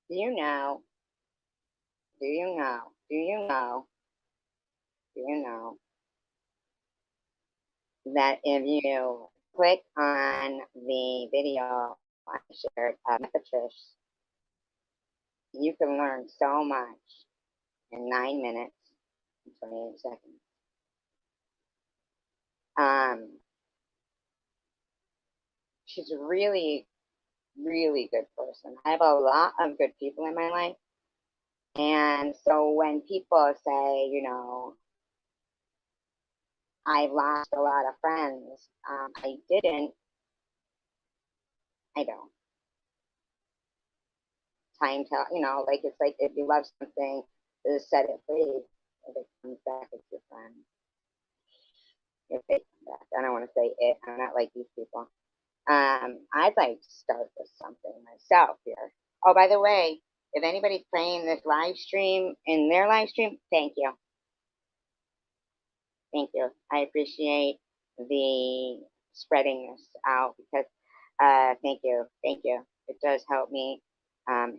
Do you know? Do you know? Do you know? Do you know that if you click on the video I shared of Patrice, you can learn so much in 9 minutes and 28 seconds. Um, she's a really, really good person. I have a lot of good people in my life. And so when people say, I've lost a lot of friends, I didn't, I don't. Time tell, like it's like if you love something, just set it free. If it comes back, it's your friend. If they come back, I don't want to say it. I'm not like these people. I'd like to start with something myself here. Oh, by the way, if anybody's playing this live stream in their live stream, thank you. Thank you. I appreciate the spreading this out because thank you. Thank you. It does help me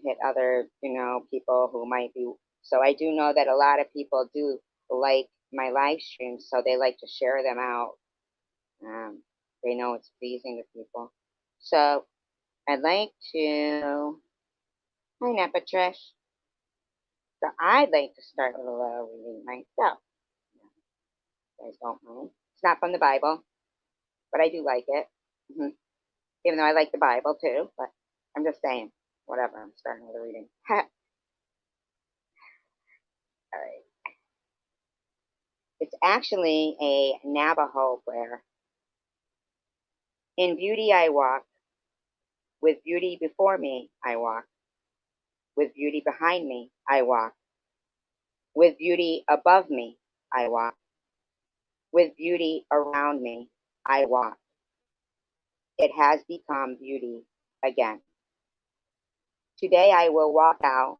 hit other, people who might be. So I do know that a lot of people do like my live streams, so they like to share them out. They know it's pleasing to people. So I'd like to. Hi, Nepatrish. So I'd like to start with a little reading myself. You guys don't mind. It's not from the Bible, but I do like it. Even though I like the Bible too, but I'm just saying, whatever. I'm starting with a reading. All right. It's actually a Navajo prayer. In beauty I walk, with beauty before me I walk, with beauty behind me I walk, with beauty above me I walk, with beauty around me I walk. It has become beauty again. Today I will walk out.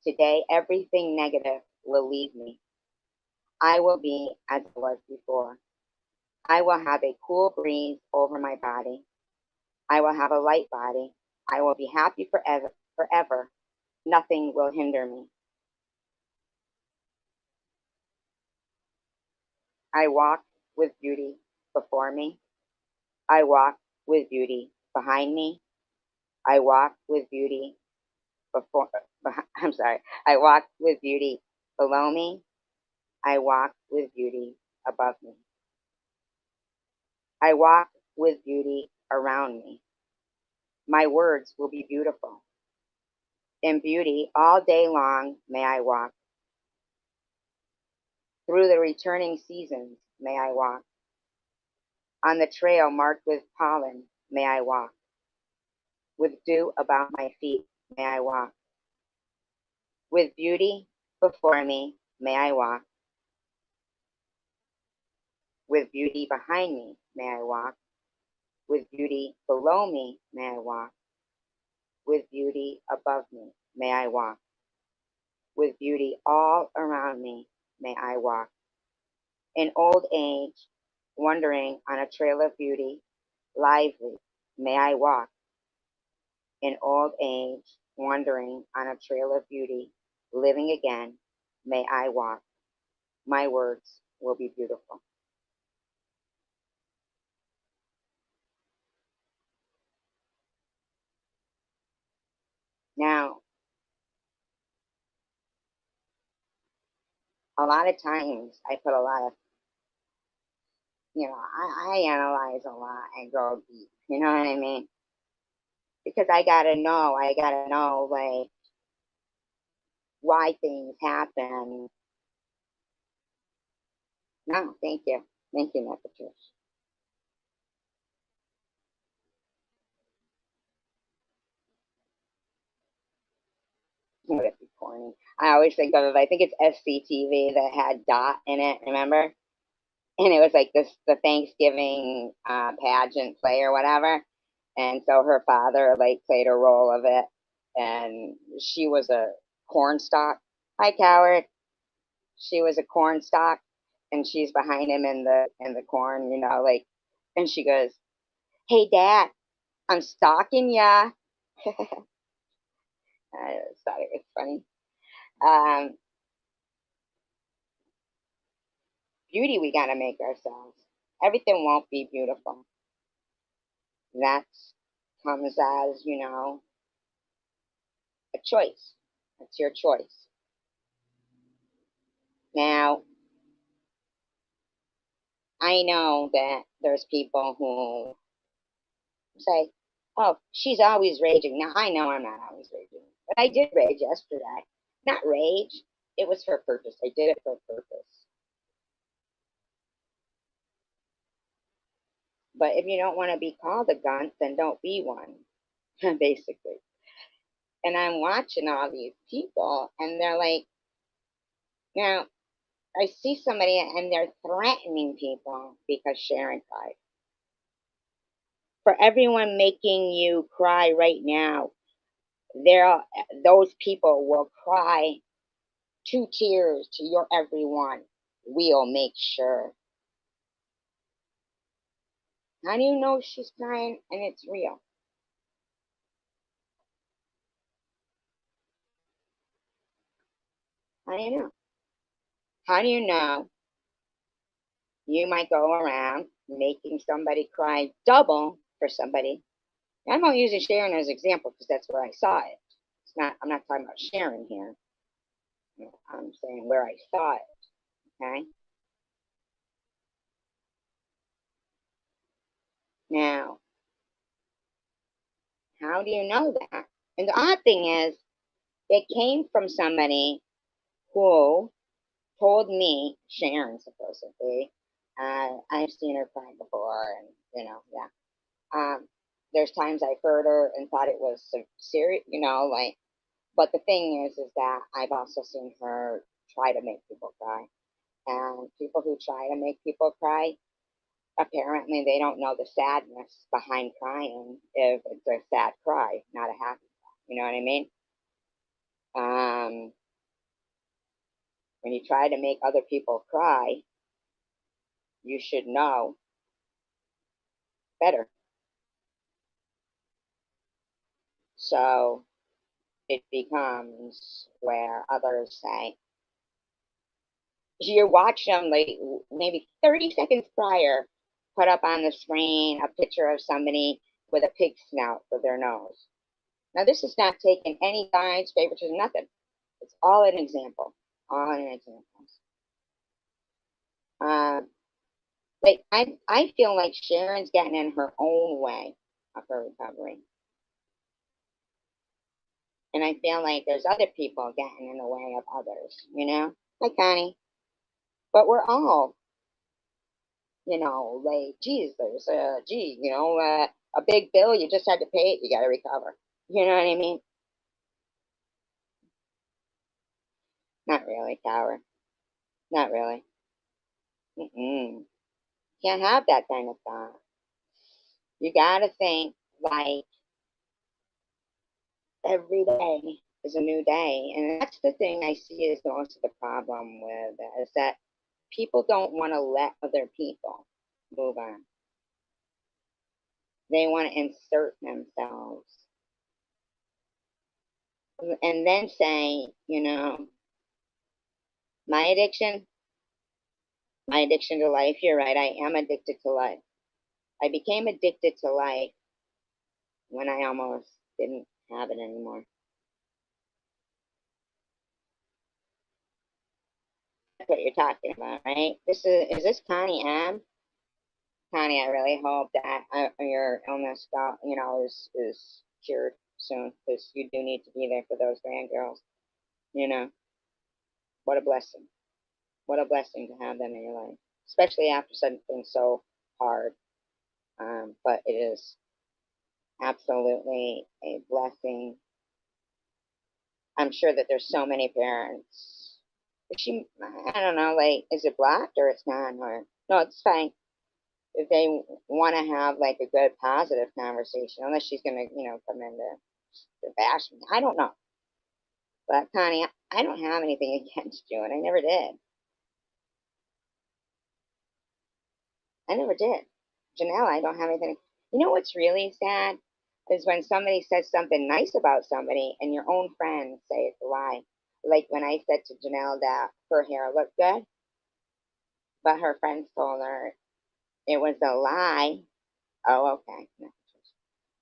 Today everything negative will leave me. I will be as I was before. I will have a cool breeze over my body. I will have a light body. I will be happy forever. Forever. Nothing will hinder me. I walk with beauty before me. I walk with beauty behind me. I walk with beauty before. I'm sorry. I walk with beauty below me. I walk with beauty above me. I walk with beauty around me. My words will be beautiful. In beauty all day long may I walk. Through the returning seasons may I walk. On the trail marked with pollen may I walk. With dew about my feet may I walk. With beauty before me may I walk. With beauty behind me may I walk. With beauty below me may I walk. With beauty above me may I walk. With beauty all around me may I walk. In old age, wandering on a trail of beauty, lively may I walk. In old age, wandering on a trail of beauty, living again, may I walk. My words will be beautiful. Now, a lot of times I put a lot of, I analyze a lot and go deep. You know what I mean? Because I gotta know, like, why things happen. No, thank you. Thank you, Patricia. Would it be corny? I always think of it. I think it's SCTV that had Dot in it. Remember? And it was like this the Thanksgiving pageant play or whatever. And so her father like played a role of it, and she was a corn stalk. Hi, coward. She was a corn stalk, and she's behind him in the corn, like, and she goes, "Hey, Dad, I'm stalking ya." I just thought it was funny. Um, Beauty we gotta make ourselves. Everything won't be beautiful. That comes as, a choice. It's your choice. Now, I know that there's people who say, oh, she's always raging. Now, I know I'm not always raging, but I did rage yesterday. Not rage, it was for a purpose. I did it for a purpose. But if you don't want to be called a gun, then don't be one, basically. And I'm watching all these people, and they're like, now, I see somebody and they're threatening people because Sharon cried. For everyone making you cry right now, there those people will cry 2 tears to your everyone. We'll make sure. How do you know she's crying and it's real? How do you know? How do you know you might go around making somebody cry double for somebody? I'm not using Sharon as an example because that's where I saw it. It's not. I'm not talking about Sharon here. I'm saying where I saw it. Okay. Now, how do you know that? And the odd thing is, it came from somebody who told me, Sharon supposedly, I've seen her cry before, and yeah. There's times I've heard her and thought it was serious, like. But the thing is that I've also seen her try to make people cry, and people who try to make people cry, apparently they don't know the sadness behind crying. If it's a sad cry, not a happy cry, you know what I mean? When you try to make other people cry, you should know better. So it becomes where others say, you watch them like maybe 30 seconds prior, put up on the screen a picture of somebody with a pig snout for their nose. Now, this is not taking any sides, favoritism, nothing. It's all an example. All an example. Um, like I feel like Sharon's getting in her own way of her recovery. And I feel like there's other people getting in the way of others. Like Connie. But we're all, like, geez, a big bill, you just had to pay it, you got to recover. You know what I mean? Not really, coward. Not really. Mm-mm. Can't have that kind of thought. You got to think like every day is a new day. And that's the thing I see is most of the problem with it, is that people don't want to let other people move on. They want to insert themselves and then say, my addiction, my addiction to life, you're right, I am addicted to life. I became addicted to life when I almost didn't have it anymore. That's what you're talking about, right? Is this Connie M? Connie, I really hope that your illness, is cured soon because you do need to be there for those grandgirls. You know, what a blessing. What a blessing to have them in your life, especially after something so hard. But it is absolutely a blessing. I'm sure that there's so many parents. I don't know, like, is it blocked or it's not? Or no, it's fine. If they want to have like a good positive conversation, unless she's gonna, come in to bash me. I don't know. But Connie, I don't have anything against you, and I never did. I never did. Janelle, I don't have anything. You know what's really sad? is when somebody says something nice about somebody and your own friends say it's a lie. Like when I said to Janelle that her hair looked good, but her friends told her it was a lie. Oh, okay. No.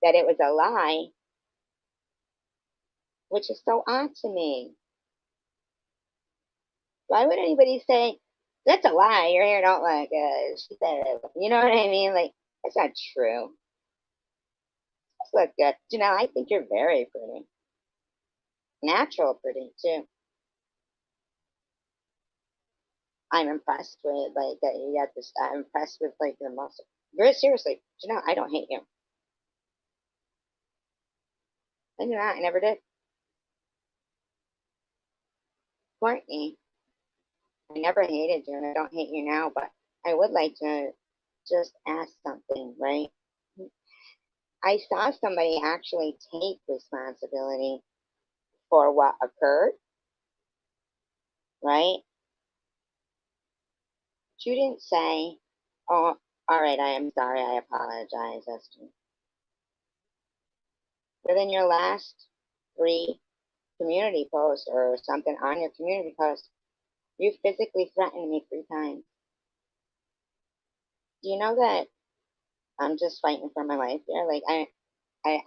That it was a lie, which is so odd to me. Why would anybody say, that's a lie, your hair don't look good? She said it. You know what I mean? Like, that's not true. This look good. Janelle, I think you're very pretty. Natural pretty, too. I'm impressed with, like, that you got this. I'm impressed with, like, your muscle. Very seriously, Janelle, I don't hate you. I do not. I never did. Courtney, I never hated you, and I don't hate you now, but I would like to just ask something, right? I saw somebody actually take responsibility for what occurred, right? You didn't say, oh, all right, I am sorry, I apologize, Esther. Within your last three community posts or something on your community post, you physically threatened me 3 times. Do you know that I'm just fighting for my life here? Like, I, I,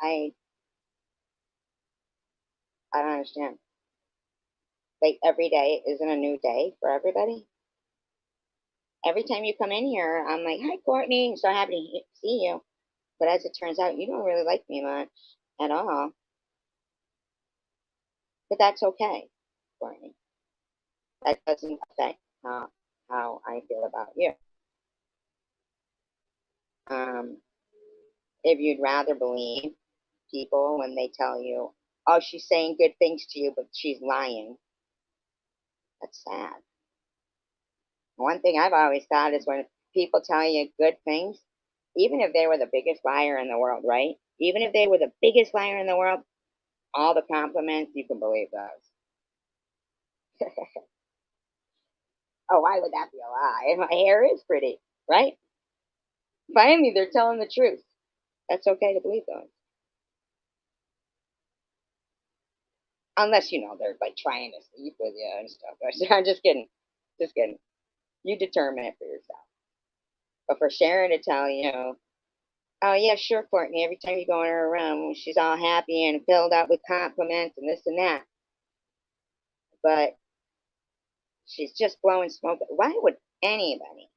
I don't understand. Like, every day isn't a new day for everybody. Every time you come in here, I'm like, hi, Courtney, I'm so happy to see you. But as it turns out, you don't really like me much at all. But that's okay, Courtney. That doesn't affect how I feel about you. Um, if you'd rather believe people when they tell you, oh, she's saying good things to you, but she's lying, that's sad. One thing I've always thought is when people tell you good things, even if they were the biggest liar in the world, right? Even if they were the biggest liar in the world, all the compliments, you can believe those. Oh, why would that be a lie? My hair is pretty, right? Finally, they're telling the truth. That's okay to believe those. Unless, they're like trying to sleep with you and stuff. I'm just kidding. Just kidding. You determine it for yourself. But for Sharon to tell you, oh, yeah, sure, Courtney, every time you go in her room, she's all happy and filled out with compliments and this and that. But she's just blowing smoke. Why would anybody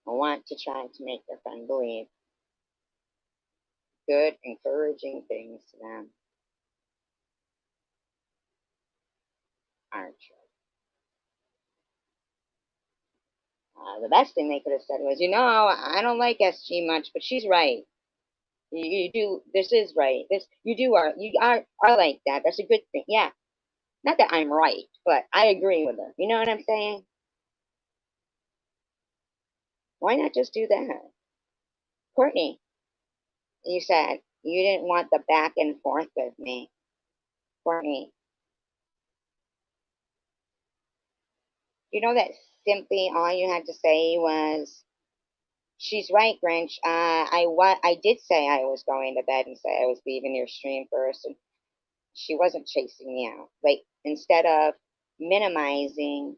want to try to make their friend believe good, encouraging things to them aren't true? The best thing they could have said was, I don't like SG much, but she's right. You do. This is right. This you do are you are like that. That's a good thing. Yeah. Not that I'm right, but I agree with her. You know what I'm saying? Why not just do that? Courtney, you said you didn't want the back and forth with me. Courtney, you know that simply all you had to say was, "She's right, Grinch. I did say I was going to bed and say I was leaving your stream first, and she wasn't chasing me out. Like instead of minimizing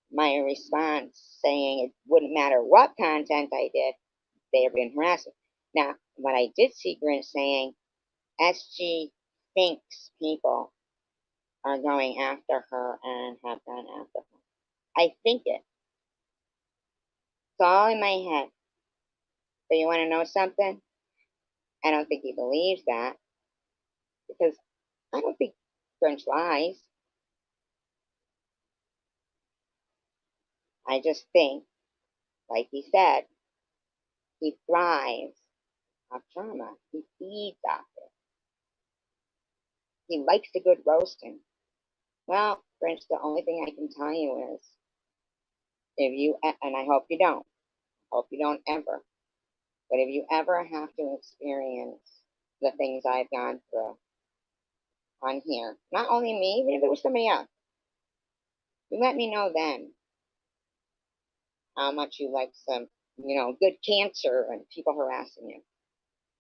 my response, saying it wouldn't matter what content I did, they were being harassing. Now, what I did see Grinch saying, SG thinks people are going after her and have gone after her. I think it. It's all in my head. But you want to know something? I don't think he believes that because I don't think Grinch lies. I just think, like he said, he thrives off drama. He feeds off it. He likes a good roasting. Well, Grinch, the only thing I can tell you is if you, and I hope you don't ever, but if you ever have to experience the things I've gone through on here, not only me, even if it was somebody else, you let me know then how much you like some good cancer and people harassing you.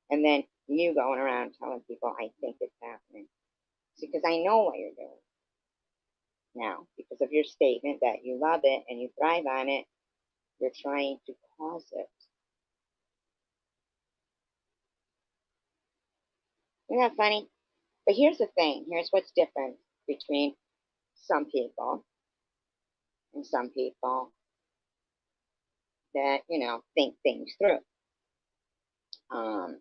And then you going around telling people, I think it's happening. See, because I know what you're doing now. Because of your statement that you love it and you thrive on it, you're trying to cause it. Isn't that funny? But here's the thing. Here's what's different between some people and some people that, think things through. Um,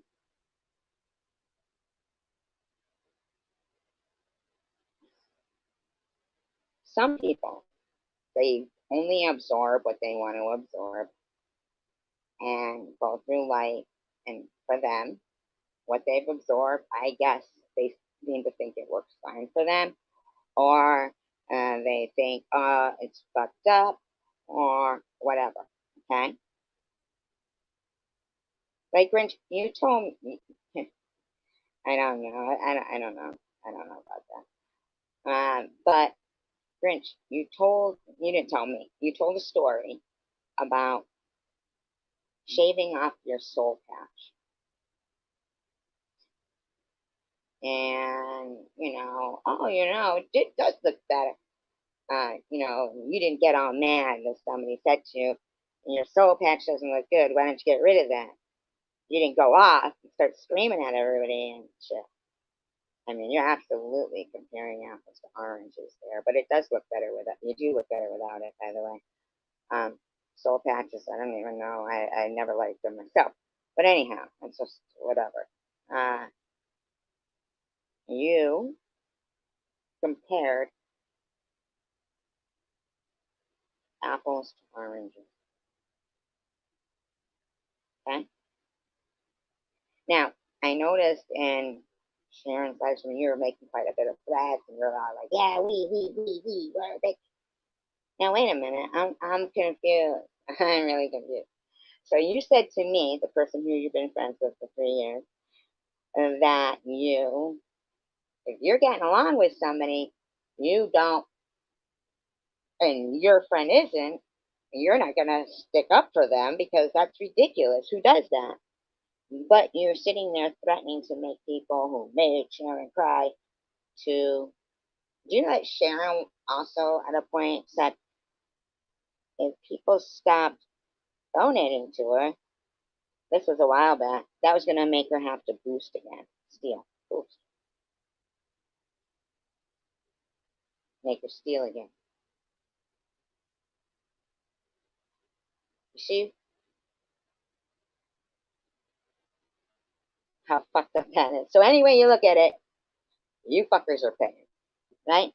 some people, they only absorb what they want to absorb and go through life. And for them, what they've absorbed, I guess they seem to think it works fine for them, or they think, it's fucked up, or whatever. Okay? Like Grinch, you told me, I don't know, I don't know, I don't know about that. But Grinch, you didn't tell me, you told a story about shaving off your soul patch. And, it does look better. You didn't get all mad if somebody said to you, your soul patch doesn't look good. Why don't you get rid of that? You didn't go off and start screaming at everybody and shit. I mean, you're absolutely comparing apples to oranges there, but it does look better without. You do look better without it, by the way. Um, Soul patches, I don't even know. I never liked them myself. But anyhow, it's just whatever. Uh, you compared apples to oranges. Okay? Now, I noticed in Sharon's live stream, you were making quite a bit of threats, and you're all like, yeah, we're big. Now, wait a minute. I'm confused. I'm really confused. So you said to me, the person who you've been friends with for 3 years, that if you're getting along with somebody, you don't, and your friend isn't, you're not going to stick up for them because that's ridiculous. Who does that? But you're sitting there threatening to make people who made Sharon cry to. Do you know that Sharon also at a point said if people stopped donating to her, this was a while back, that was going to make her have to boost again, steal, boost, make her steal again. You see how fucked up that is? So, anyway, you look at it, you fuckers are paying, right?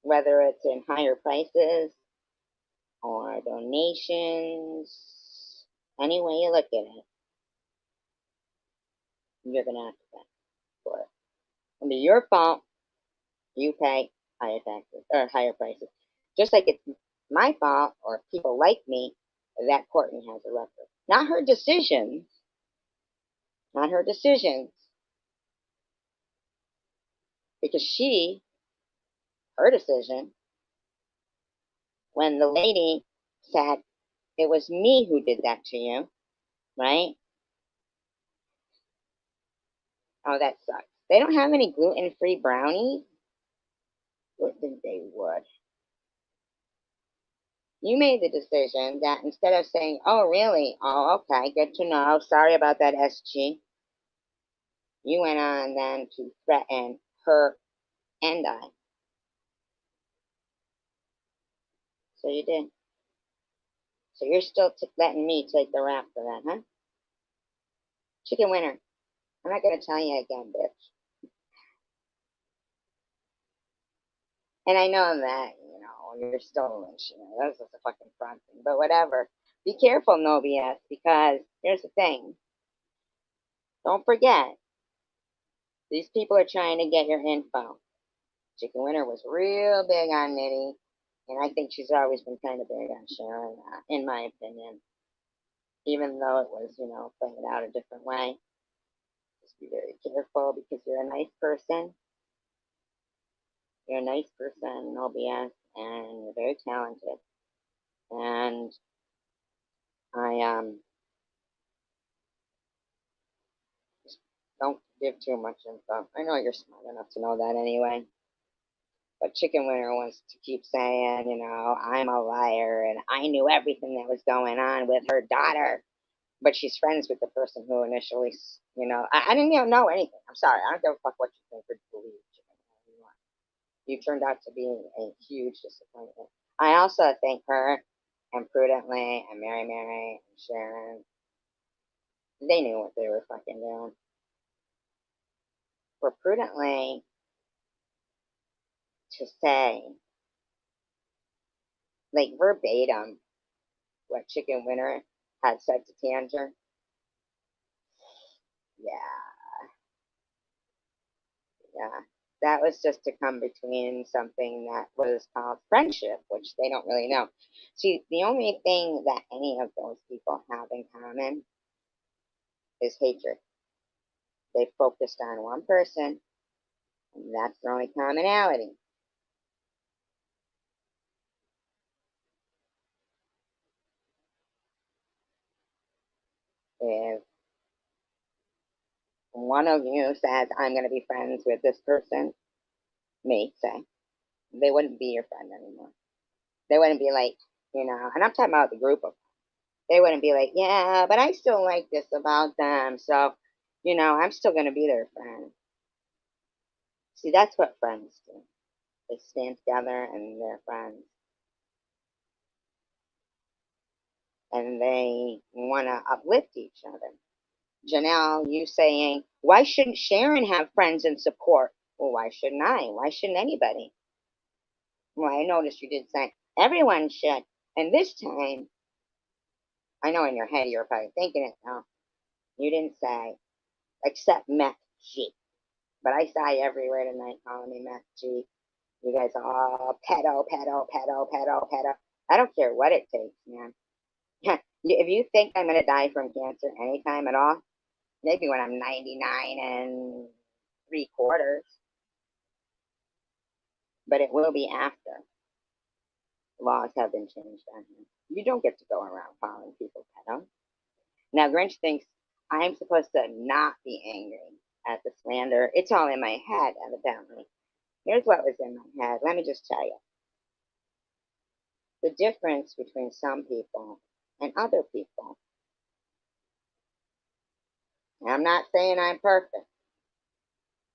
Whether it's in higher prices or donations, any way you look at it, you're going to have to pay for it. It'll be your fault. You pay higher taxes or higher prices. Just like it's my fault or people like me that Courtney has a record. Not her decisions, not her decisions, because her decision, when the lady said, it was me who did that to you, right? Oh, that sucks. They don't have any gluten-free brownies? Would think they would. You made the decision that instead of saying, oh, really? Oh, okay, good to know. Sorry about that, SG. You went on then to threaten her and I. So you did. So you're still letting me take the rap for that, huh? Chicken winner. I'm not going to tell you again, bitch. And I know that, you're still, that's just a fucking front thing, but whatever. Be careful, no BS, because here's the thing. Don't forget, these people are trying to get your info. Chicken Winner was real big on Nitty, and I think she's always been kind of big on Sharon, in my opinion. Even though it was, playing it out a different way. Just be very careful because you're a nice person. You're a nice person, no BS, and you're very talented. And I don't give too much info. I know you're smart enough to know that anyway. But Chicken Winter wants to keep saying, I'm a liar and I knew everything that was going on with her daughter. But she's friends with the person who initially, I didn't even know anything. I'm sorry. I don't give a fuck what you think or believe. Chicken Winter. You turned out to be a huge disappointment. I also think her and Prudently and Mary and Sharon, they knew what they were fucking doing. For Prudently to say, like verbatim, what Chicken Winter had said to Tanger, yeah, yeah. That was just to come between something that was called friendship, which they don't really know. See, the only thing that any of those people have in common is hatred. They focused on one person, and that's their only commonality. If one of you says, I'm going to be friends with this person, me, say, they wouldn't be your friend anymore. They wouldn't be like, and I'm talking about the group of them. They wouldn't be like, yeah, but I still like this about them. So, I'm still going to be their friend. See, that's what friends do. They stand together and they're friends. And they want to uplift each other. Janelle, you saying, why shouldn't Sharon have friends and support? Well, why shouldn't I? Why shouldn't anybody? Well, I noticed you did say everyone should. And this time, I know in your head you're probably thinking it now. You didn't say, except Meth G. But I saw you everywhere tonight calling me Meth G. You guys are all pedo, pedo, pedo, pedo, pedo. I don't care what it takes, man. If you think I'm going to die from cancer anytime at all, maybe when I'm 99 and three quarters, but it will be after laws have been changed on here. You don't get to go around calling people pedo. Now, Grinch thinks I'm supposed to not be angry at the slander. It's all in my head, evidently. Here's what was in my head. Let me just tell you the difference between some people and other people. And I'm not saying I'm perfect,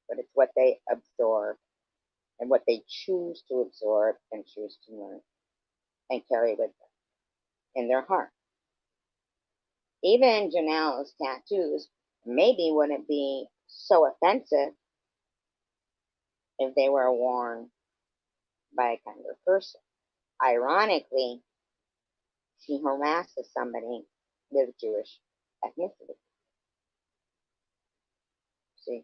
but it's what they absorb and what they choose to absorb and choose to learn and carry with them in their heart. Even Janelle's tattoos maybe wouldn't be so offensive if they were worn by a kinder person. Ironically, she harasses somebody with Jewish ethnicity. See,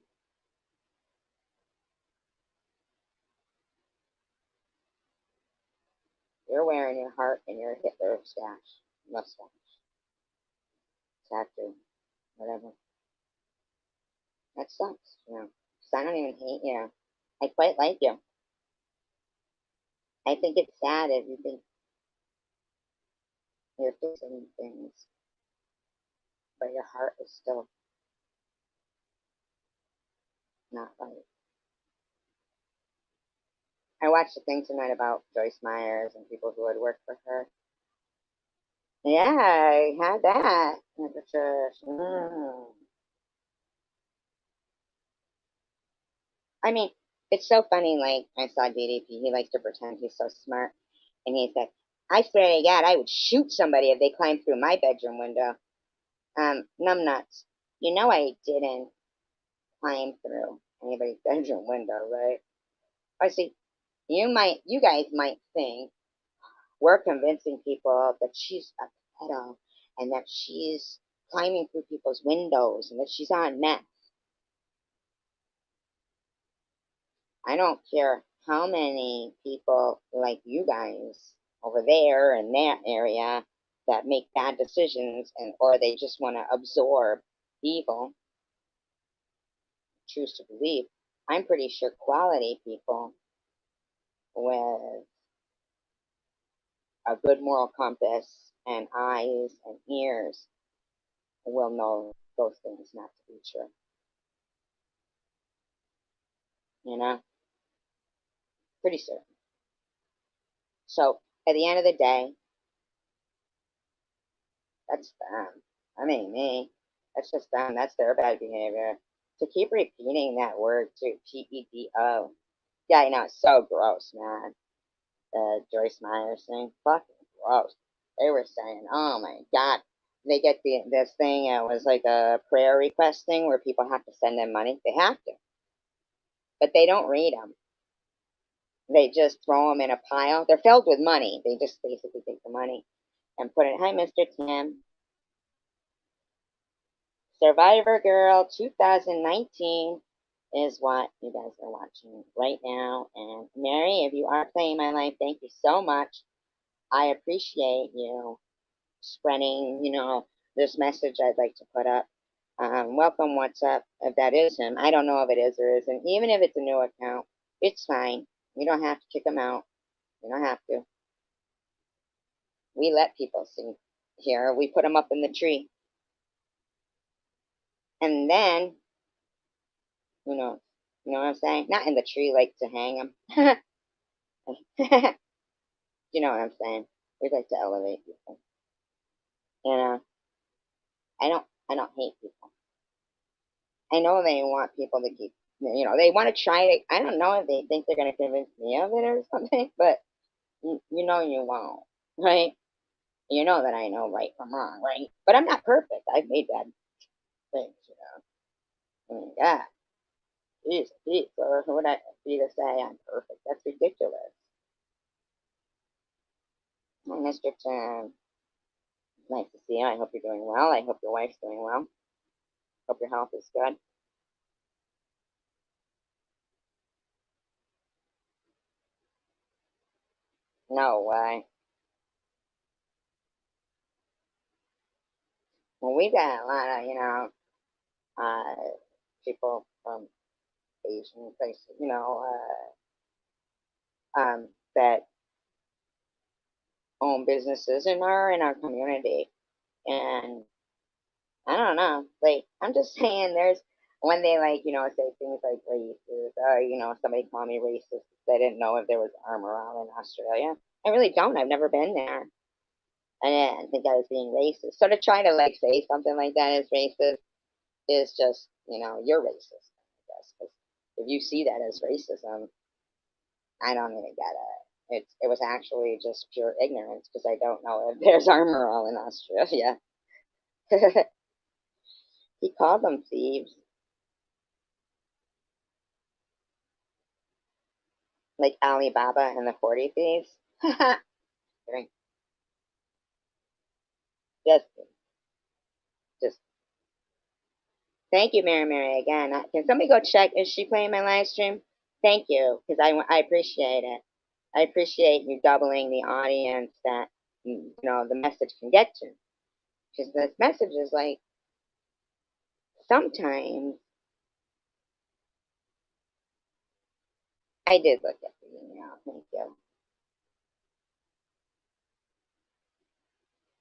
you're wearing your heart and your Hitler stash, mustache, tattoo, whatever. That sucks, Because I don't even hate you. I quite like you. I think it's sad if you think you're fixing things, but your heart is still not right. I watched a thing tonight about Joyce Myers and people who had worked for her. Yeah, I had that at the church. I mean, it's so funny. Like, I saw DDP, he likes to pretend he's so smart. And he said, I swear to God, I would shoot somebody if they climbed through my bedroom window. Numbnuts. You know I didn't climb through anybody's bedroom window, right? I see. You guys might think we're convincing people that she's a pedo and that she's climbing through people's windows and that she's on meth. I don't care how many people like you guys over there in that area that make bad decisions and or they just want to absorb evil, choose to believe. I'm pretty sure quality people with a good moral compass and eyes and ears will know those things not to be true. You know, pretty certain. So at the end of the day, that's them. I mean, me. That's just them. That's their bad behavior. To keep repeating that word too, PEDO. Yeah, I know. It's so gross, man. Joyce Meyer thing, fucking gross. They were saying, oh my god, they get this thing. It was like a prayer request thing where people have to send them money. They have to, but they don't read them. They just throw them in a pile. They're filled with money. They just basically take the money and put it. Hi, Mr. Tim. Survivor Girl 2019 is what you guys are watching right now. And Mary, if you are playing my life, thank you so much. I appreciate you spreading, this message I'd like to put up. Welcome, what's up? If that is him, I don't know if it is or isn't. Even if it's a new account, it's fine. You don't have to kick him out. You don't have to. We let people see here. We put them up in the tree. And then, you know, you know what I'm saying? Not in the tree like to hang them. You know what I'm saying? We like to elevate people. You know, I don't hate people. I know they want people to keep, they want to try it. I don't know if they think they're going to convince me of it or something, but you won't, right? You know that I know right from wrong, right? But I'm not perfect. I've made bad things, I mean, yeah, geez, or who would I be to say I'm perfect? That's ridiculous. Well, Mr. Chen, nice to see you. I hope you're doing well. I hope your wife's doing well. Hope your health is good. No way. Well, we got a lot of, people from Asian places, that own businesses and are in our community. And I don't know, like, I'm just saying there's when they like, say things like racist or, somebody call me racist. They didn't know if there was armor all in Australia. I really don't. I've never been there. I didn't think I was being racist. So to try to like say something like that is racist is just, you're racist, I guess. 'Cause if you see that as racism, I don't even get it. It was actually just pure ignorance because I don't know if there's armor all in Australia. He called them thieves, like Alibaba and the 40 Thieves. just, just. Thank you, Mary Mary, again. Can somebody go check? Is she playing my live stream? Thank you, because I appreciate it. I appreciate you doubling the audience that the message can get to. Because this message is like sometimes I did look at the email. Thank you.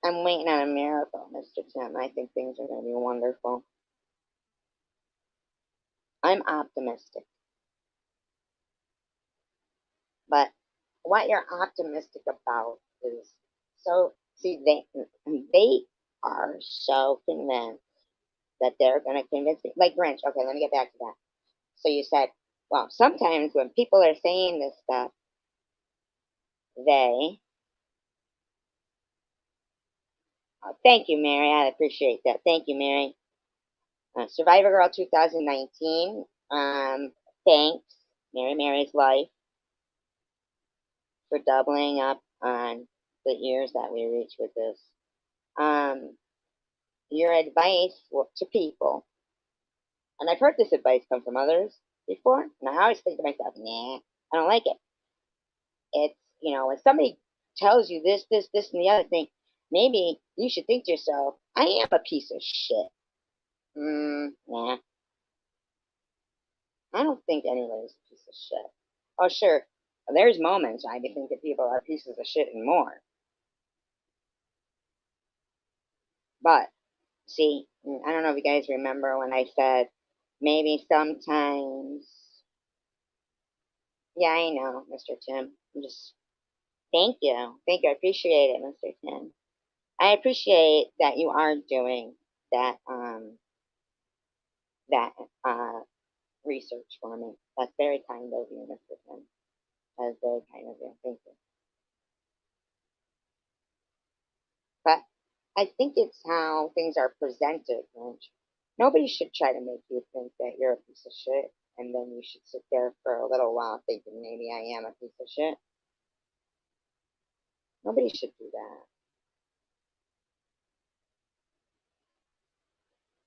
I'm waiting on a miracle, Mr. Tim. I think things are going to be wonderful. I'm optimistic. But what you're optimistic about is so, see, they are so convinced that they're going to convince me. Like Grinch. Okay, let me get back to that. So you said, well, sometimes when people are saying this stuff, they, thank you, Mary. I appreciate that. Thank you, Mary. Survivor Girl 2019. Thanks, Mary's life, for doubling up on the years that we reach with this. Um, your advice to people, and I've heard this advice come from others before, and I always think to myself, nah, I don't like it. It's, when somebody tells you this, and the other thing, maybe you should think to yourself, I am a piece of shit. Nah, I don't think anybody's a piece of shit. Oh, sure, there's moments I think that people are pieces of shit and more. But see, I don't know if you guys remember when I said maybe sometimes. Yeah, I know, Mr. Tim. I'm just thank you, thank you. I appreciate it, Mr. Tim. I appreciate that you are doing that that uh research for me. That's very kind of you, Mr. Tim. That's very kind of you. Thank you. But I think it's how things are presented, Lynch. Nobody should try to make you think that you're a piece of shit, and then you should sit there for a little while thinking maybe I am a piece of shit. Nobody should do that.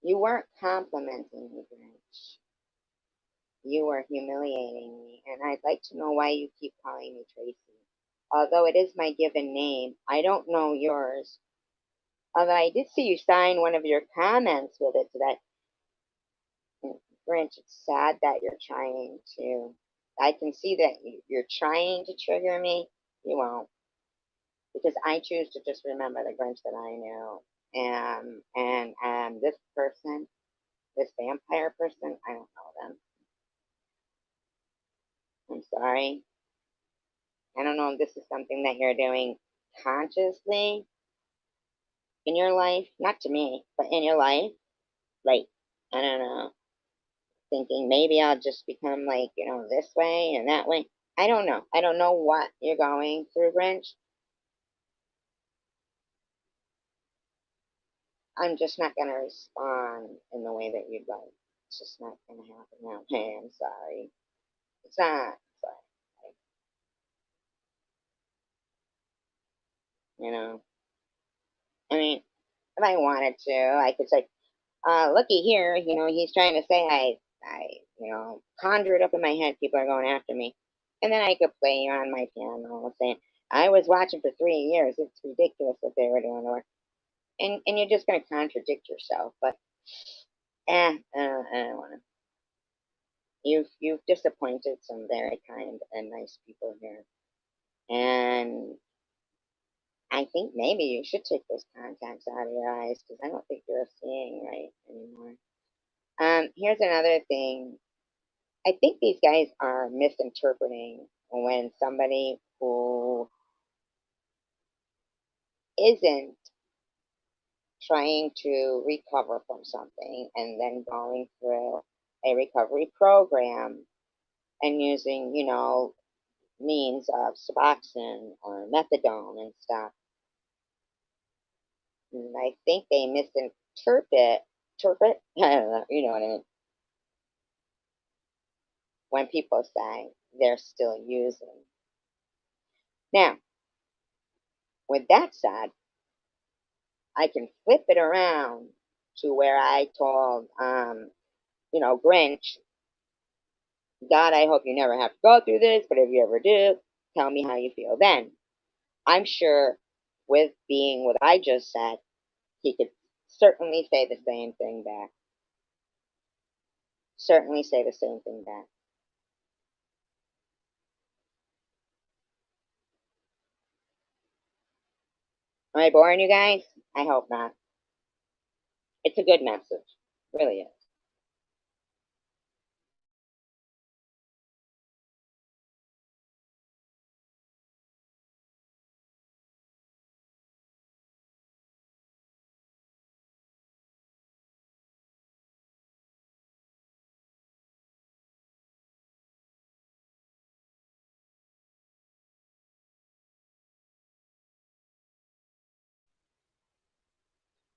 You weren't complimenting me, Grinch. You were humiliating me, and I'd like to know why you keep calling me Tracy. Although it is my given name, I don't know yours. Although I did see you sign one of your comments with it today. Grinch, it's sad that you're trying to. I can see that you're trying to trigger me. You won't, because I choose to just remember the Grinch that I knew. And this person, this vampire person, I don't know them. I'm sorry. I don't know if this is something that you're doing consciously in your life. Not to me, but in your life. Like, I don't know. Thinking maybe I'll just become like, this way and that way. I don't know. I don't know what you're going through, Grinch. I'm just not going to respond in the way that you'd like. It's just not going to happen that way. I'm sorry. It's not. Sorry. You know, I mean, if I wanted to, I could say, looky here, he's trying to say I conjure it up in my head. People are going after me. And then I could play on my piano saying, I was watching for 3 years. It's ridiculous what they were doing. And you're just going to contradict yourself. But, I don't want to. You've disappointed some very kind and nice people here. And I think maybe you should take those contacts out of your eyes because I don't think you're seeing right anymore. Here's another thing. I think these guys are misinterpreting when somebody who isn't trying to recover from something and then going through a recovery program and using, means of Suboxone or methadone and stuff. And I think they interpret, I don't know, you know what I mean, when people say they're still using. Now, with that said, I can flip it around to where I told, Grinch, God, I hope you never have to go through this, but if you ever do, tell me how you feel then. I'm sure with being what I just said, he could certainly say the same thing back. Certainly say the same thing back. Am I boring you guys? I hope not. It's a good message. It really is.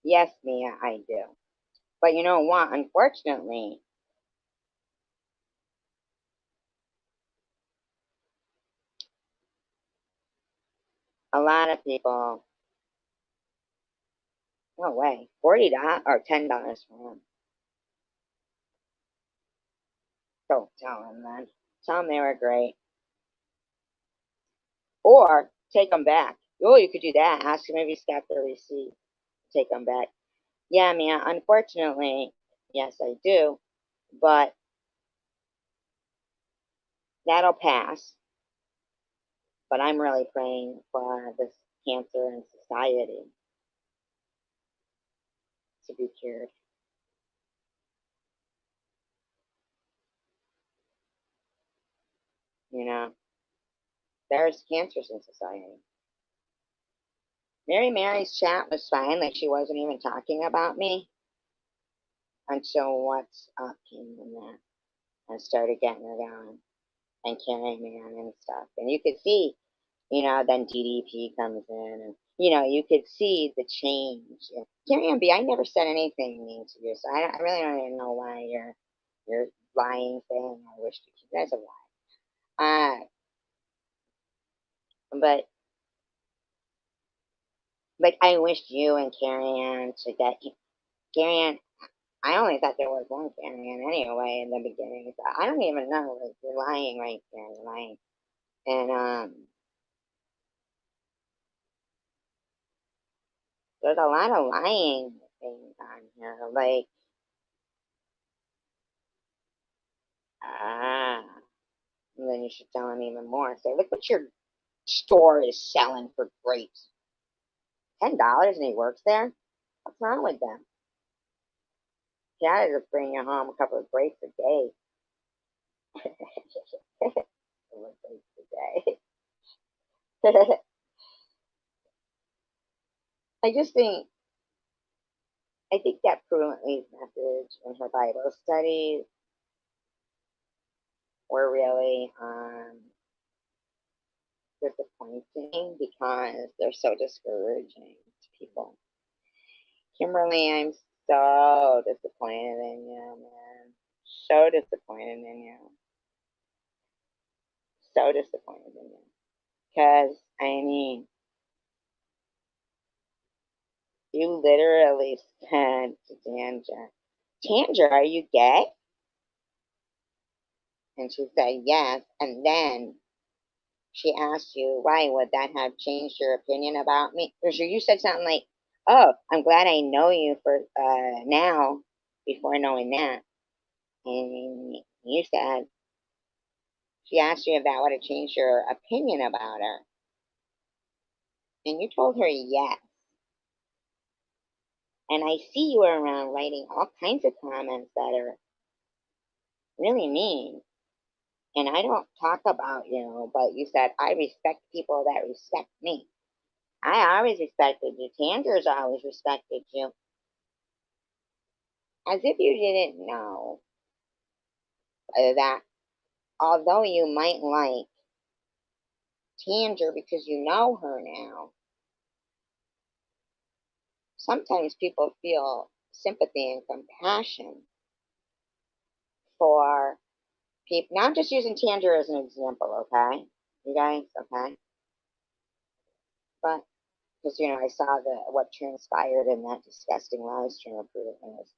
Yes, Mia, I do. But you know what? Unfortunately, a lot of people, no way, $40 or $10 for them. Don't tell them then. Tell them they were great. Or take them back. Oh, you could do that. Ask them if he's got the receipt. Take them back. Yeah, Mia, unfortunately, yes, I do. But that'll pass. But I'm really praying for this cancer in society. to be cured. You know, there's cancers in society. Mary's chat was fine, like she wasn't even talking about me until What's Up came in there and started getting her going and carrying me on and stuff. And you could see, then DDP comes in and, you could see the change. Carrie Ann B, I never said anything mean to you, so I really don't even know why you're lying saying I wish to keep. That's a lie. But like I wished you and Carrie Ann to get Carrie Ann. I only thought there was one Carrie Ann anyway in the beginning. So I don't even know. Like you're lying right there. You're lying. And there's a lot of lying things on here. Like ah, and then you should tell him even more. Say, look what your store is selling for grapes. $10 and he works there? What's wrong with them? Yeah, just bring you home a couple of grapes a day. Grapes a day. I just think that Prudently's message in her Bible studies were really disappointing because they're so discouraging to people. Kimberly, I'm so disappointed in you, man. So disappointed in you. So disappointed in you. Because, I mean, you literally said to Tandra, are you gay? And she said, yes. And then she asked you, why would that have changed your opinion about me? Because you said something like, oh, I'm glad I know you for now before knowing that. And you said, she asked you if that would have changed your opinion about her. And you told her yes. And I see you around writing all kinds of comments that are really mean. And I don't talk about you, but you said, I respect people that respect me. I always respected you. Tandra's always respected you. As if you didn't know that although you might like Tandra because you know her now, sometimes people feel sympathy and compassion for people. Now I'm just using Tandra as an example, okay? You guys, okay? But because I saw what transpired in that disgusting live stream of Brutal News.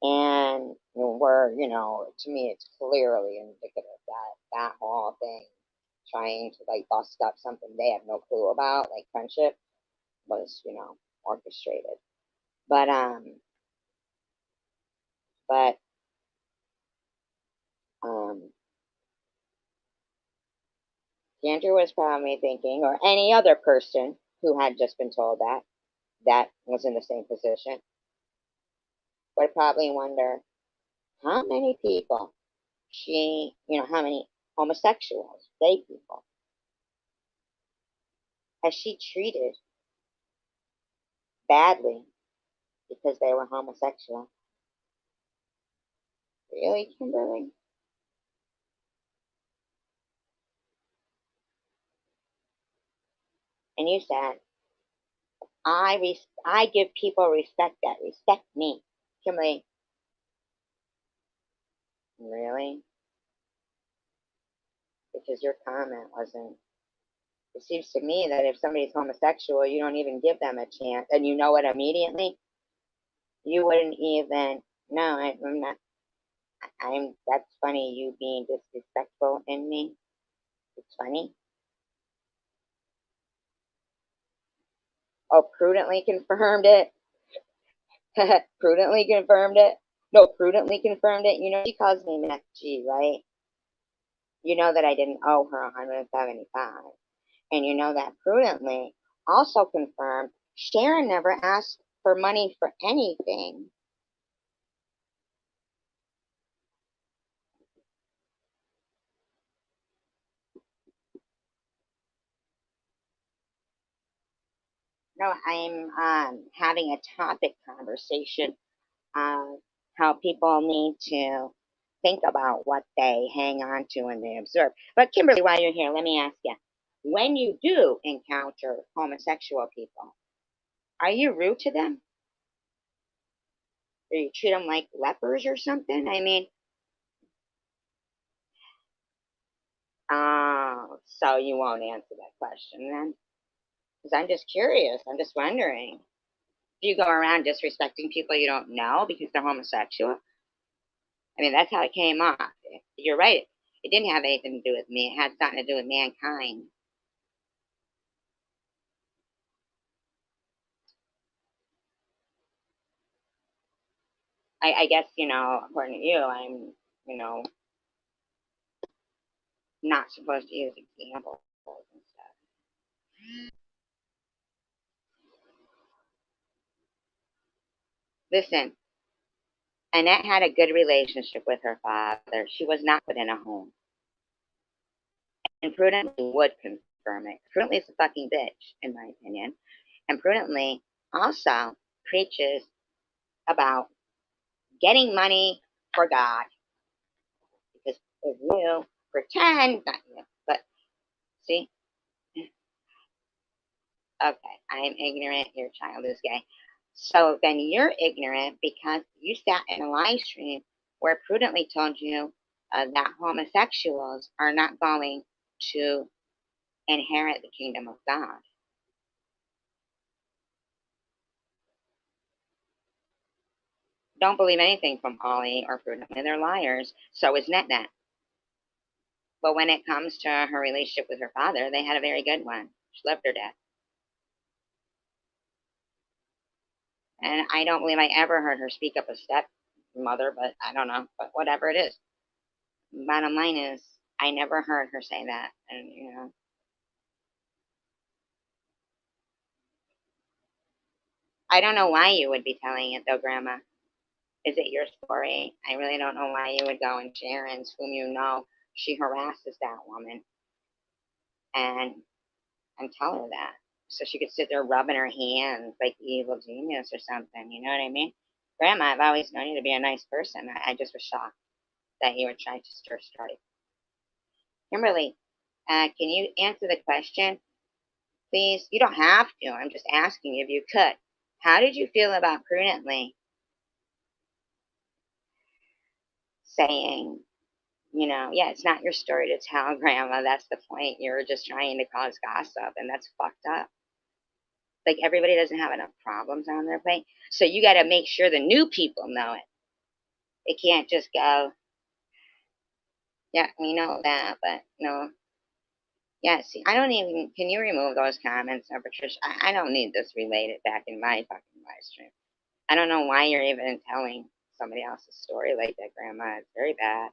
And where, to me it's clearly indicative that that whole thing trying to like bust up something they have no clue about, like friendship, was, orchestrated. But but um Andrew was probably thinking, or any other person who had just been told that was in the same position, would probably wonder how many people how many homosexuals, gay people, has she treated badly because they were homosexual? Really, Kimberly? And you said, I give people respect that respect me. Kimberly, really? Because your comment wasn't. It seems to me that if somebody's homosexual, you don't even give them a chance, and you know it immediately. You wouldn't even. No, I'm not. I'm. That's funny. You being disrespectful in me. It's funny. Oh, prudently confirmed it. Prudently confirmed it. No, prudently confirmed it. She calls me Mac G, right? You know that I didn't owe her 175, and you know that prudently also confirmed. Sharon never asked for money for anything. No, I'm having a topic conversation on how people need to think about what they hang on to and they observe. But Kimberly, while you're here, let me ask you: when you do encounter homosexual people, are you rude to them? Or you treat them like lepers or something? I mean, so you won't answer that question then? Because I'm just curious. I'm just wondering. Do you go around disrespecting people you don't know because they're homosexual? I mean, that's how it came off. You're right. It didn't have anything to do with me. It had something to do with mankind. I guess, according to you, I'm, you know, not supposed to use examples and stuff. Listen, Annette had a good relationship with her father. She was not put in a home. And Prudently would confirm it. Prudently is a fucking bitch, in my opinion. And Prudently also preaches about getting money for God. Because if you pretend, not you, but see, okay, I'm ignorant, your child is gay. So then you're ignorant because you sat in a live stream where Prudently told you that homosexuals are not going to inherit the kingdom of God. Don't believe anything from Ollie or Prudently. They're liars. So is Net Net. But when it comes to her relationship with her father, they had a very good one. She loved her dad. And I don't believe I ever heard her speak up a stepmother, but I don't know. But whatever it is. Bottom line is, I never heard her say that. And, I don't know why you would be telling it though, Grandma. Is it your story? I really don't know why you would go and Sharon's, whom you know she harasses that woman, and tell her that. So she could sit there rubbing her hands like the evil genius or something. You know what I mean? Grandma, I've always known you to be a nice person. I just was shocked that you were trying to stir strife. Kimberly, can you answer the question, please? You don't have to. I'm just asking if you could. How did you feel about Prudently saying, yeah, it's not your story to tell, Grandma. That's the point. You're just trying to cause gossip, and that's fucked up. Like, everybody doesn't have enough problems on their plate. So you got to make sure the new people know it. It can't just go, yeah, we know that, but no. Yeah, see, I don't even, can you remove those comments, Patricia? I don't need this related back in my fucking live stream. I don't know why you're even telling somebody else's story like that, Grandma. It's very bad.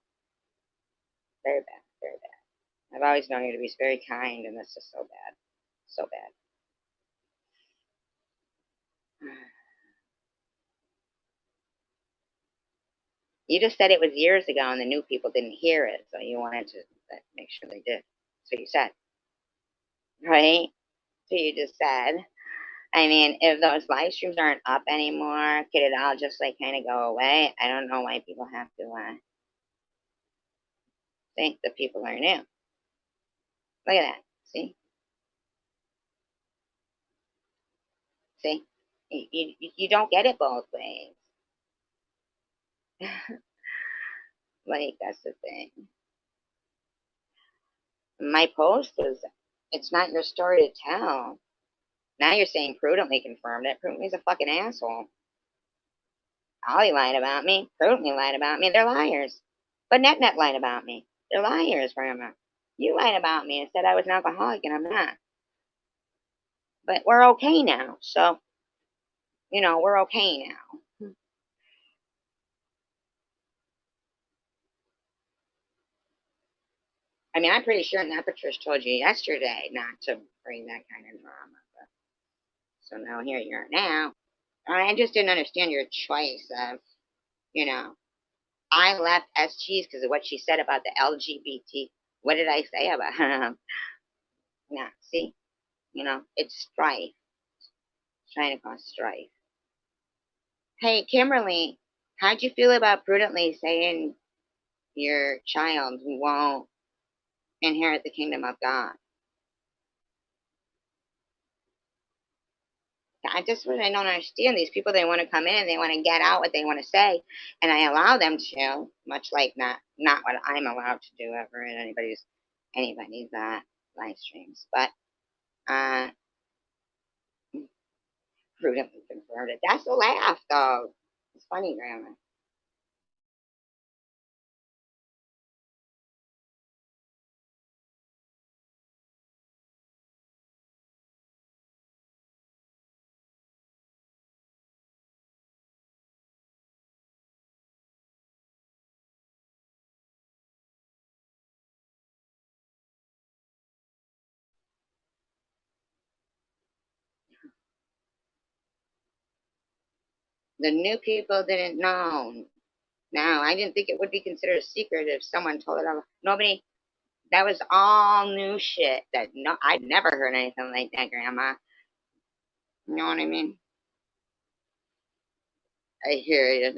Very bad. Very bad. I've always known you to be very kind, and that's just so bad. So bad. You just said it was years ago and the new people didn't hear it, so you wanted to make sure they did. So you said, right? So you just said. I mean, if those live streams aren't up anymore, could it all just like kind of go away? I don't know why people have to think that people are new. Look at that. See? See? You don't get it both ways. Like, that's the thing. My post was, it's not your story to tell. Now you're saying Prudently confirmed it. Prudently's a fucking asshole. Ollie lied about me. Prudently lied about me. They're liars. But Net lied about me. They're liars, Grandma. You lied about me and said I was an alcoholic, and I'm not. But we're okay now. So, we're okay now. I mean, I'm pretty sure that Patricia told you yesterday not to bring that kind of drama. But, so now here you are now. I just didn't understand your choice of, you know, I left SGs because of what she said about the LGBT. What did I say about yeah, see, it's strife, trying to cause strife. Hey, Kimberly, how'd you feel about prudently saying your child won't inherit the kingdom of God? I don't understand these people. They want to come in and they want to get out what they want to say, and I allow them to, much like not what I'm allowed to do ever in anybody's live streams. But uh, prudently confirmed it. That's a laugh, though. It's funny, Grandma. The new people didn't know. No, I didn't think it would be considered a secret if someone told it. Nobody. That was all new shit. That no, I'd never heard anything like that, Grandma. You know what I mean? I hear you,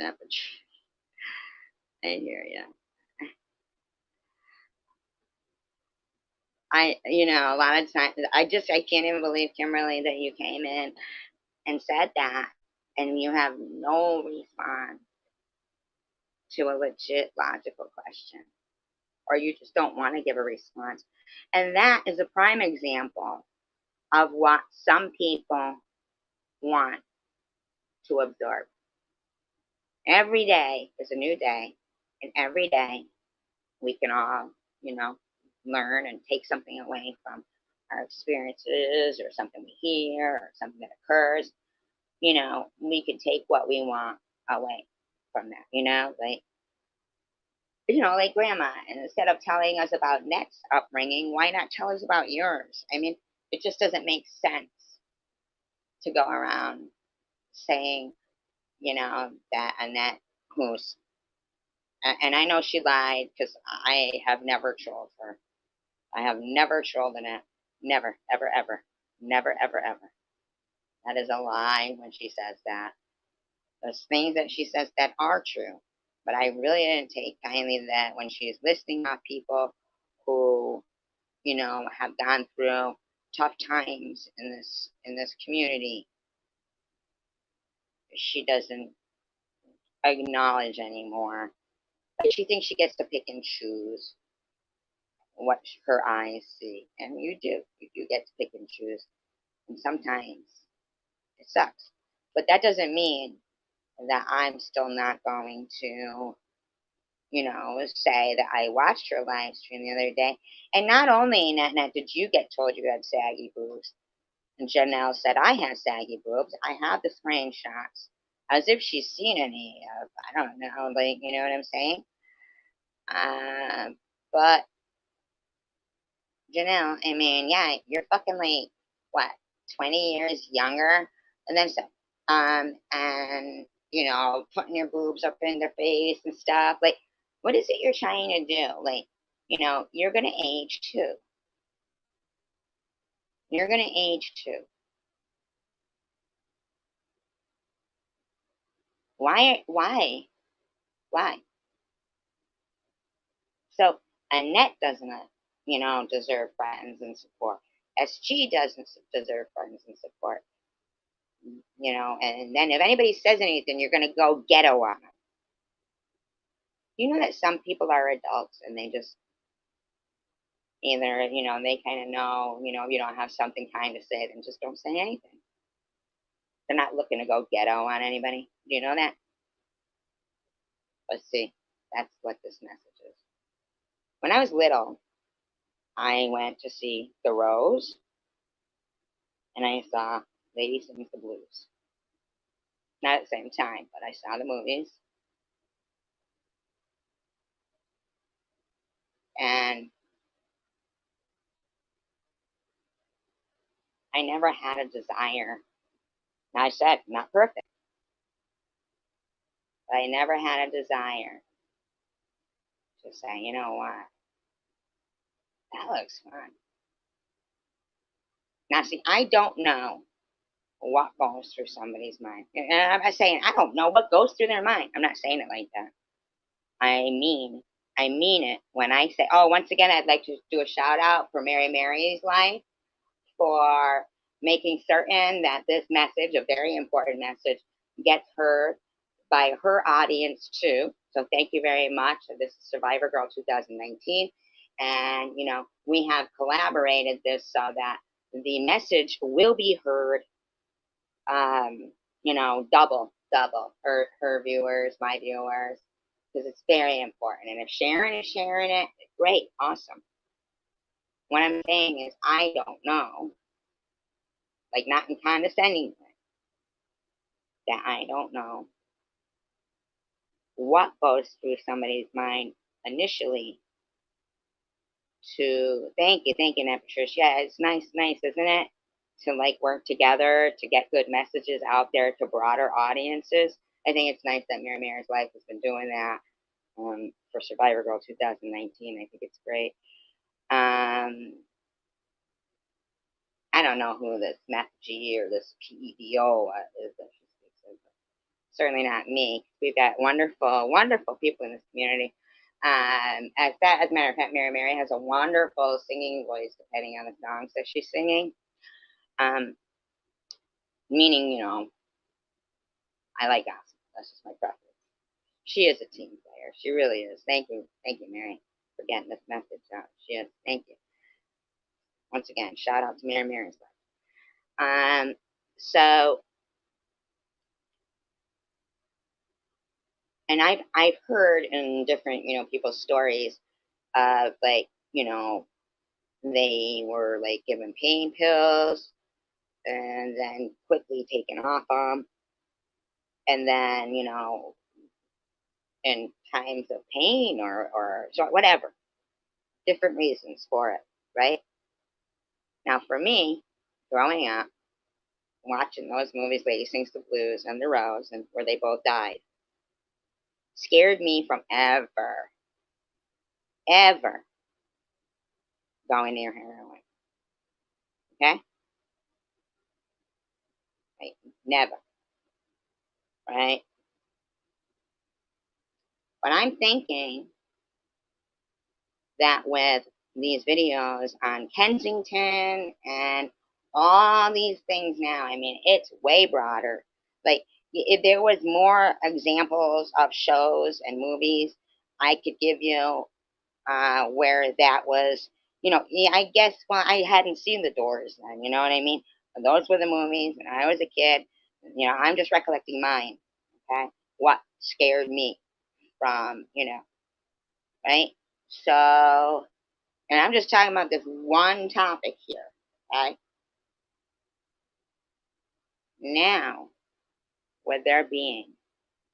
I hear you. A lot of times, I can't even believe, Kimberly, that you came in and said that, and you have no response to a legit, logical question, or you just don't want to give a response. And that is a prime example of what some people want to absorb. Every day is a new day, and every day we can all, you know, learn and take something away from our experiences or something we hear or something that occurs. We can take what we want away from that, like grandma. And instead of telling us about Net's upbringing, why not tell us about yours? I mean, it just doesn't make sense to go around saying, that Annette, who's, and I know she lied because I have never trolled her. I have never trolled Annette. Never, ever, ever. Never, ever, ever. That is a lie when she says that. There's things that she says that are true. But I really didn't take kindly that when she's listing off people who, have gone through tough times in this community, she doesn't acknowledge anymore. But she thinks she gets to pick and choose what her eyes see. And you do. You do get to pick and choose. And sometimes it sucks. But that doesn't mean that I'm still not going to, say that I watched her live stream the other day. And not only, Nat, did you get told you had saggy boobs, and Janelle said I had saggy boobs, I have the screenshots as if she's seen any of, I don't know, like, you know what I'm saying? But Janelle, I mean, yeah, you're fucking like, what, 20 years younger? And then so, and, putting your boobs up in their face and stuff. Like, what is it you're trying to do? Like, you're going to age too. You're going to age too. Why? Why? Why? So, Annette doesn't, deserve friends and support. SG doesn't deserve friends and support. And then if anybody says anything, you're going to go ghetto on them. You know that some people are adults and they just either, they kind of know, if you don't have something kind to say, then just don't say anything. They're not looking to go ghetto on anybody. Do you know that? Let's see. That's what this message is. When I was little, I went to see The Rose and I saw Lady Sings the Blues. Not at the same time, but I saw the movies. And I never had a desire. Now I said, not perfect. But I never had a desire to say, you know what, that looks fun. Now, see, I don't know what goes through somebody's mind. And I'm not saying I don't know what goes through their mind. I'm not saying it like that. I mean, I mean it when I say, oh, once again, I'd like to do a shout out for Mary Mary's life for making certain that this message, a very important message, gets heard by her audience too. So thank you very much. This is Survivor Girl 2019. And, we have collaborated this so that the message will be heard, double her viewers, my viewers, because it's very important. And if Sharon is sharing it, great, awesome. What I'm saying is, I don't know, like not in condescending way, that I don't know what goes through somebody's mind initially to thank you, Patricia. Yeah, it's nice, isn't it? To like work together to get good messages out there to broader audiences. I think it's nice that Mary's Life has been doing that for Survivor Girl 2019. I think it's great. I don't know who this Meth G or this PEDO is that she speaks of. Certainly not me. We've got wonderful, wonderful people in this community. As a matter of fact, Mary has a wonderful singing voice, depending on the songs that she's singing. Meaning, I like gospel. That's just my preference. She is a team player. She really is. Thank you, Mary, for getting this message out. She is. Thank you. Once again, shout out to Mary's life. So, and I've heard in different people's stories of like they were like given pain pills and then quickly taken off them, and then in times of pain or so whatever, different reasons for it, right? Now, for me, growing up, watching those movies, Lady Sings the Blues and The Rose, and where they both died, scared me from ever going near heroin. Okay? Right? Never. Right? But I'm thinking that with these videos on Kensington and all these things now, I mean, it's way broader. Like, if there was more examples of shows and movies I could give you where that was, yeah, I guess, well, I hadn't seen The Doors then, you know what I mean? And those were the movies, and I was a kid. I'm just recollecting mine, okay? What scared me from, right? So, and I'm just talking about this one topic here, okay? Now, with there being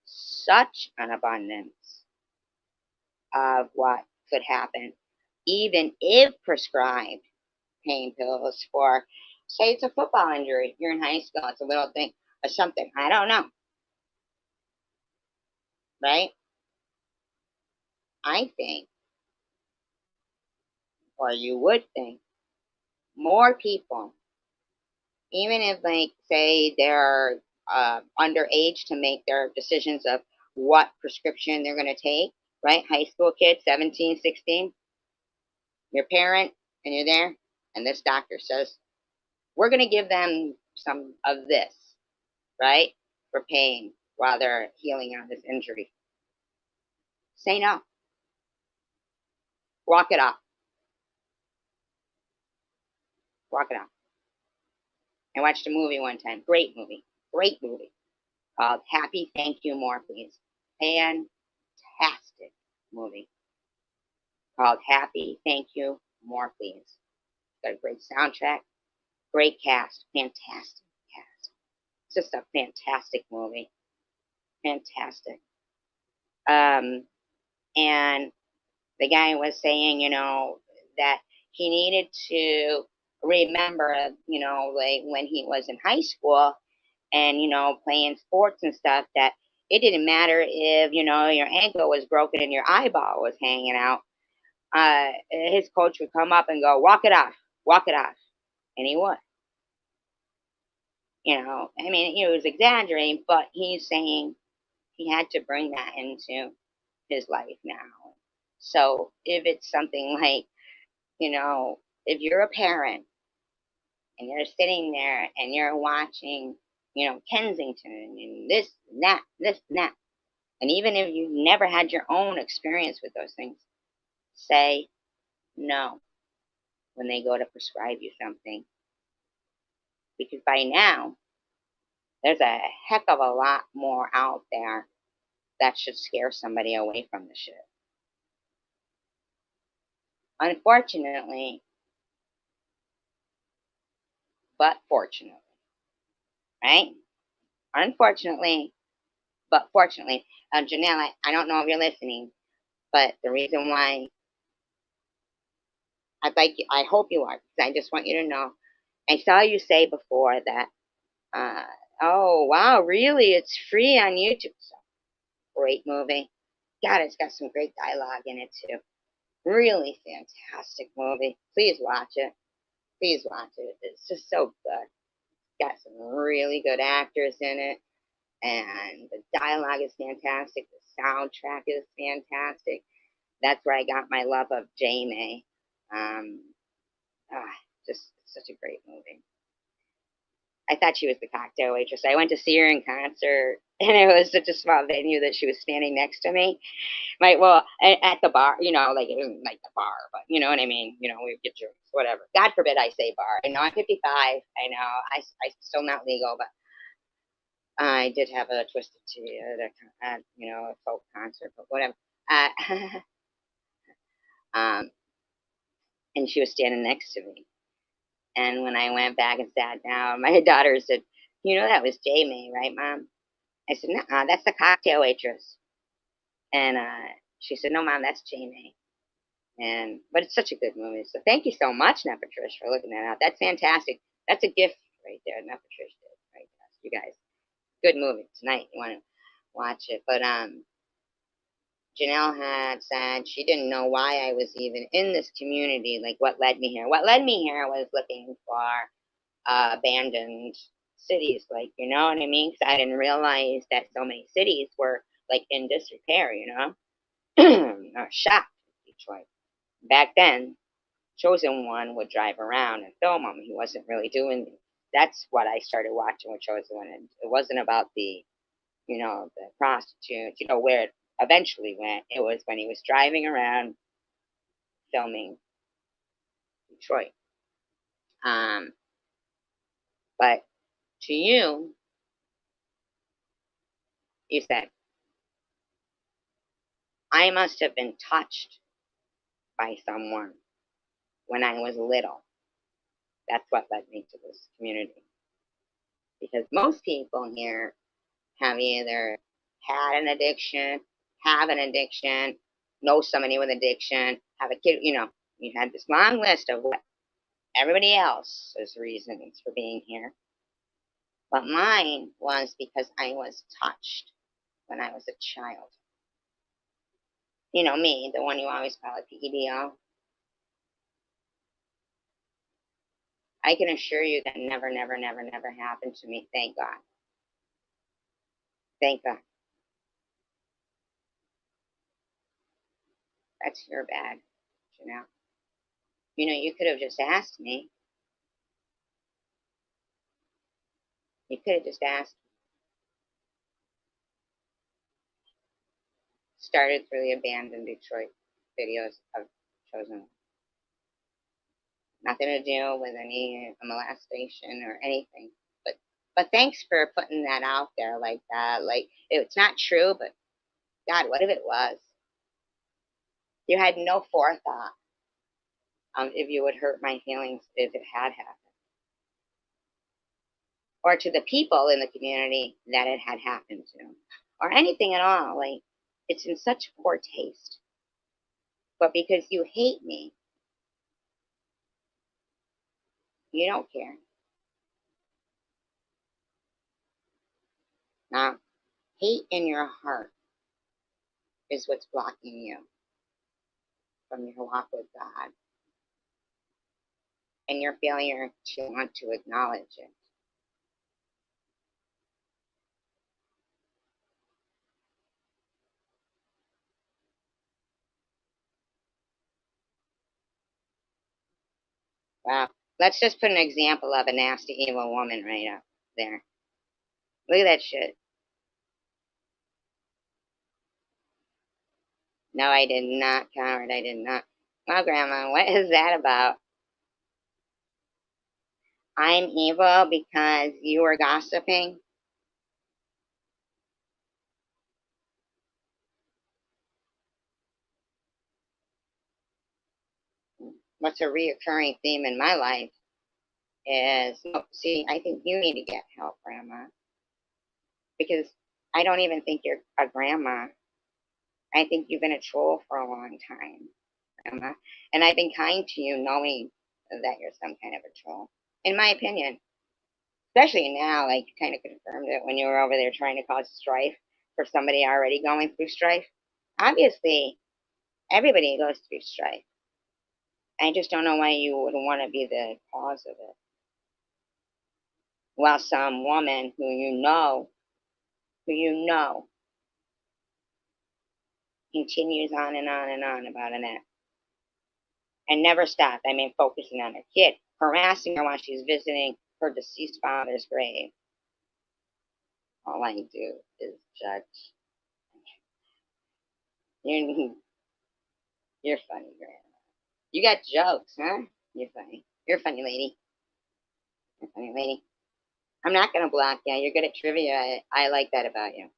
such an abundance of what could happen, even if prescribed pain pills for, say, it's a football injury, you're in high school, it's a little thing or something, I don't know, right? I think, or you would think, more people, even if, like, say, they're underage to make their decisions of what prescription they're going to take, right? High school kids, 17, 16, your parent, and you're there, and this doctor says, we're going to give them some of this, right? For pain while they're healing on this injury. Say no. Walk it off. Walk it off. I watched a movie one time. Great movie. Called Happy Thank You More Please. Fantastic movie. Called Happy Thank You More Please. Got a great soundtrack. Great cast. Fantastic cast. It's just a fantastic movie. Fantastic. And the guy was saying, that he needed to remember, like when he was in high school and, playing sports and stuff, that It didn't matter if, your ankle was broken and your eyeball was hanging out. His coach would come up and go, walk it off. And he would. I mean, he was exaggerating, but he's saying he had to bring that into his life now. So if it's something like, if you're a parent and you're sitting there and you're watching, Kensington and this and that, and even if you never had your own experience with those things, say no when they go to prescribe you something. Because by now, there's a heck of a lot more out there that should scare somebody away from the shit. Unfortunately, but fortunately, right? Unfortunately, but fortunately, Janelle, I don't know if you're listening, but the reason why I hope you are, because I just want you to know. I saw you say before that, uh, oh wow, really? It's free on YouTube. So, great movie. God, it's got some great dialogue in it too. Really fantastic movie. Please watch it. Please watch it. It's just so good. Got some really good actors in it, and the dialogue is fantastic. The soundtrack is fantastic. That's where I got my love of Jamie. Um, just such a great movie. I thought she was the cocktail waitress. I went to see her in concert, and it was such a small venue that she was standing next to me. Well, at the bar, like it wasn't like the bar, but you know what I mean. We would get drinks, whatever. God forbid I say bar. I know I'm 55. I know I still not legal, but I did have a Twisted Tea at a folk concert, but whatever. Uh, um, and she was standing next to me. And when I went back and sat down, my daughter said, that was Jamie, right, Mom? I said, no, that's the cocktail waitress. And she said, no, Mom, that's Jamie. But it's such a good movie. So thank you so much, Nepatrish, for looking that out. That's fantastic. That's a gift right there, Nepatrish did. Right, you guys. Good movie tonight. You want to watch it. But Janelle had said she didn't know why I was even in this community, like what led me here. What led me here was looking for abandoned cities, like, you know what I mean? Because I didn't realize that so many cities were like in disrepair, I was shocked with Detroit. Back then, Chosen One would drive around and film him. He wasn't really doing. That's what I started watching with Chosen One, and it wasn't about the prostitute, where it eventually went. It was when he was driving around filming Detroit. Um, but to you, you said, I must have been touched by someone when I was little. That's what led me to this community. Because most people here have either had an addiction, have an addiction, know somebody with addiction, have a kid, you had this long list of what everybody else's reasons for being here. But mine was because I was touched when I was a child. Me, the one you always call it PEDO. I can assure you that never, never, never, never happened to me. Thank God. Thank God. That's your bad, you know. You could have just asked me. You could have just asked. Started through the abandoned Detroit videos of Chosen. Nothing to do with any molestation or anything. But thanks for putting that out there like that. Like, it's not true, but God, what if it was? You had no forethought if you would hurt my feelings if it had happened. Or to the people in the community that it had happened to. Or anything at all. Like, it's in such poor taste. But because you hate me, you don't care. Now, Hate in your heart is what's blocking you from your walk with God and your failure to want to acknowledge it. Wow. Let's just put an example of a nasty, evil woman right up there. Look at that shit. No, I did not, coward. I did not. Well, Grandma, what is that about? I'm evil because you were gossiping? What's a reoccurring theme in my life is, oh, see, I think you need to get help, Grandma, because I don't even think you're a grandma. I think you've been a troll for a long time, Grandma. And I've been kind to you knowing that you're some kind of a troll, in my opinion. Especially now, like you kind of confirmed it when you were over there trying to cause strife for somebody already going through strife. Obviously, everybody goes through strife. I just don't know why you would want to be the cause of it. While some woman who you know, continues on and on and on about an ex and never stopped. I mean, focusing on her kid, harassing her while she's visiting her deceased father's grave. All I do is judge. You're, you're funny, Grandma. You got jokes, huh? You're funny. You're a funny lady. You're a funny lady. I'm not gonna block you. You're good at trivia. I like that about you.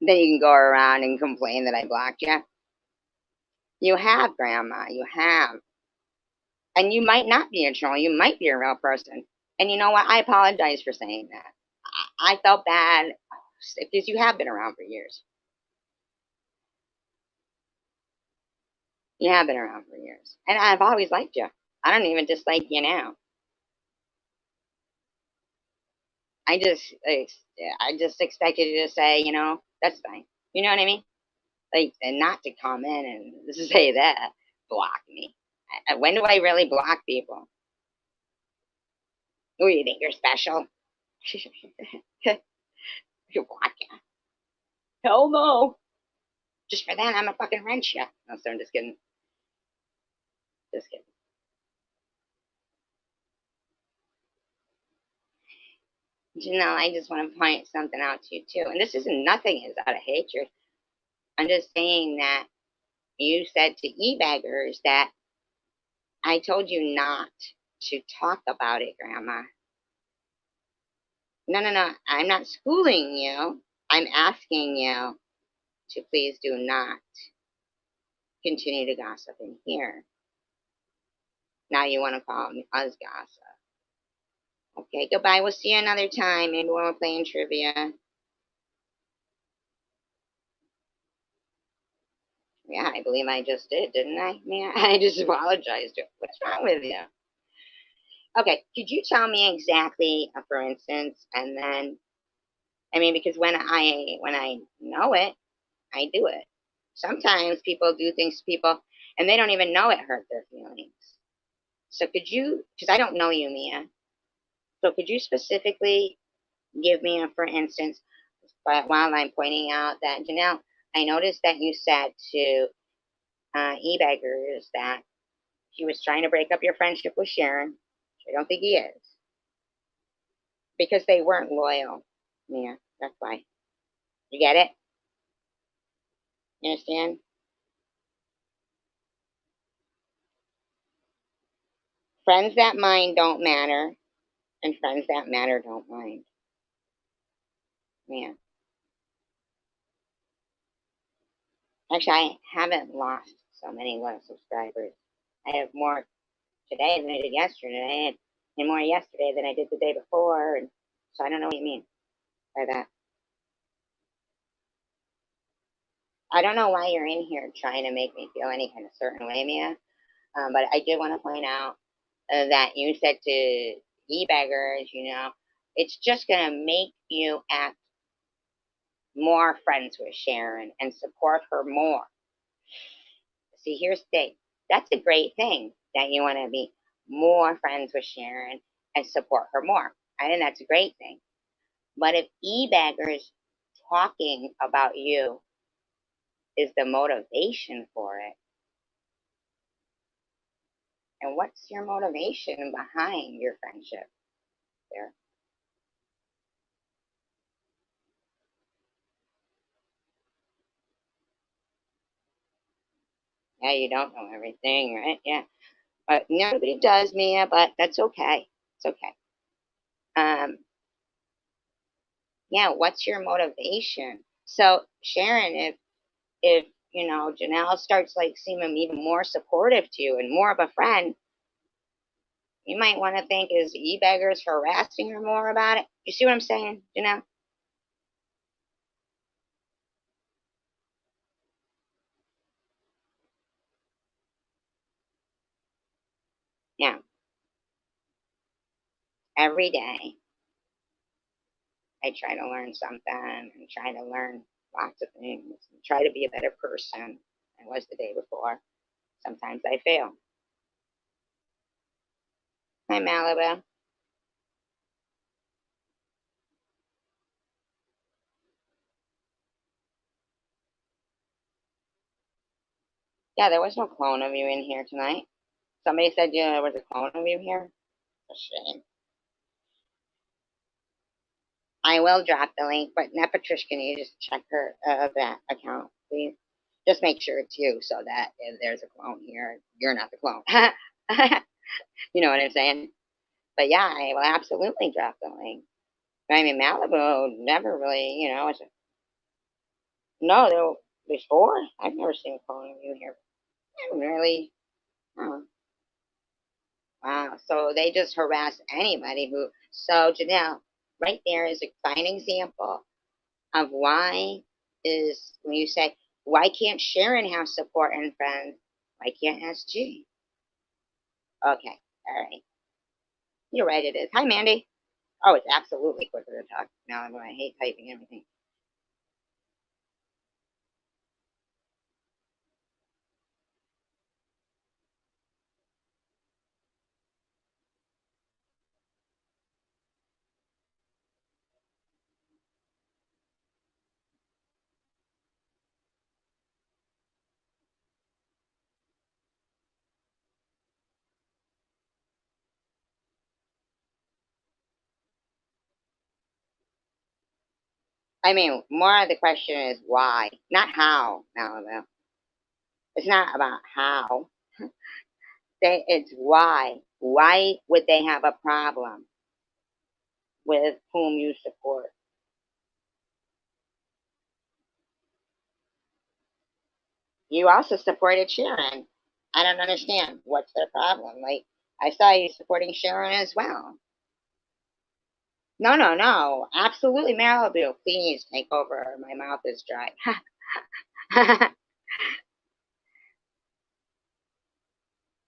Then you can go around and complain that I blocked you. You have, Grandma. You have. And you might not be a troll. You might be a real person. And you know what? I apologize for saying that. I felt bad because you have been around for years. You have been around for years. And I've always liked you. I don't even dislike you now. I just, I just expected you to say, that's fine. You know what I mean? Like, and not to come in and say that, block me. When do I really block people? Who do you think you're special? You block you. Hell no. Just for that, I'm a fucking wrench you. No, so I'm just kidding. Just kidding. I just want to point something out to you too. And this isn't nothing is out of hatred. I'm just saying that you said to e-baggers that I told you not to talk about it, Grandma. No, no, no. I'm not schooling you. I'm asking you to please do not continue to gossip in here. Now you want to call us gossip. Okay, goodbye. We'll see you another time. Maybe when we're playing trivia. Yeah, I believe I just did, didn't I? Man, I just apologized. What's wrong with you? Okay, could you tell me exactly, for instance, and then I mean, because when I know it, I do it. Sometimes people do things to people, and they don't even know it hurt their feelings. So could you? Because I don't know you, Mia. So could you specifically give me a, for instance, but while I'm pointing out that Janelle, I noticed that you said to e-beggars that he was trying to break up your friendship with Sharon. I don't think he is because they weren't loyal. Yeah, that's why. You get it? You understand? Friends that mind don't matter, and friends that matter don't mind. Yeah. Actually, I haven't lost so many loyal subscribers. I have more today than I did yesterday. and more yesterday than I did the day before. And so I don't know what you mean by that. I don't know why you're in here trying to make me feel any kind of certain way, Mia. But I did want to point out that you said to e-beggars, it's just going to make you act more friends with Sharon and support her more. See, here's the thing. That's a great thing that you want to be more friends with Sharon and support her more. I think that's a great thing. But if e-beggars talking about you is the motivation for it, and what's your motivation behind your friendship there? Yeah, you don't know everything, right? Yeah. But nobody does, Mia, but that's okay. It's okay. Um, yeah, what's your motivation? So, Sharon, if Janelle starts like seeming even more supportive to you and more of a friend, you might want to think, is e-beggars harassing her more about it? You see what I'm saying, Janelle? Yeah. Every day I try to learn something and try to learn lots of things and try to be a better person than I was the day before. Sometimes I fail. Hi, Malibu. Yeah, there was no clone of you in here tonight. Somebody said, there was a clone of you here. A shame. I will drop the link, but now, Patricia, can you just check her that account, please? Just make sure it's you, so that if there's a clone here, you're not the clone. You know what I'm saying? But yeah, I will absolutely drop the link. I mean, Malibu never really, no, there before I've never seen a clone of you here. I haven't really. Oh, wow. So they just harass anybody who. So Janelle, right there is a fine example of why is when you say, why can't Sharon have support and friends? Why can't SG? Okay, all right. You're right, it is. Hi, Mandy. Oh, it's absolutely quicker to talk now when I hate typing everything. I mean, more of the question is why, not how, Malibu. It's not about how. It's why. Why would they have a problem with whom you support? You also supported Sharon. I don't understand. What's their problem? Like, I saw you supporting Sharon as well. No, no, no. Absolutely, Malibu. Please take over. My mouth is dry.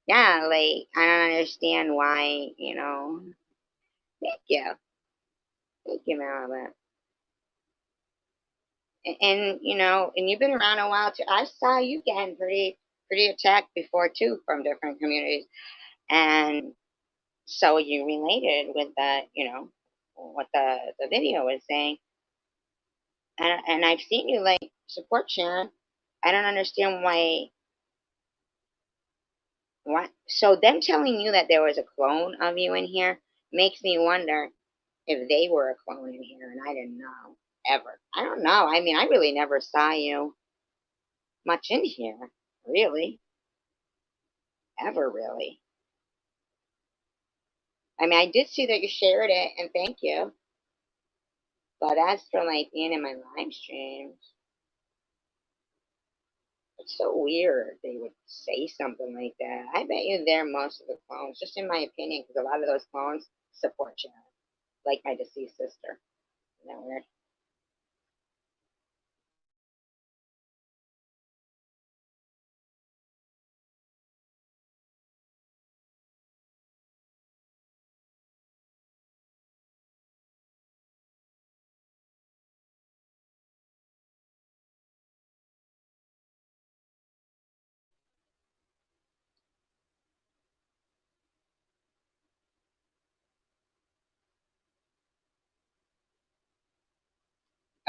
Yeah, like, I don't understand why, Thank you. Thank you, Malibu. And you've been around a while too. I saw you getting pretty attacked before too from different communities, and so you related with what the video was saying, and I've seen you like support Sharon. I don't understand why. What? So them telling you that there was a clone of you in here makes me wonder if they were a clone in here, and I didn't know ever. I don't know. I mean, I really never saw you much in here, really, ever really. I mean, I did see that you shared it, and thank you. But as for like being in my live streams, It's so weird they would say something like that. I bet you they're most of the clones, just in my opinion, because a lot of those clones support Jared, like my deceased sister. Isn't that weird?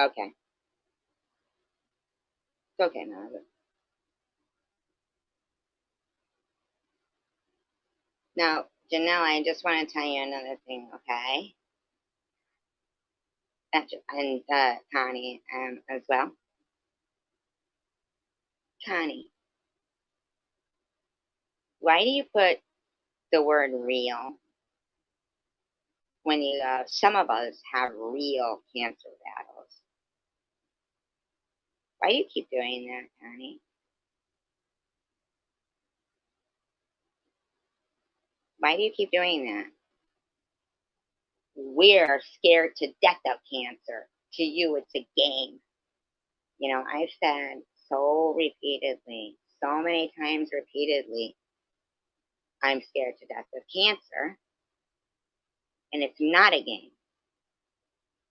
Okay. It's okay, now. Now, Janelle, I just want to tell you another thing, okay? And Connie as well. Connie, why do you put the word real when you some of us have real cancer battles? Why do you keep doing that, Connie? Why do you keep doing that? We're scared to death of cancer. To you, it's a game. You know, I've said so repeatedly, so many times repeatedly, I'm scared to death of cancer, and it's not a game.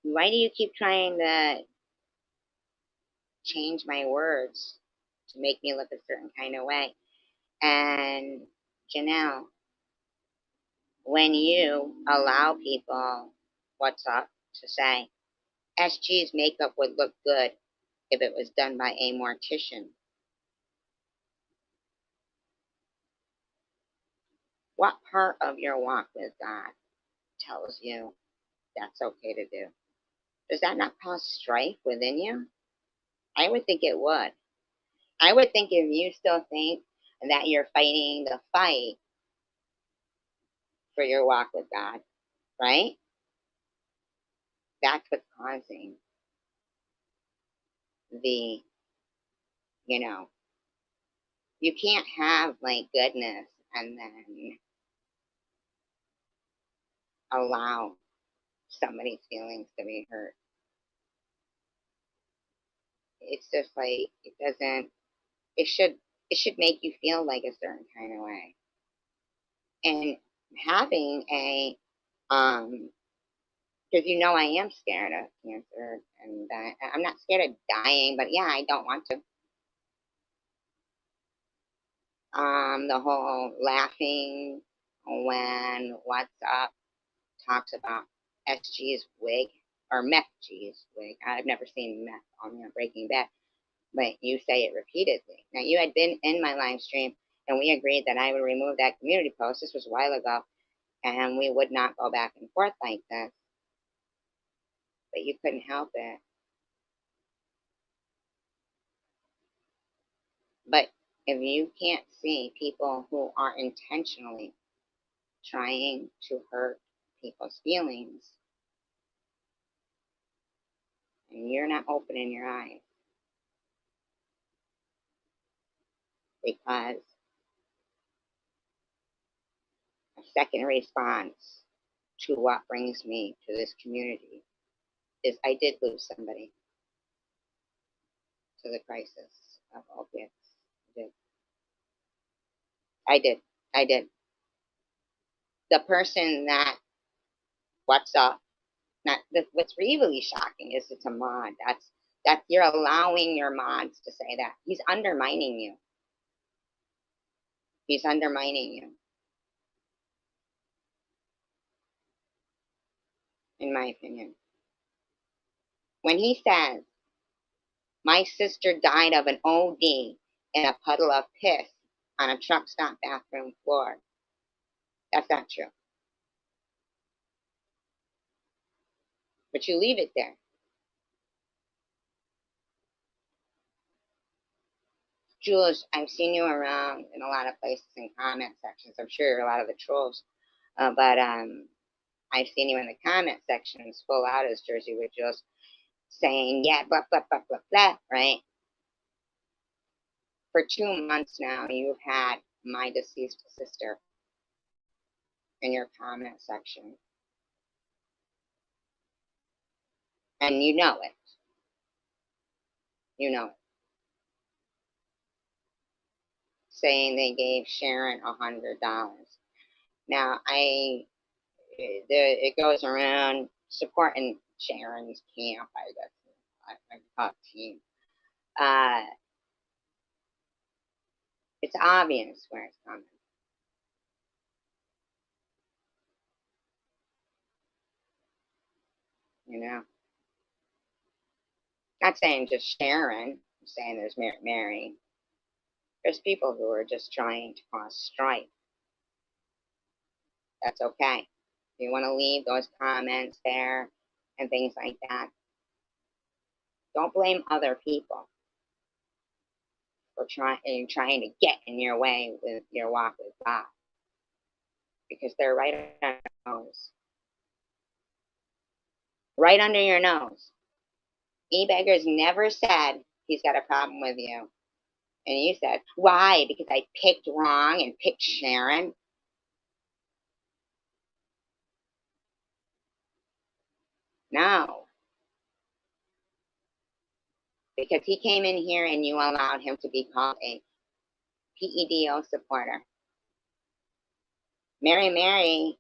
Why do you keep trying to change my words to make me look a certain kind of way? And Janelle, when you allow people, what's up, to say, SG's makeup would look good if it was done by a mortician, what part of your walk with God tells you that's okay to do? Does that not cause strife within you? I would think it would. I would think if you still think that you're fighting the fight for your walk with God, right? That's what's causing the, you know, you can't have like goodness and then allow somebody's feelings to be hurt. It's just like it doesn't. It should. It should make you feel like a certain kind of way. And having a because you know I am scared of cancer, and I'm not scared of dying, but yeah, I don't want to. The whole laughing when What's Up talks about SG's wig or Meth G's wig. I've never seen Meth on Breaking Bad, but you say it repeatedly. Now you had been in my live stream, and we agreed that I would remove that community post. This was a while ago, and we would not go back and forth like this. But you couldn't help it. But if you can't see people who are intentionally trying to hurt people's feelings, and you're not opening your eyes, because a second response to what brings me to this community is I did lose somebody to the crisis of opiates. I did. I did. I did. The person that, what's up? Not what's really shocking is it's a mod. That you're allowing your mods to say that. He's undermining you. He's undermining you, in my opinion. When he says, my sister died of an OD in a puddle of piss on a truck stop bathroom floor, that's not true. But you leave it there. Jules, I've seen you around in a lot of places in comment sections. I'm sure you're a lot of the trolls. But I've seen you in the comment sections full out as Jersey with Jules saying, yeah, blah, blah, blah, blah, blah, right? For 2 months now, you've had my deceased sister in your comment section. And you know it. You know it. Saying they gave Sharon $100. Now, it goes around supporting Sharon's camp, I guess. I call team. It's obvious where it's coming. You know, not saying just Sharon. I'm saying there's Mary. There's people who are just trying to cause strife. That's okay. If you want to leave those comments there and things like that, don't blame other people for trying to get in your way with your walk with God, because they're right under your nose. Right under your nose. E-Beggars never said he's got a problem with you. And you said, why? Because I picked wrong and picked Sharon? No. Because he came in here and you allowed him to be called a PEDO supporter. Mary,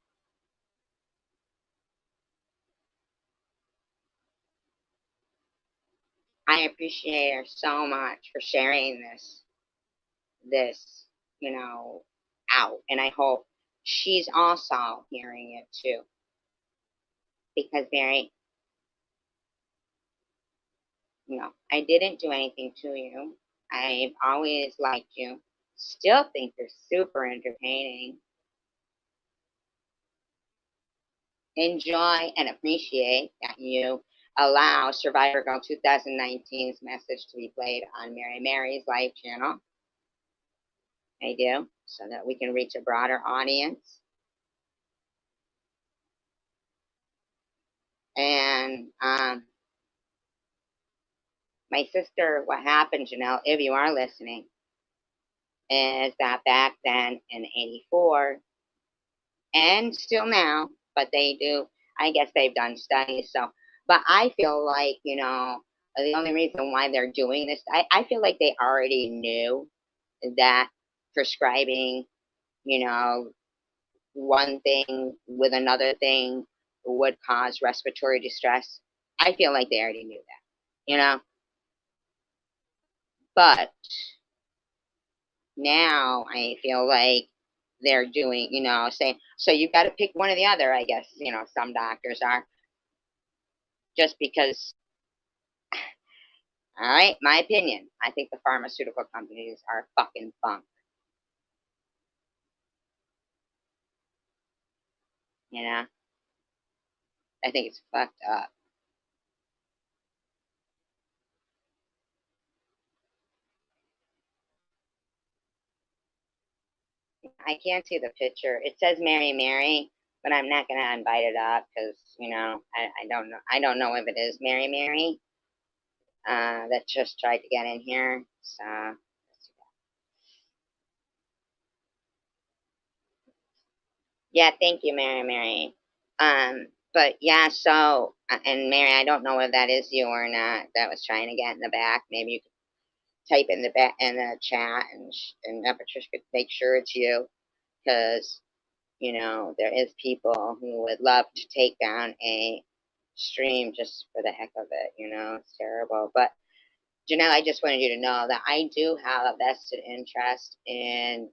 I appreciate her so much for sharing this, out. And I hope she's also hearing it too. Because Mary, I didn't do anything to you. I've always liked you. Still think you're super entertaining. Enjoy and appreciate that you allow Survivor Girl 2019's message to be played on Mary Mary's live channel. I do, so that we can reach a broader audience. And my sister, what happened, Janelle, if you are listening, is that back then in '84, and still now, but they do, I guess they've done studies. So, but I feel like, the only reason why they're doing this, I feel like they already knew that prescribing, you know, one thing with another thing would cause respiratory distress. I feel like they already knew that. But now I feel like they're doing, saying, so you've got to pick one or the other, I guess, some doctors are, just because, all right, my opinion, I think the pharmaceutical companies are fucking bunk. I think it's fucked up. I can't see the picture. It says Mary, but I'm not gonna invite it up because I don't know. I don't know if it is Mary that just tried to get in here. So yeah, thank you, Mary. But yeah, so and Mary, I don't know if that is you or not. That was trying to get in the back. Maybe you could type in the back in the chat, and Patricia could make sure it's you, because there is people who would love to take down a stream just for the heck of it. It's terrible. But Janelle, I just wanted you to know that I do have a vested interest in,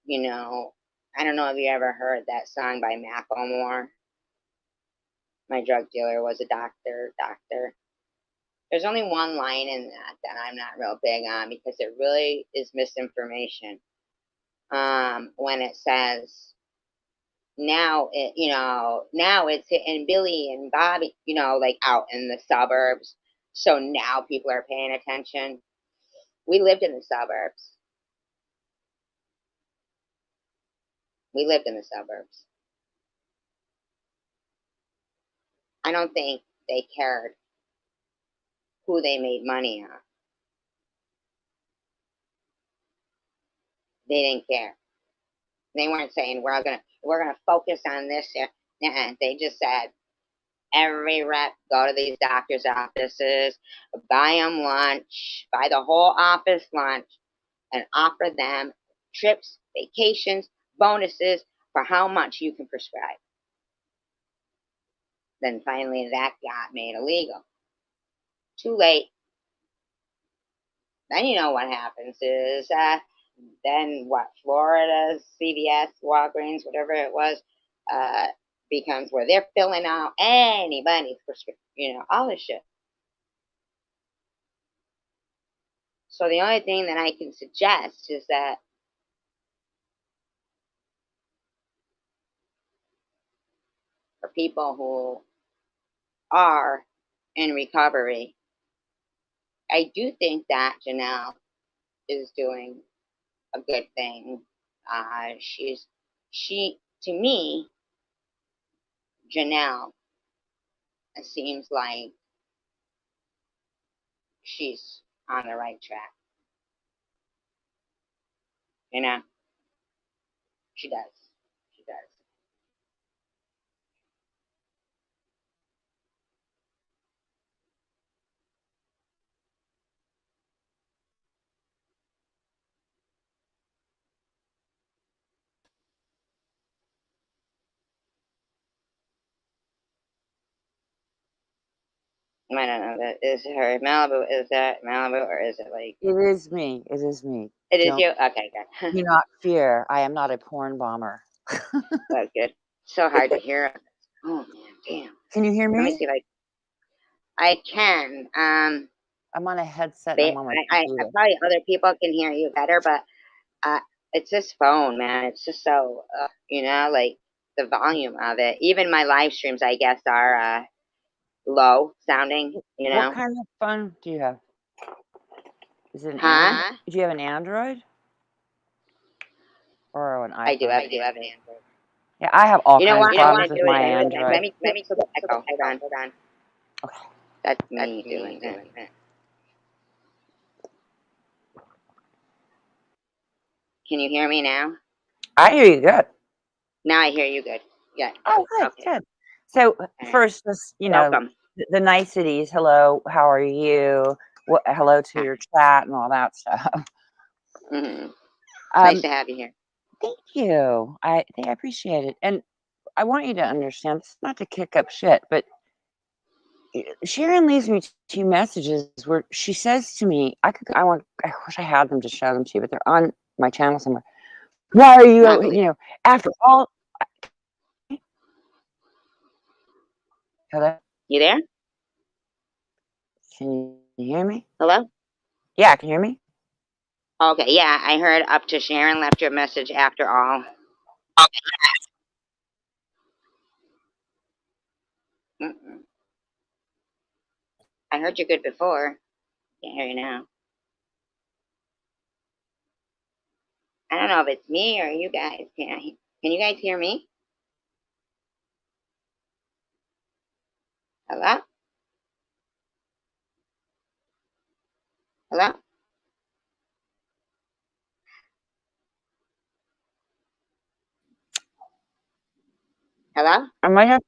I don't know if you ever heard that song by Macklemore. My drug dealer was a doctor. There's only one line in that I'm not real big on, because it really is misinformation. When it says, now it's hitting Billy and Bobby, like out in the suburbs. So now people are paying attention. We lived in the suburbs. We lived in the suburbs. I don't think they cared who they made money on. They didn't care. They weren't saying we're gonna focus on this here. Nah, they just said every rep go to these doctors' offices, buy them lunch, buy the whole office lunch, and offer them trips, vacations, bonuses for how much you can prescribe. Then finally that got made illegal. Too late. Then you know what happens is then what Florida's CVS, Walgreens, whatever it was, uh, becomes where they're filling out anybody's prescription, all this shit. So the only thing that I can suggest is that for people who are in recovery, I do think that Janelle is doing a good thing. She to me, Janelle seems like she's on the right track. You know, she does. She does. I don't know. That is her Malibu. Is that Malibu or is it like? It is me. It is me. It is you. Okay, good. Do not fear. I am not a porn bomber. That's good. So hard to hear. Oh man, damn. Can you hear me? Let me see if I can. I'm on a headset. And I'm on my computer. Probably other people can hear you better, but it's this phone, man. It's just so like the volume of it. Even my live streams, I guess, are low sounding. What kind of phone do you have? Is it Huh? Do you have an Android or an iPhone? I do have an Android. Yeah, I have all kinds of problems with my Android. Let me put the echo. Hold on. Okay. That's me doing that. Can you hear me now? I hear you good. Now I hear you good. Yeah. Oh, good, okay. Good. So first, just welcome. The niceties. Hello, how are you? Hello to your chat and all that stuff. Mm-hmm. Nice to have you here. Thank you. I appreciate it, and I want you to understand. This is not to kick up shit, but Sharon leaves me 2 messages where she says to me, I wish I had them to show them to you, but they're on my channel somewhere. Why are you, after all? Hello? You there? Can you hear me? Hello? Yeah, can you hear me? Okay, yeah, I heard up to Sharon left your message after all. Mm-mm. I heard you good before. Can't hear you now. I don't know if it's me or you guys. Can you guys hear me? Hello? Hello? Hello? I might have.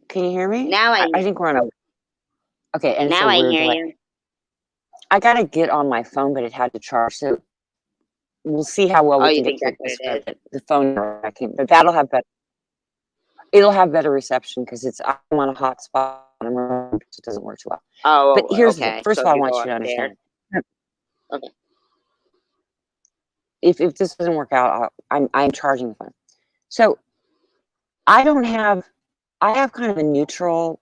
Can you hear me? Now I think we're on a. Okay, and now I hear you. I gotta get on my phone, but it had to charge, so we'll see how well we can get through this. The phone, but that'll have better. It'll have better reception because I'm on a hotspot and it doesn't work too well. Oh, but here's the thing. First so of all, I want you to understand. Okay. If this doesn't work out, I'm charging the phone. So I have kind of a neutral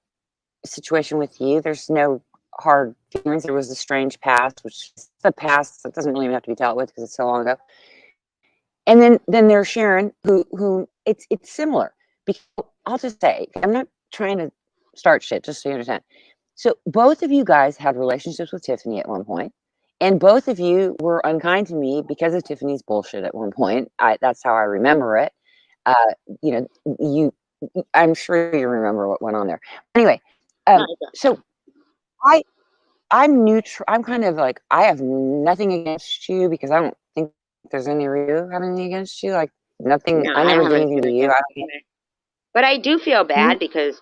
situation with you. There's no hard feelings. There was a strange past, which is the past that doesn't really have to be dealt with because it's so long ago. And then there's Sharon, who it's similar. Because I'll just say, I'm not trying to start shit, just so you understand. So both of you guys had relationships with Tiffany at one point, and both of you were unkind to me because of Tiffany's bullshit at one point. That's how I remember it. I'm sure you remember what went on there. Anyway, so I'm neutral. I'm kind of like, I have nothing against you because I don't think there's any review having anything against you? Like nothing. No, I I never don't have did anything anything to you. against you either. But I do feel Hmm? bad because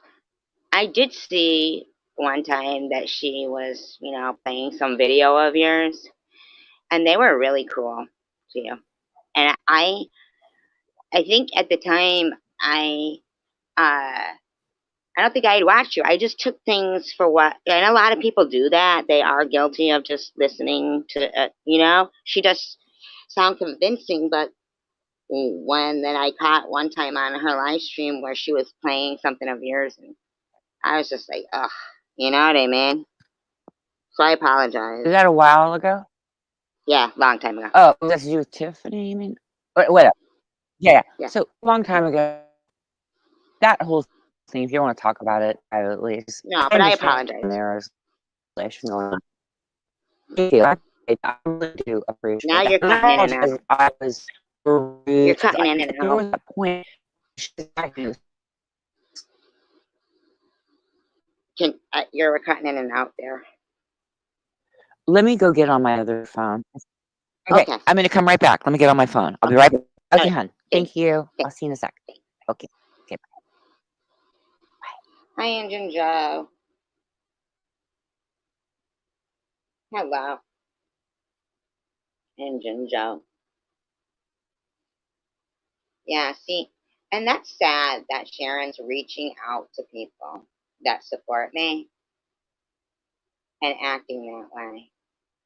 I did see one time that she was, playing some video of yours, and they were really cruel to you. And I think at the time uh, I don't think I had watched you. I just took things for what, and a lot of people do that. They are guilty of just listening to, she does sound convincing, but when then I caught one time on her live stream where she was playing something of yours, and I was just like, ugh, you know what I mean? So I apologize. Is that a while ago? Yeah, long time ago. Oh, was that to do with Tiffany? You mean? Whatever. Yeah. Yeah, So a long time ago, that whole thing. If you want to talk about it privately, no, I but I understand apologize. there's relation going on. Thank you. I really do Now appreciate that. you're And I cutting in and out. apologize. I was You're rude because cutting in and there out. was a point. She's acting. You're cutting in and out there. Let me go get on my other phone. Okay, Okay. I'm gonna come right back. Let me get on my phone. I'll be Okay. right back. All Okay, right. hon. Thanks. Thank you. I'll Thanks. see you in a sec. Okay. Okay. Hi, Engine Joe. Hello, Engine Joe. Yeah, see, and that's sad that Sharon's reaching out to people that support me and acting that way.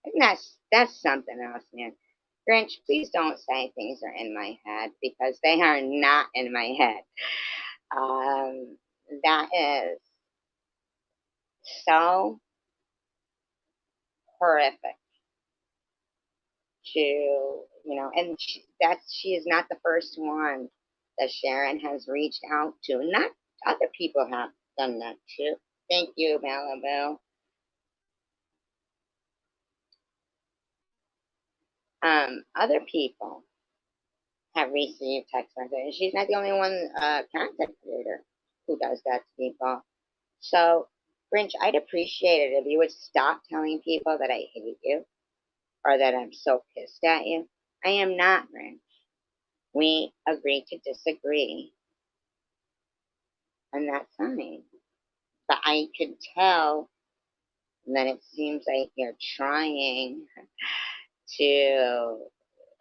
And that's something else, man. Grinch, please don't say things are in my head because they are not in my head. That is so horrific to, and she is not the first one that Sharon has reached out to. Not other people have done that too. Thank you, Malibu. Other people have received text messages. She's not the only one content creator who does that to people. So, Grinch, I'd appreciate it if you would stop telling people that I hate you or that I'm so pissed at you. I am not, Grinch. We agree to disagree, and that's fine. But I could tell that it seems like you're trying to,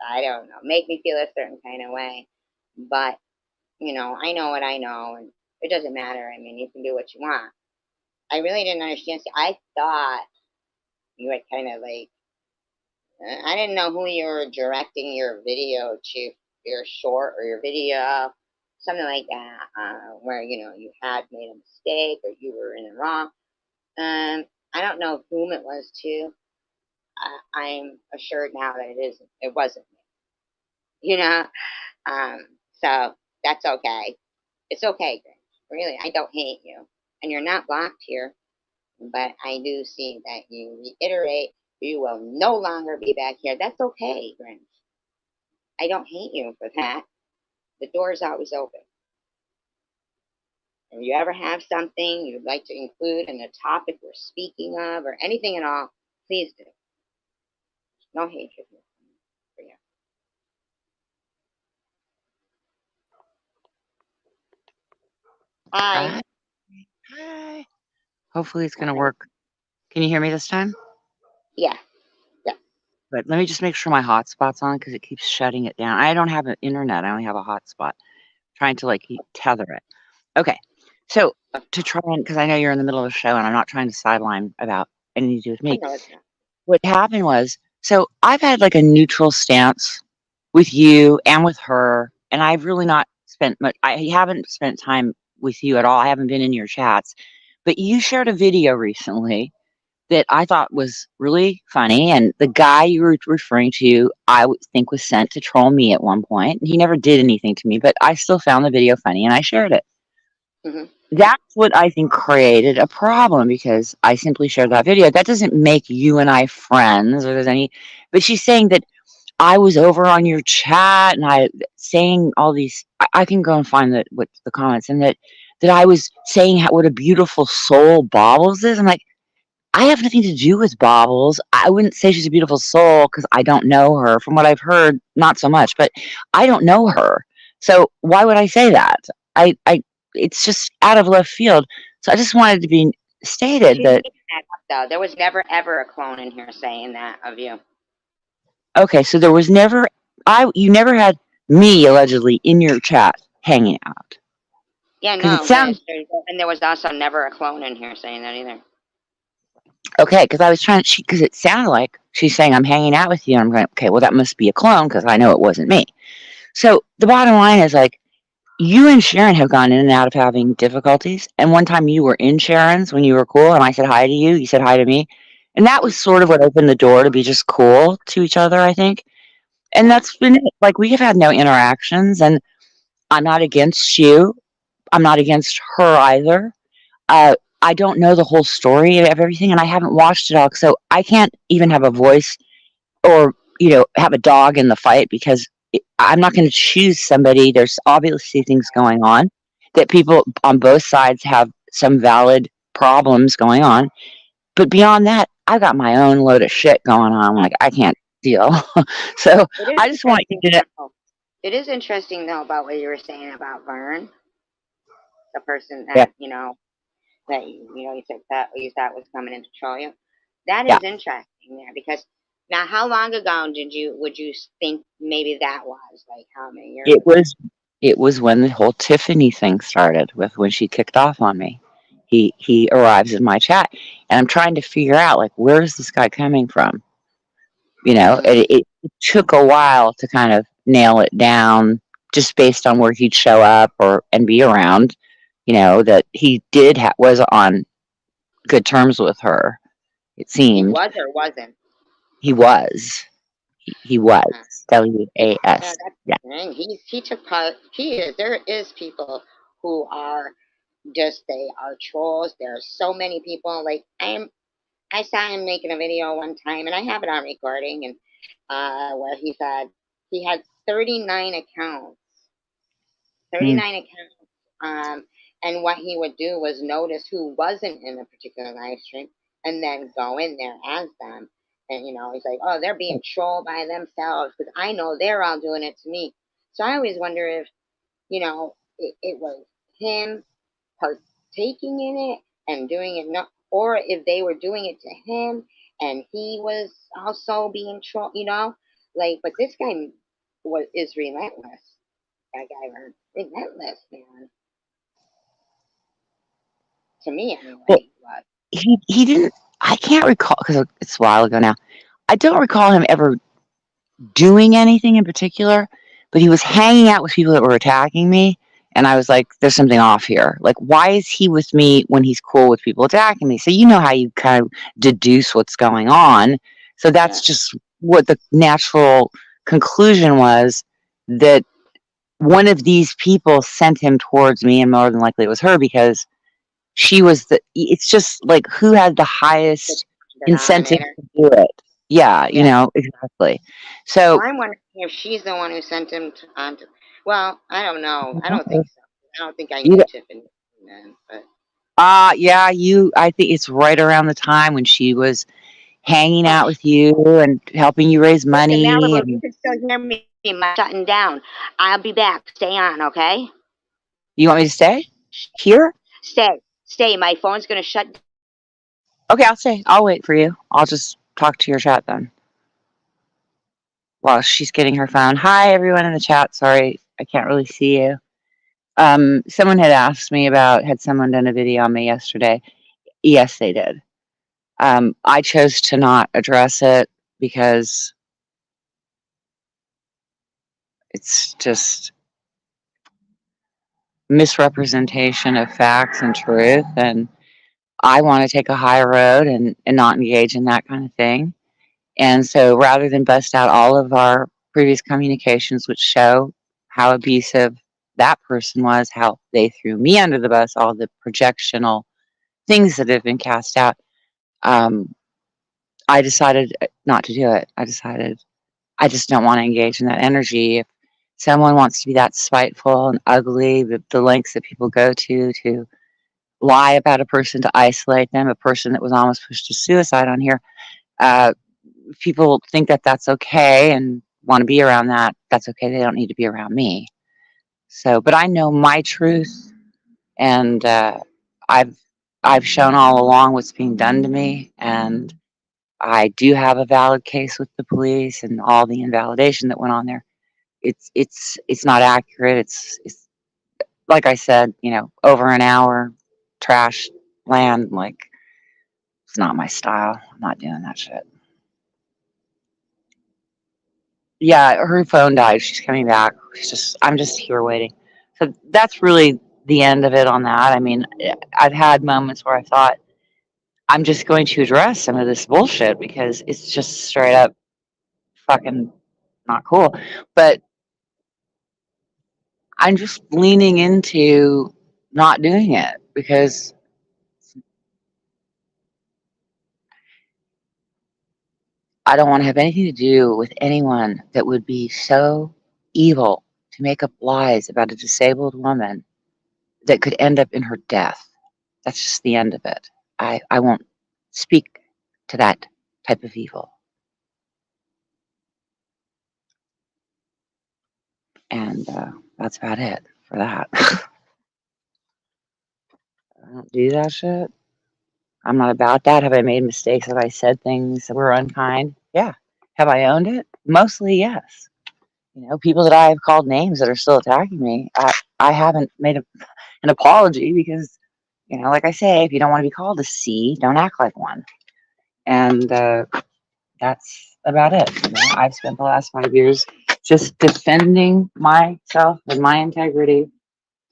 I don't know, make me feel a certain kind of way. But, I know what I know, and it doesn't matter. I mean, you can do what you want. I really didn't understand. See, I thought you had kind of like, I didn't know who you were directing your video to, your short or your video, something like that, where, you had made a mistake or you were in the wrong. I don't know whom it was to. I'm assured now that it wasn't me, Um, so that's okay. It's okay, Grinch. Really, I don't hate you. And you're not blocked here, but I do see that you reiterate you will no longer be back here. That's okay, Grinch. I don't hate you for that. The door's always open. If you ever have something you'd like to include in the topic we're speaking of or anything at all, please do. No hatred here for you. Hi. Hi. Hi. Hopefully it's gonna work. Can you hear me this time? Yeah. Yeah. But let me just make sure my hotspot's on because it keeps shutting it down. I don't have an internet. I only have a hotspot. Trying to like tether it. Okay. So to try and because I know you're in the middle of a show and I'm not trying to sideline about anything to do with Oh, me. no, it's not. What happened was, so I've had like a neutral stance with you and with her, and I've really not spent much. I haven't spent time with you at all. I haven't been in your chats, but you shared a video recently that I thought was really funny. And the guy you were referring to, I would think was sent to troll me at one point. He never did anything to me, but I still found the video funny and I shared it. Hmm. That's what I think created a problem because I simply shared that video. That doesn't make you and I friends or there's any, but she's saying that I was over on your chat and I saying all these, I can go and find what the comments and that I was saying what a beautiful soul Bobbles is. I'm like, I have nothing to do with Bobbles. I wouldn't say she's a beautiful soul because I don't know her. From what I've heard, not so much, but I don't know her. So why would I say that? I it's just out of left field. So I just wanted to be stated She's that making that up, though. There was never ever a clone in here saying that of you. okay, so there was never I you never had me allegedly in your chat hanging out Yeah, because it no, sounds and there was also never a clone in here saying that either. okay because I was trying because it sounded like she's saying I'm hanging out with you and I'm going okay well that must be a clone because I know it wasn't me. So the bottom line is like you and Sharon have gone in and out of having difficulties. And one time you were in Sharon's when you were cool, and I said hi to you. You said hi to me. And that was Mm, sort of what opened the door to be just cool to each other, I think. And yeah. that's been it. Like, we have had no interactions, and I'm not against you. I'm not against her either. I don't know the whole story of everything, and I haven't watched it all. So I can't even have a voice or have a dog in the fight because I'm not going to choose somebody. There's obviously things going on that people on both sides have some valid problems going on, but beyond that, I got my own load of shit going on. Like I can't deal. So It is I just want you interesting, to know. though. It is interesting though about what you were saying about Vern, the person Yeah, that that you said that you thought was coming in to troll you. That yeah. is interesting there because now how long ago would you think maybe that was, like how many years It ago? was it was when the whole Tiffany thing started with when she kicked off on me. He arrives in my chat, and I'm trying to figure out like where is this guy coming from. Mm, It took a while to kind of nail it down just based on where he'd show up or and be around, that he was on good terms with her, it he seemed. was or wasn't. He was. He was. Uh, yeah, WAS. that's Yeah. the thing. He took part. He is. There is people who are just they are trolls. There are so many people. Like I saw him making a video one time, and I have it on recording, and where he said he had 39 accounts, Mm. 39 accounts. And what he would do was notice who wasn't in a particular live stream, and then go in there as them. And he's like, "Oh, they're being trolled by themselves because I know they're all doing it to me." So I always wonder if it was him partaking in it and doing it not, or if they were doing it to him and he was also being trolled, like. But this guy is relentless. That guy was relentless, man. To me, Well, anyway. But he didn't. I can't recall because it's a while ago now. I don't recall him ever doing anything in particular, but he was hanging out with people that were attacking me. And I was like, there's something off here. Like, why is he with me when he's cool with people attacking me? So, you know how you kind of deduce what's going on. So, that's yeah, just what the natural conclusion was that one of these people sent him towards me, and more than likely it was her because she was it's just like who had the the highest incentive denominator. to do it. Yeah, Yeah. exactly. Well, So, I'm wondering if she's the one who sent him on to. Well, I don't know. I don't think so. I don't think I you knew Tiffany then. But yeah, I think it's right around the time when she was hanging oh, out with you and helping you raise listen, money. Malibu, if you And can still hear me, my shutting down. I'll be back. Stay on, okay? you want me to stay here? Stay. My phone's gonna shut. Okay, I'll stay. I'll wait for you. I'll just talk to your chat then while she's getting her phone. Hi, everyone in the chat. Sorry, I can't really see you. Someone had asked me about had someone done a video on me yesterday. Yes, they did. I chose to not address it because it's just misrepresentation of facts and truth, and I want to take a high road and not engage in that kind of thing. And so rather than bust out all of our previous communications, which show how abusive that person was, how they threw me under the bus, all the projectional things that have been cast out, um, I decided not to do it. I decided I just don't want to engage in that energy. If someone wants to be that spiteful and ugly, the lengths that people go to lie about a person to isolate them, a person that was almost pushed to suicide on here. Uh, People think that that's okay and want to be around that. That's okay. They don't need to be around me. So, but I know my truth, and I've I've shown all along what's being done to me, and I do have a valid case with the police and all the invalidation that went on there. It's not accurate. It's like I said, over an hour, trash land. Like, it's not my style. I'm not doing that shit. Yeah, her phone died. She's coming back. I'm just here waiting. So that's really the end of it on that. I mean, I've had moments where I thought I'm just going to address some of this bullshit because it's just straight up fucking not cool. But I'm just leaning into not doing it because I don't want to have anything to do with anyone that would be so evil to make up lies about a disabled woman that could end up in her death. That's just the end of it. I won't speak to that type of evil. And that's about it for that. I don't do that shit. I'm not about that. Have I made mistakes? Have I said things that were unkind? Yeah. Have I owned it? Mostly, yes. People that I have called names that are still attacking me, I haven't made an apology because, like I say, if you don't want to be called a C, don't act like one. And that's about it. I've spent the last 5 years just defending myself and my integrity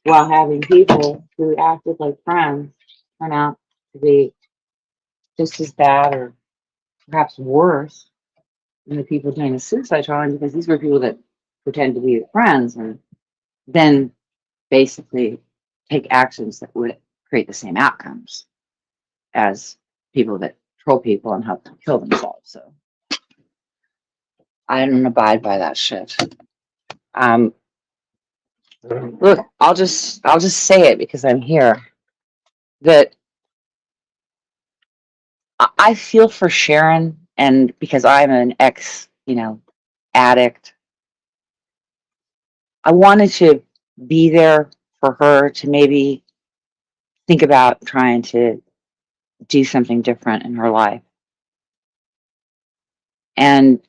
while having people who acted like friends turn out to be just as bad or perhaps worse than the people doing the suicide challenge, because these were people that pretend to be friends and then basically take actions that would create the same outcomes as people that troll people and help them kill themselves. So I don't abide by that shit. Um, Look, I'll just say it because I'm here. That I feel for Sharon, and because I'm an ex, addict, I wanted to be there for her to maybe think about trying to do something different in her life. And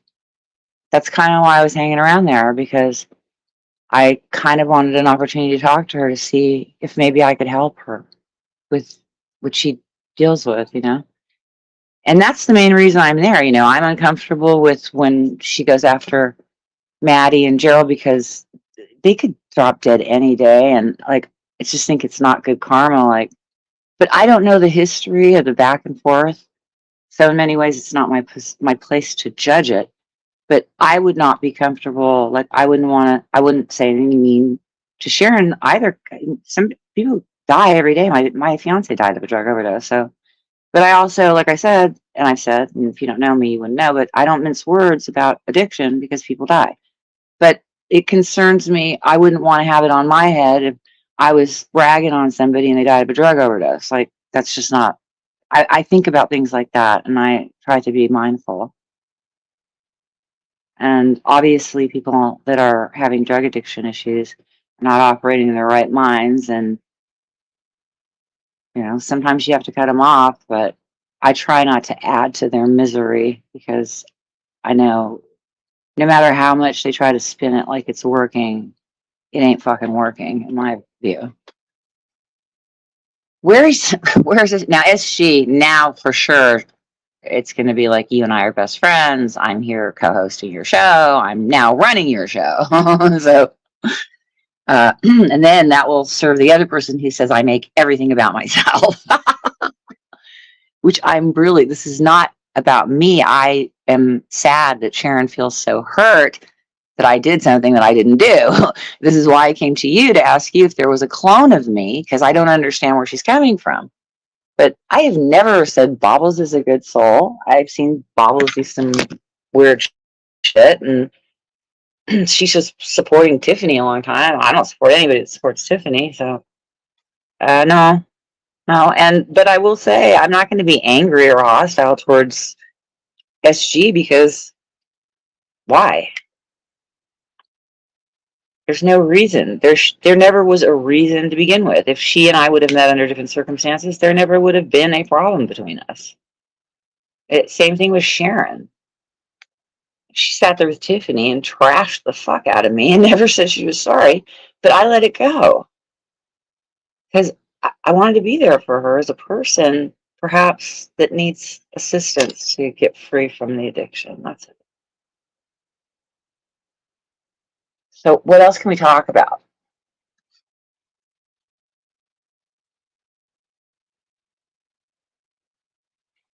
that's kind of why I was hanging around there, because I kind of wanted an opportunity to talk to her to see if maybe I could help her with what she deals with. And that's the main reason I'm there. I'm uncomfortable with when she goes after Maddie and Gerald because they could drop dead any day. And like, I just think it's not good karma. Like, but I don't know the history of the back and forth. So in many ways, it's not my place to judge it. But I would not be comfortable. Like, I wouldn't say anything mean to Sharon either. Some people die every day. My fiance died of a drug overdose. So, but I also, like I said, and I've said, and if you don't know me, you wouldn't know, but I don't mince words about addiction because people die. But it concerns me. I wouldn't want to have it on my head if I was bragging on somebody and they died of a drug overdose. Like, that's just not, I think about things like that and I try to be mindful. And obviously, people that are having drug addiction issues are not operating in their right minds. And, sometimes you have to cut them off, but I try not to add to their misery because I know no matter how much they try to spin it like it's working, it ain't fucking working in my view. Where's where's it now? Is she now for sure? It's going to be like you and I are best friends. I'm here co-hosting your show. I'm now running your show. So, and then that will serve the other person who says I make everything about myself, which I'm really. This is not about me. I am sad that Sharon feels so hurt that I did something that I didn't do. This is why I came to you to ask you if there was a clone of me, because I don't understand where she's coming from. But I have never said Bobbles is a good soul. I've seen Bobbles do some weird shit, and she's just supporting Tiffany a long time. I don't support anybody that supports Tiffany, so no. No, but I will say I'm not going to be angry or hostile towards SG because why? There's no reason. There never was a reason to begin with. If she and I would have met under different circumstances, there never would have been a problem between us. Same thing with Sharon. She sat there with Tiffany and trashed the fuck out of me and never said she was sorry, but I let it go because I wanted to be there for her as a person, perhaps that needs assistance to get free from the addiction. That's it. So, what else can we talk about?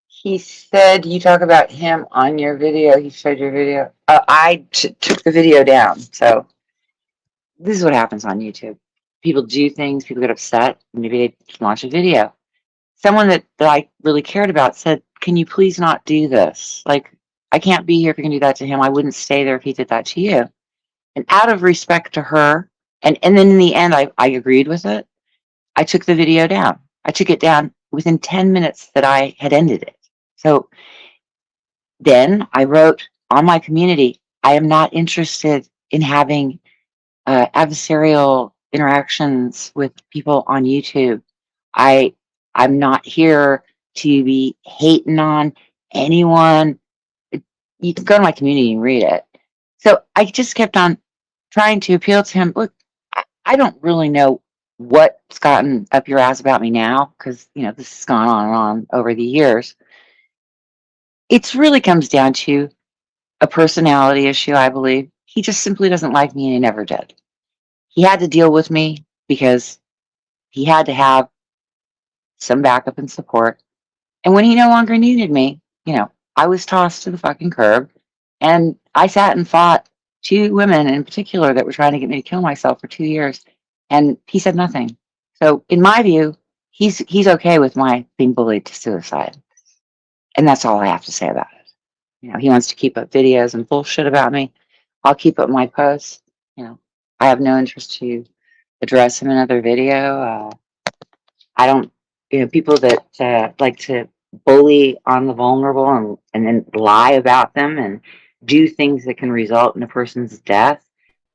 He said you talk about him on your video. He showed your video. Took the video down. So this is what happens on YouTube. People do things. People get upset. Maybe they launch a video. Someone that I really cared about said, "Can you please not do this? Like, I can't be here if you're gonna do that to him. I wouldn't stay there if he did that to you." And out of respect to her, and then in the end, I agreed with it. I took the video down. I took it down within 10 minutes that I had ended it. So then I wrote on my community, I am not interested in having adversarial interactions with people on YouTube. I I'm not here to be hating on anyone. You can go to my community and read it. So I just kept on trying to appeal to him. Look, I don't really know what's gotten up your ass about me now because this has gone on and on over the years. It really comes down to a personality issue, I believe. He just simply doesn't like me and he never did. He had to deal with me because he had to have some backup and support. And when he no longer needed me, I was tossed to the fucking curb. And I sat and fought two women in particular that were trying to get me to kill myself for 2 years. And he said nothing. So in my view, he's okay with my being bullied to suicide. And that's all I have to say about it. He wants to keep up videos and bullshit about me. I'll keep up my posts. I have no interest to address him in another video. I don't, people that like to bully on the vulnerable and then lie about them and do things that can result in a person's death.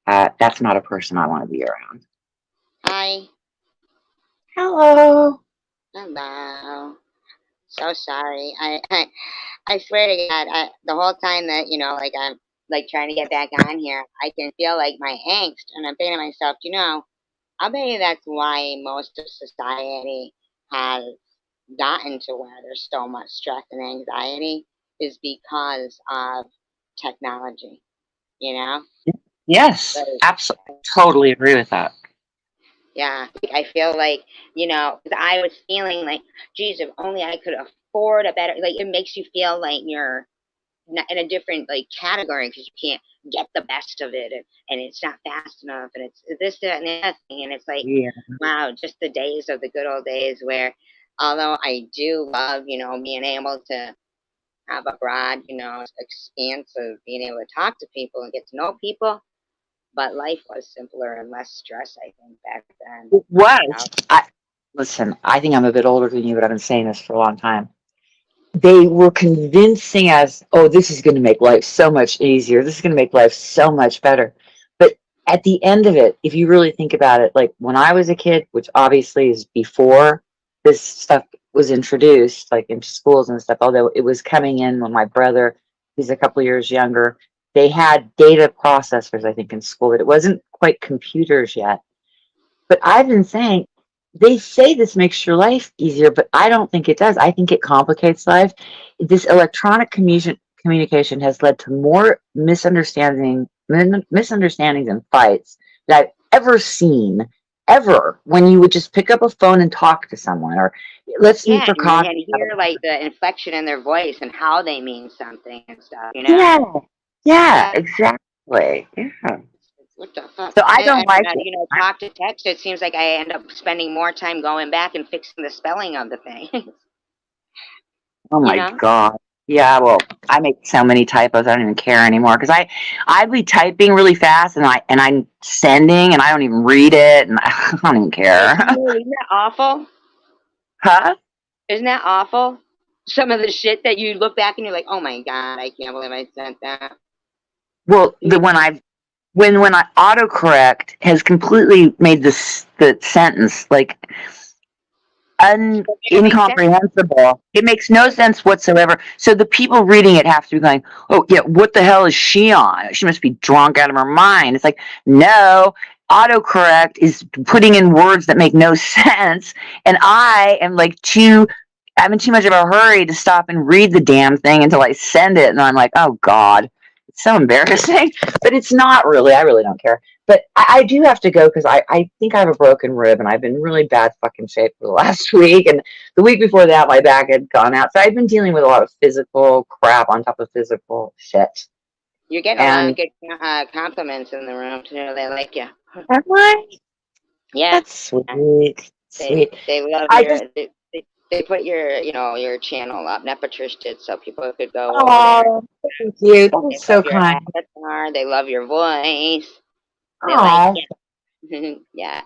That's not a person I want to be around. Hi. Hello. Hello. So sorry. I swear to God, the whole time that like I'm like trying to get back on here, I can feel like my angst, and I'm thinking to myself, I'll bet you that's why most of society has gotten to where there's so much stress and anxiety is because of technology. You know, Yes, like, absolutely. Totally agree with that. yeah, like, I feel like 'cause I was feeling like, geez, if only I could afford a better. Like, it makes you feel like you're in a different like category because you can't get the best of it, and it's not fast enough, and it's this, that, and the other thing, and it's like, Yeah. wow, just the days of the good old days where, although I do love being able to have a broad expanse of being able to talk to people and get to know people, but life was simpler and less stress, I think, back then. It You was. know? Listen, I think I'm a bit older than you, but I've been saying this for a long time. They were convincing us, oh, this is going to make life so much easier. This is going to make life so much better. But at the end of it, if you really think about it, like when I was a kid, which obviously is before this stuff was introduced, like into schools and stuff, although it was coming in when my brother, who's a couple years younger, they had data processors, I think, in school, but it wasn't quite computers yet. But I've been saying, they say this makes your life easier, but I don't think it does. I think it complicates life. This electronic communication has led to more misunderstandings and fights that I've ever seen, ever, when you would just pick up a phone and talk to someone, or let's meet Yeah, for coffee. and hear like the inflection in their voice and how they mean something and stuff. Yeah, yeah, Yeah. exactly. Yeah. What the fuck? So I And don't like it. talk to text, it seems like I end up spending more time going back and fixing the spelling of the thing. Oh you my know? God. Yeah, well, I make so many typos. I don't even care anymore because I'd be typing really fast and I'm sending and I don't even read it and I don't even care. Really, isn't that awful? Huh? Isn't that awful? Some of the shit that you look back and you're like, oh my god, I can't believe I sent that. Well, the when I autocorrect has completely made the sentence like It makes sense. incomprehensible. It makes no sense whatsoever. So the people reading it have to be going, "Oh yeah, what the hell is she on? She must be drunk out of her mind." It's like, no, autocorrect is putting in words that make no sense, and I am like too. I'm in too much of a hurry to stop and read the damn thing until I send it, and I'm like, "Oh God, it's so embarrassing." But it's not really. I really don't care. But I do have to go because I think I have a broken rib and I've been in really bad fucking shape for the last week. And the week before that, my back had gone out. So I've been dealing with a lot of physical crap on top of physical shit. You're getting a lot of And good compliments in the room too. They like you. am I? Yeah, That's sweet. they Sweet. they love I your just, they put your your channel up. Not Patricia did, so people could go over there. oh, thank you. That They was love so your kind. avatar. They love your voice. They like Oh, you. Yeah,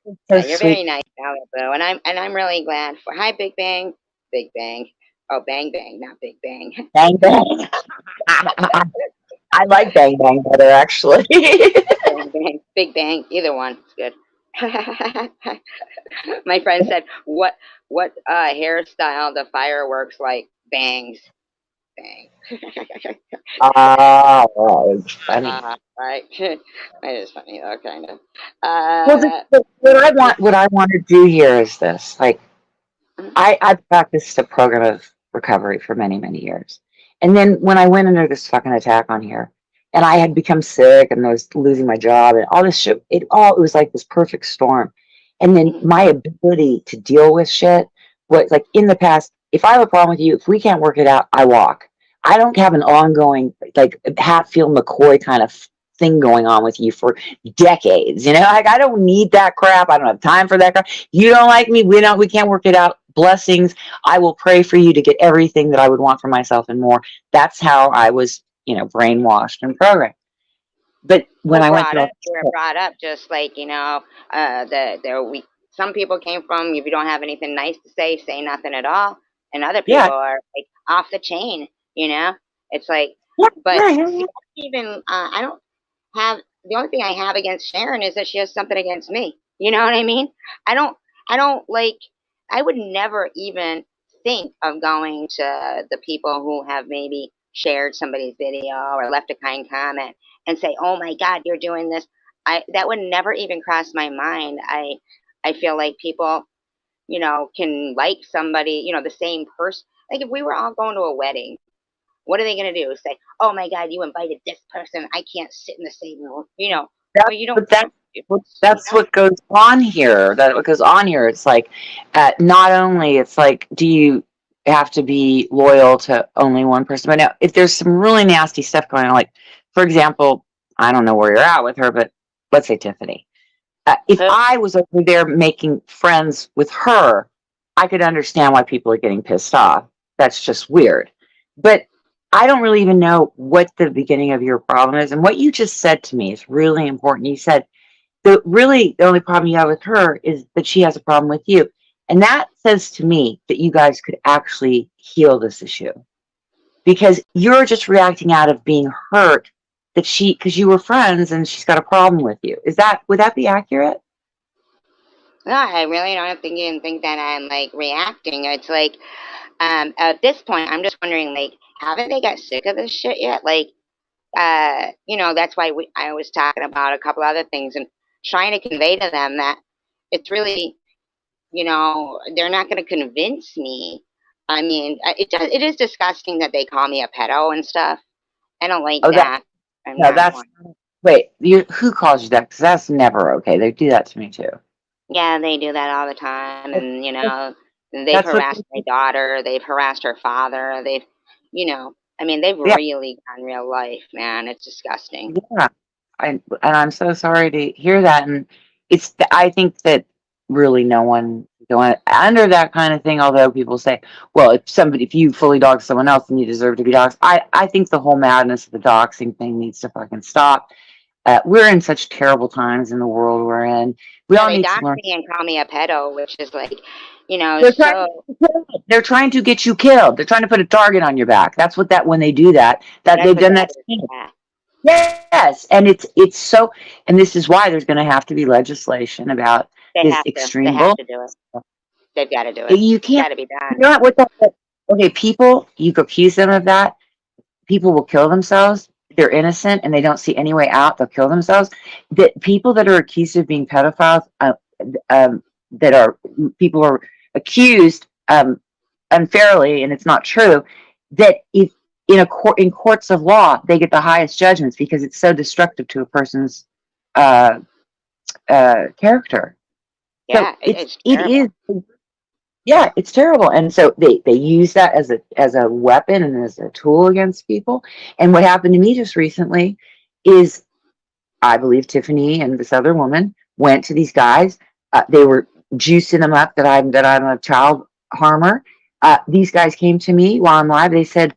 so yeah. You're very sweet. nice, Malibu, and I'm really glad for. Hi, Big Bang. Big Bang. Oh, Bang Bang, not Big Bang. Bang, bang. I like bang, bang better, actually. Bang Bang, Big Bang. Either one. It's good. My friend said, what hairstyle the fireworks like? Bangs, bang." Oh, it's funny. Right. It is funny though, kind of. Well, Yeah. what I want to do here is this. Like, I've practiced a program of recovery for many, many years. And then when I went under this fucking attack on here, and I had become sick and I was losing my job and all this shit, it was like this perfect storm. And then my ability to deal with shit was like in the past, if I have a problem with you, if we can't work it out, I walk. I don't have an ongoing, like, Hatfield McCoy kind of thing going on with you for decades. Like, I don't need that crap. I don't have time for that crap. You don't like me. We can't work it out. Blessings. I will pray for you to get everything that I would want for myself and more. That's how I was, brainwashed and programmed. But when Well, I went through all you were this, brought up just like the we. Some people came from if you don't have anything nice to say nothing at all, and other yeah, people are like off the chain. It's like, yeah, but yeah, yeah, see, yeah. even I don't have the only thing I have against Sharon is that she has something against me. You know what I mean? I don't I don't like I would never even think of going to the people who have maybe shared somebody's video or left a kind comment and say, "Oh my god, you're doing this." I That would never even cross my mind. I feel like people, can like somebody, the same person. Like if we were all going to a wedding, what are they going to do? Say, "Oh my God, you invited this person. I can't sit in the same room." That's Well, you don't. but that's what You that's know. what goes on here. That what goes on here. It's like, not only it's like, do you have to be loyal to only one person? But now, if there's some really nasty stuff going on, like, for example, I don't know where you're at with her, but let's say Tiffany. If I was over there making friends with her, I could understand why people are getting pissed off. That's just weird. But I don't really even know what the beginning of your problem is. And what you just said to me is really important. You said the only problem you have with her is that she has a problem with you. And that says to me that you guys could actually heal this issue because you're just reacting out of being hurt that because you were friends and she's got a problem with you. Would that be accurate? No, I really don't think even think that I'm like reacting. It's like, at this point, I'm just wondering, like, haven't they got sick of this shit yet? Like, that's why I was talking about a couple other things and trying to convey to them that it's really, they're not going to convince me. I mean, it is disgusting that they call me a pedo and stuff. I don't like Oh, that. I'm no, not that's one. wait. Who calls you that? Because that's never okay. They do that to me too. Yeah, they do that all the time, That's, and that's they've that's what. harassed my daughter. They've harassed her father. I mean, they've Yeah, really gone real life, man. It's disgusting. yeah. And I'm so sorry to hear that. And I think that really no one going under that kind of thing. Although people say, well, if you fully dog someone else, then you deserve to be doxxed. I think the whole madness of the doxing thing needs to fucking stop. We're in such terrible times in the world we're in. We Yeah, all they need to dox learn. me and call me a pedo, which is like, They're trying to so get you killed. They're trying to get you killed. They're trying to put a target on your back. That's what that when they do that. That that's they've what done that that to is. me. Yeah, Yes, and it's so, and this is why there's going to have to be legislation about they this have to. They extreme have bull. to do it. They've got to do it. You It's can't. got to be You done. know what? Okay, people. You accuse them of that. People will kill themselves. They're innocent and they don't see any way out. They'll kill themselves. That people that are accused of being pedophiles, um, that are people are accused unfairly, and it's not true. That if in a court in courts of law, they get the highest judgments because it's so destructive to a person's uh, character. So Yeah, it's it is, terrible. yeah, it's terrible. And so they use that as a weapon and as a tool against people. And what happened to me just recently is I believe Tiffany and this other woman went to these guys. They were juicing them up that I'm a child harmer. These guys came to me while I'm live. They said,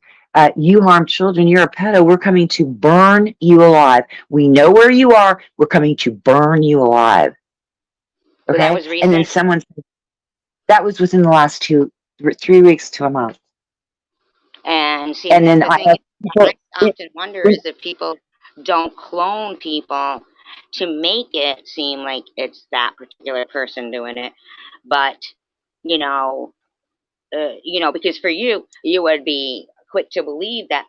"You harm children. You're a pedo. We're coming to burn you alive. We know where you are. We're coming to burn you alive." Well, that Okay. was And then recent. someone that was within the last 3 weeks to a month. And see, And that's then the I thing. have I people. often wonder is if people don't clone people to make it seem like it's that particular person doing it, but you know, because for you, you would be quick to believe that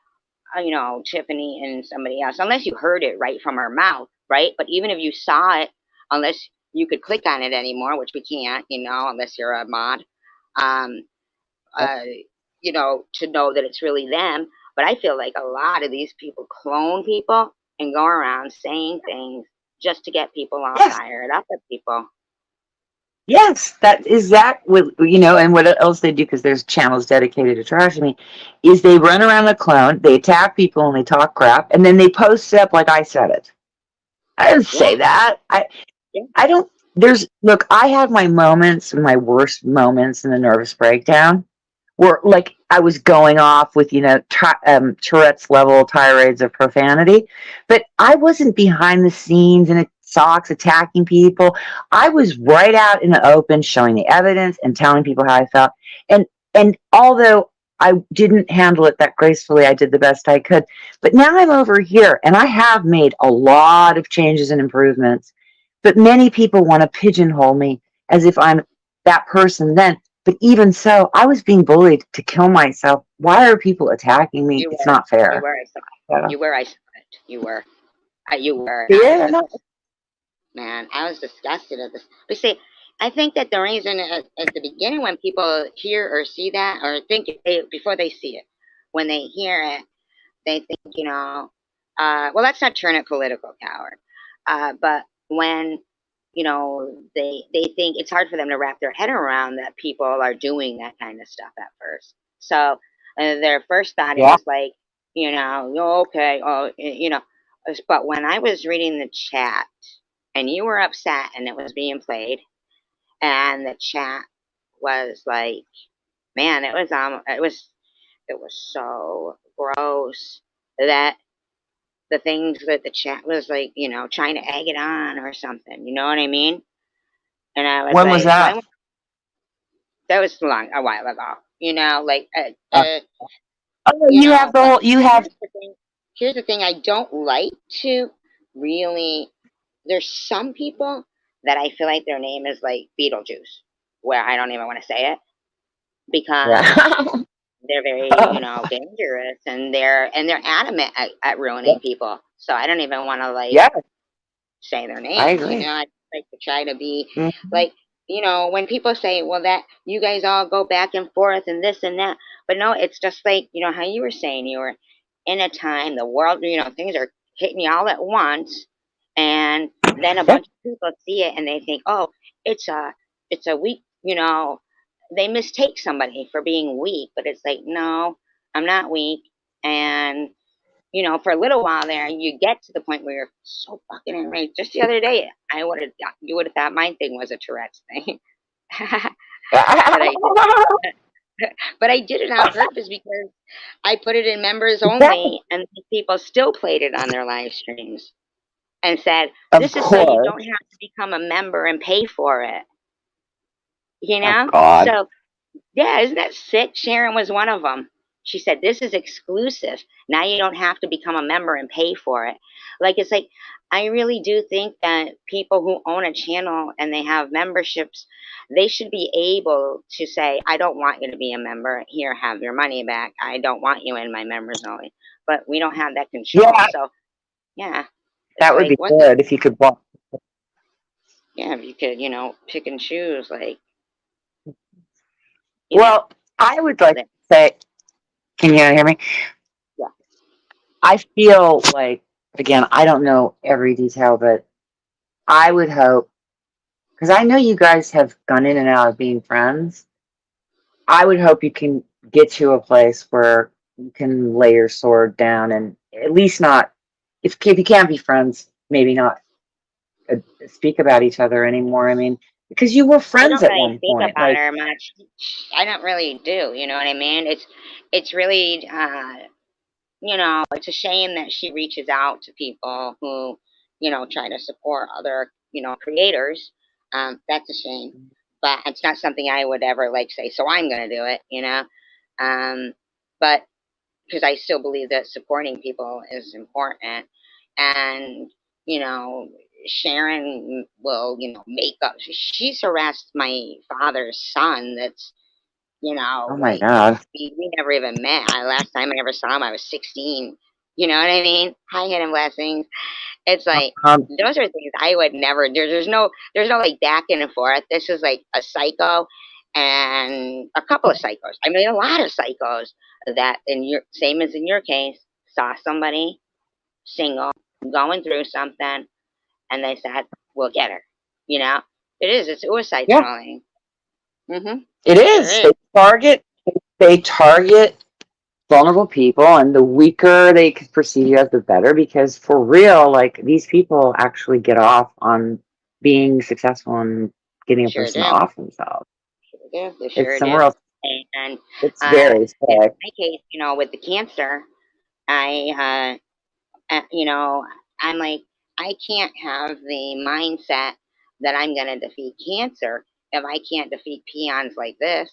Tiffany and somebody else, unless you heard it right from her mouth, right? But even if you saw it, unless you could click on it anymore, which we can't, unless you're a mod, um, uh, to know that it's really them. But I feel like a lot of these people clone people and go around saying things just to get people all Yes. fired up at people. Yes, that is that with and what else they do because there's channels dedicated to trashing me, is they run around the clone, they attack people and they talk crap, and then they post it up like I said it. I didn't say Yeah, that. yeah, I don't. There's look. I have my moments, my worst moments in the nervous breakdown, where like I was going off with Tourette's level tirades of profanity, but I wasn't behind the scenes in socks attacking people. I was right out in the open, showing the evidence and telling people how I felt. And although I didn't handle it that gracefully, I did the best I could. But now I'm over here, and I have made a lot of changes and improvements. But many people want to pigeonhole me as if I'm that person then. But even so, I was being bullied to kill myself. Why are people attacking me? you It's were, not you fair. were, I saw Yeah. you were, I saw it, you were, and I was Yeah, just, no. man, I was disgusted at this. But see, I think that the reason at the beginning when people hear or see that or think it, before they see it, when they hear it, they think, well, let's not turn it political, coward. But when, they think it's hard for them to wrap their head around that people are doing that kind of stuff at first. So their first thought Yeah. is like, okay, oh, but when I was reading the chat and you were upset and it was being played and the chat was like, man, it was so gross that the things that the chat was like, trying to egg it on or something. You know what I mean? And I was When was like, so I that? went, that was a while ago. Like, Uh, oh, you have the but whole. You have. here's the thing. Here's the thing. I don't like to really. There's some people that I feel like their name is like Beetlejuice, where I don't even want to say it because Yeah. they're very, dangerous and they're adamant at ruining people. So I don't even want to like Yeah, say their I name. agree. I like to try to be Mhm. like, when people say, well, that you guys all go back and forth and this and that, but no, it's just like, how you were saying you were in a time, the world, things are hitting you all at once, and then a Yeah. bunch of people see it and they think, oh, it's a weak, they mistake somebody for being weak, but it's like, no, I'm not weak, and for a little while there, you get to the point where you're so fucking enraged. Just the other day, you would have thought my thing was a Tourette's thing, but I did, but I did it on purpose because I put it in members Exactly. only, and people still played it on their live streams. and said, Of "This is so you don't course. have to become a member and pay for it." You Oh know? God. So yeah, isn't that sick? Sharon was one of them. She said, "This is exclusive. Now you don't have to become a member and pay for it." Like, it's like, I really do think that people who own a channel and they have memberships, they should be able to say, "I don't want you to be a member. Here, have your money back. I don't want you in my members only." But we don't have that control. Yeah, So, yeah, it's that would like, be what the, good if you could walk. yeah, if you could, pick and choose, like, you know, Well, I would like that, to say, can you hear me? yeah, I feel like, again, I don't know every detail, but I would hope, because I know you guys have gone in and out of being friends. I would hope you can get to a place where you can lay your sword down and at least not, if you can't be friends, maybe not speak about each other anymore. I mean, because you were I friends don't at really one think point. about Like, her much. I don't really do. You know what I mean? It's really, it's a shame that she reaches out to people who, try to support other, creators. That's a shame, but it's not something I would ever like say. So I'm gonna do it. But because I still believe that supporting people is important, and you know Sharon will make up. She's harassed my father's son. That's oh my like God. we never even met. Last time I ever saw him, I was 16. You know what I mean? Hi, hidden blessings. It's like Um, those are things I would never do. There's no like back and forth. This is like a psycho and a couple of psychos. I mean, a lot of psychos that in your same as in your case saw somebody single going through something and they said, "We'll get her." You know, it's suicide yeah, trolling. Mhm. it It sure is. is. They target vulnerable people, and the weaker they could perceive you as, the better. Because for real, like these people actually get off on being successful and getting a Sure person do. off themselves. Sure do. They It's sure do. somewhere else. And It's uh, very in sick. my case, with the cancer, I I'm like, I can't have the mindset that I'm going to defeat cancer if I can't defeat peons like this,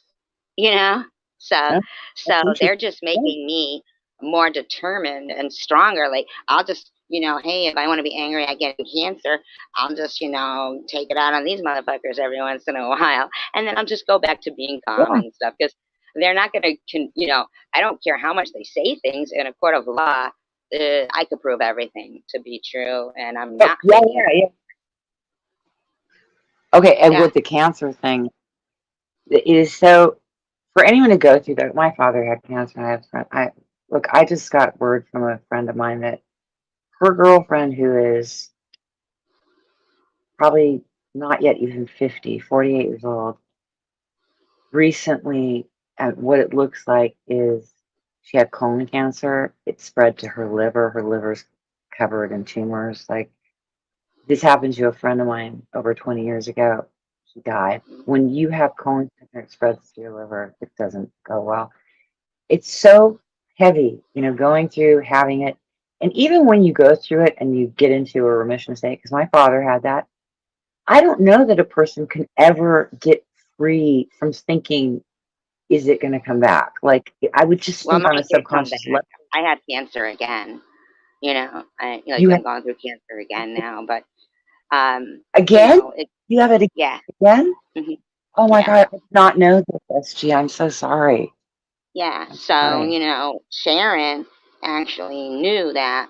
you know? So, Yeah, so that's interesting. they're just Yeah. making me more determined and stronger. Like, I'll just, hey, if I want to be angry at getting cancer, I'll just, take it out on these motherfuckers every once in a while. And then I'll just go back to being calm Yeah. and stuff because they're not going to, I don't care how much they say things in a court of law. I could prove everything to be true, and I'm Oh, not yeah, faking yeah, it. yeah. Okay, and Yeah, with the cancer thing, it is so, for anyone to go through that. My father had cancer, and I have friend. I look. I just got word from a friend of mine that her girlfriend, who is probably not yet even 50, 48 years old, recently, what it looks like is she had colon cancer. It spread to her liver. Her liver's covered in tumors. Like, this happened to a friend of mine over 20 years ago. He died. When you have colon cancer, it spreads to your liver. It doesn't go well. It's so heavy, going through having it. And even when you go through it and you get into a remission state, because my father had that, I don't know that a person can ever get free from thinking, is it going to come back? Like, I would just well, think on mine a did come subconscious back. level. I had cancer again. You have I'm going through cancer again now, but again? it You have it yeah, again? hmm Oh my yeah, God, I did not know this, SG. I'm so sorry. yeah. I'm So sorry. Sharon actually knew that,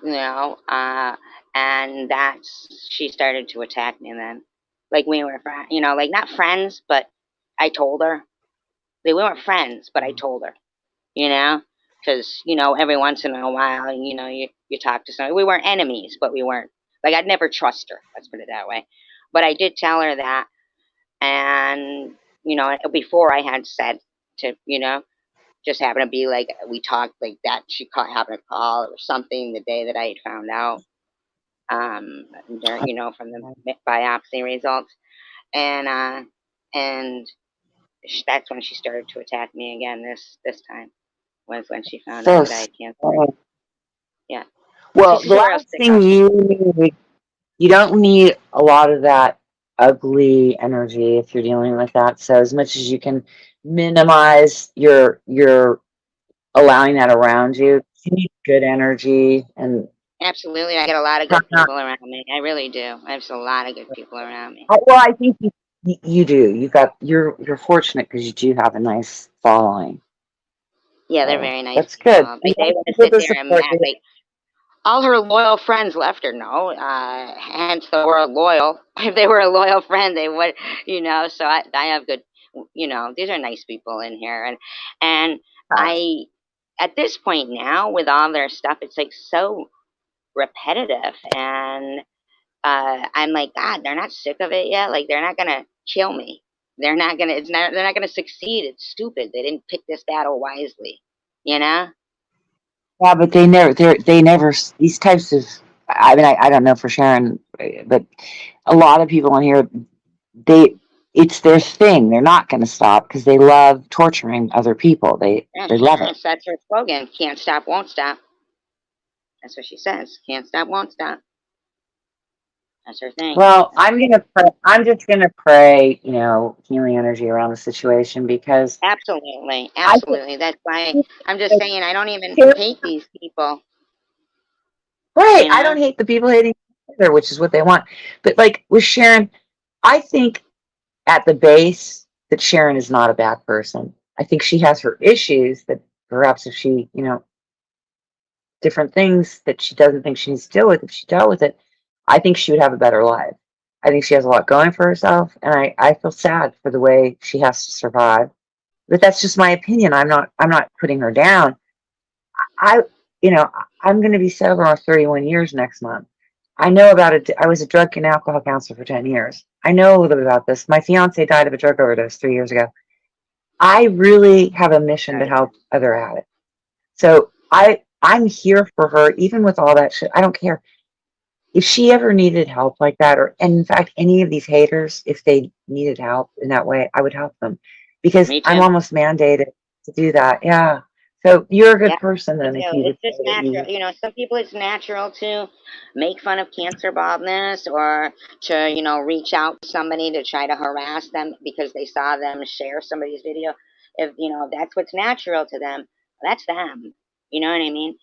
and that's she started to attack me then, like we were friends, like not friends, but I told her. We weren't friends, but I told her. you know, because every once in a while, you talk to somebody. We weren't enemies, but we weren't like I'd never trust her. Let's put it that way. But I did tell her that, and before I had said to just happened to be like we talked like that. She happened to call or something the day that I had found out, from the biopsy results, and and that's when she started to attack me again. This time was when she found out So that I had cancer. sorry. Yeah. Well, She's the a real last sicko. thing you need, you don't need a lot of that ugly energy if you're dealing with that. So as much as you can minimize your allowing that around you, you need good energy and Absolutely, I get a lot of try good not. people around me. I really do. I have a lot of good people around me. Well, I think you do. You're fortunate because you do have a nice following. Yeah, they're So very nice that's good. people. You They want want to people sit to there and support you. like all her loyal friends left her. No, hence the word loyal. If they were a loyal friend, they would, So I have good, these are nice people in here, and I, at this point now, with all their stuff, it's like so repetitive, and I'm like, God, they're not sick of it yet. Like they're not gonna kill me. They're not gonna. It's not. They're not gonna succeed. It's stupid. They didn't pick this battle wisely. You know. Yeah, but they never, these types of, I mean, I don't know for Sharon, but a lot of people in here, they, it's their thing. They're not going to stop because they love torturing other people. They love it. That's her slogan. Can't stop, won't stop. That's what she says. Can't stop, won't stop. That's her thing. Well, I'm going to pray, I'm just going to pray, healing energy around the situation because Absolutely, I think, absolutely. That's why I'm just saying I don't even Sharon, hate these people. right, You I know. don't hate the people hating either, which is what they want. But like with Sharon, I think at the base that Sharon is not a bad person. I think she has her issues that perhaps if she, different things that she doesn't think she needs to deal with, if she dealt with it, I think she would have a better life. I think she has a lot going for herself, and I feel sad for the way she has to survive. But that's just my opinion. I'm not putting her down. I you know, I'm gonna be sober on 31 years next month. I know about it. I was a drug and alcohol counselor for 10 years. I know a little bit about this. My fiance died of a drug overdose 3 years ago. I really have a mission to Right. help other addicts. So I'm here for her, even with all that shit. I don't care if she ever needed help like that, or and in fact, any of these haters, if they needed help in that way, I would help them because Me I'm too. almost mandated to do that. Yeah. So you're a good Yeah, person me then if too. you would It's say just that natural. you. Some people it's natural to make fun of cancer baldness or to, reach out to somebody to try to harass them because they saw them share somebody's video. If, that's what's natural to them, that's them. You know what I mean?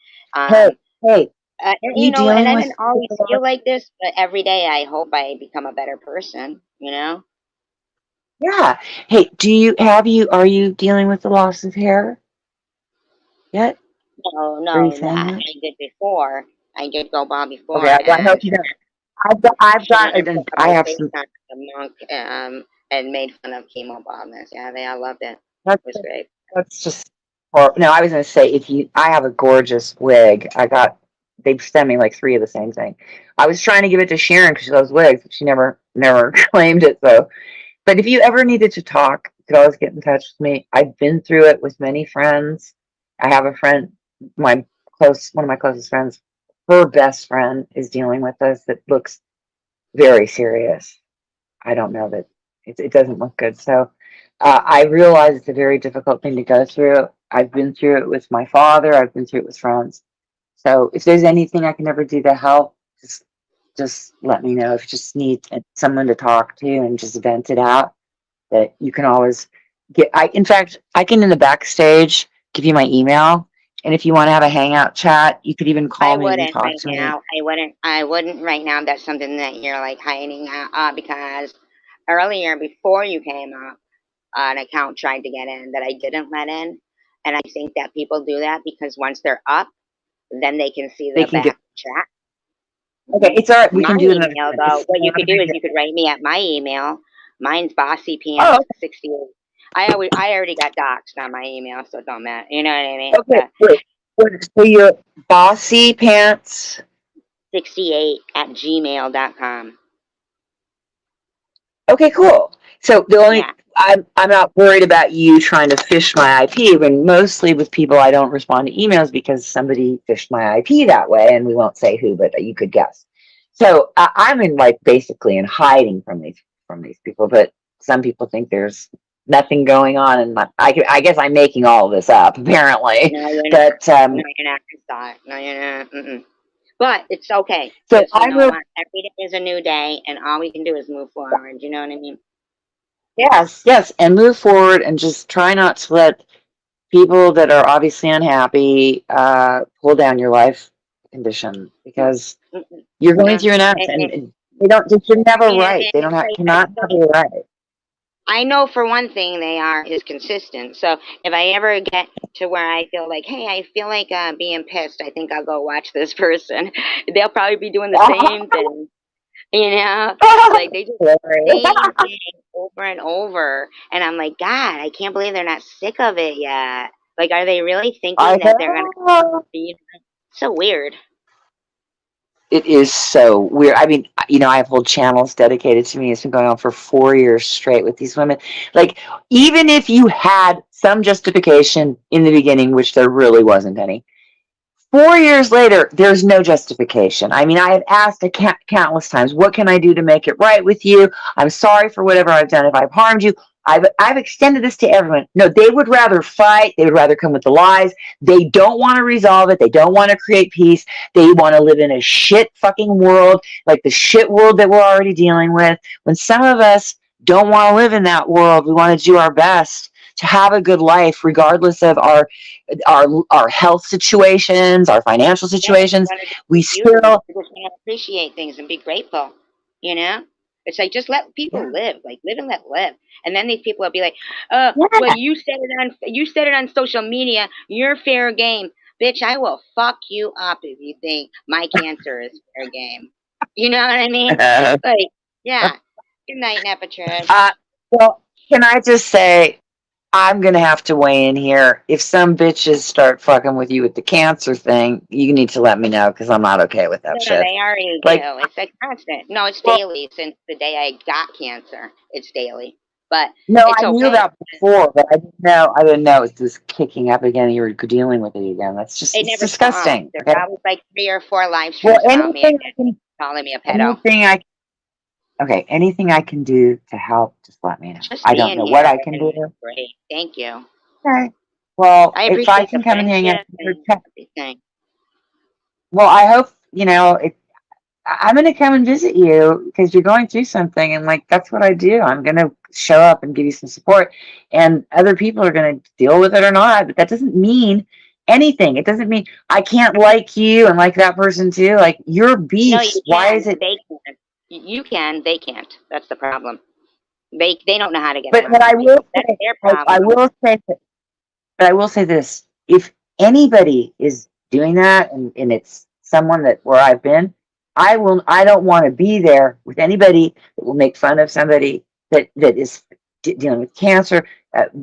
Hey, Um, hey, and, you and dealing I with didn't always feel like this, but every day I hope I become a better person. yeah. Hey, are you dealing with the loss of hair yet? No, Are you no, saying I that? did before. I did go bald before, Okay, well, I hope and you don't. I've got, Shannon put up I a have some, FaceTime with the monk and made fun of chemo baldness. Yeah, they all loved it. It that's, was great. that's just, or, no, I was going to say, I have a gorgeous wig. They sent me like three of the same thing. I was trying to give it to Sharon because she loves wigs, but she never claimed it. So, but if you ever needed to talk, you could always get in touch with me. I've been through it with many friends. I have a friend, one of my closest friends, her best friend is dealing with this that looks very serious. I don't know that it doesn't look good. So I realize it's a very difficult thing to go through. I've been through it with my father. I've been through it with friends. So if there's anything I can ever do to help, just let me know. If you just need someone to talk to and just vent it out, that you can always get. In fact, I can in the backstage give you my email, and if you want to have a hangout chat, you could even I call me and wouldn't talk right to me. now. I wouldn't right now. That's something that you're like hiding because earlier before you came up, an account tried to get in that I didn't let in, and I think that people do that because once they're up, then they can see They the can get. back chat. Okay, hmm it's all right. We My can do another email, time. though, It's what you not could a do big is deal. you could write me at my email. Mine's Oh, bossypants68. I already got doxxed on my email, so it don't matter. You know what I mean? okay. Wait. So you're bossy pants. 68 at gmail.com. Okay, cool. So Yeah. I'm not worried about you trying to fish my IP when mostly with people I don't respond to emails because somebody fished my IP that way, and we won't say who, but you could guess. So I'm in like basically in hiding from these people, but some people think there's nothing going on, and I guess I'm making all of this up apparently. No, you're not. But No, you're not. I saw it. No, you're not. Mm-mm. But it's okay So because you I know will, what? Every day is a new day, and all we can do is move forward. You know what I mean? yes, yes, and move forward and just try not to let people that are obviously unhappy pull down your life condition Mm, because mm, mm. you're going Yeah. through an act and they don't, they should I never mean, right. They don't it's have, like cannot have a right. I know for one thing they are is consistent. So if I ever get to where I feel like, hey, I feel like being pissed, I think I'll go watch this person. They'll probably be doing the same thing. You know, like they just same thing over and over, and I'm like, God, I can't believe they're not sick of it yet. Like, are they really I thinking that they're gonna know. be so weird? It is so weird. I mean, I have whole channels dedicated to me. It's been going on for 4 years straight with these women. Like, even if you had some justification in the beginning, which there really wasn't any, 4 years later, there's no justification. I mean, I have asked countless times, what can I do to make it right with you? I'm sorry for whatever I've done if I've harmed you. I've extended this to everyone. No, they would rather fight. They would rather come with the lies. They don't want to resolve it. They don't want to create peace. They want to live in a shit fucking world, like the shit world that we're already dealing with. When some of us don't want to live in that world, we want to do our best to have a good life, regardless of our health situations, our financial Yeah, we situations. want to just We be human. still, We just want to appreciate things and be grateful. You know, it's like just let people yeah, live, like live and let live. And then these people will be like, well, yeah. you said it on social media. You're fair game, bitch. I will fuck you up if you think my cancer is fair game. You know what I mean? Like, yeah. Good night, Nepatrish. Uh, well, can I just say, I'm gonna have to weigh in here. If some bitches start fucking with you with the cancer thing, you need to let me know because I'm not okay with that No, shit. they already Like, do. It's a constant. No, it's well, daily since the day I got cancer. It's daily, but no, it's I knew okay. about before, but I didn't know it was kicking up again. You were dealing with it again. That's just, It it's never stops. disgusting. There's Okay. always like 3 or 4 live Well, streams about me again, calling me a pedo. anything I Okay, anything I can do to help, just let me know. Just I don't being know what here I has can been do. great. Thank you. Okay. Well, I if I appreciate the can come and hang out, friendship and everything. well, I hope, I'm going to come and visit you because you're going through something. And like, that's what I do. I'm going to show up and give you some support. And other people are going to deal with it or not. But that doesn't mean anything. It doesn't mean I can't like you and like that person too. Like, your No, you beefs. Why can. is it? They can. You can. They can't. That's the problem. They don't know how to get But along I with you. will That's say, their I problem. will say that But I will say this: if anybody is doing that, and it's someone that where I've been, I will. I don't want to be there with anybody that will make fun of somebody that is dealing with cancer,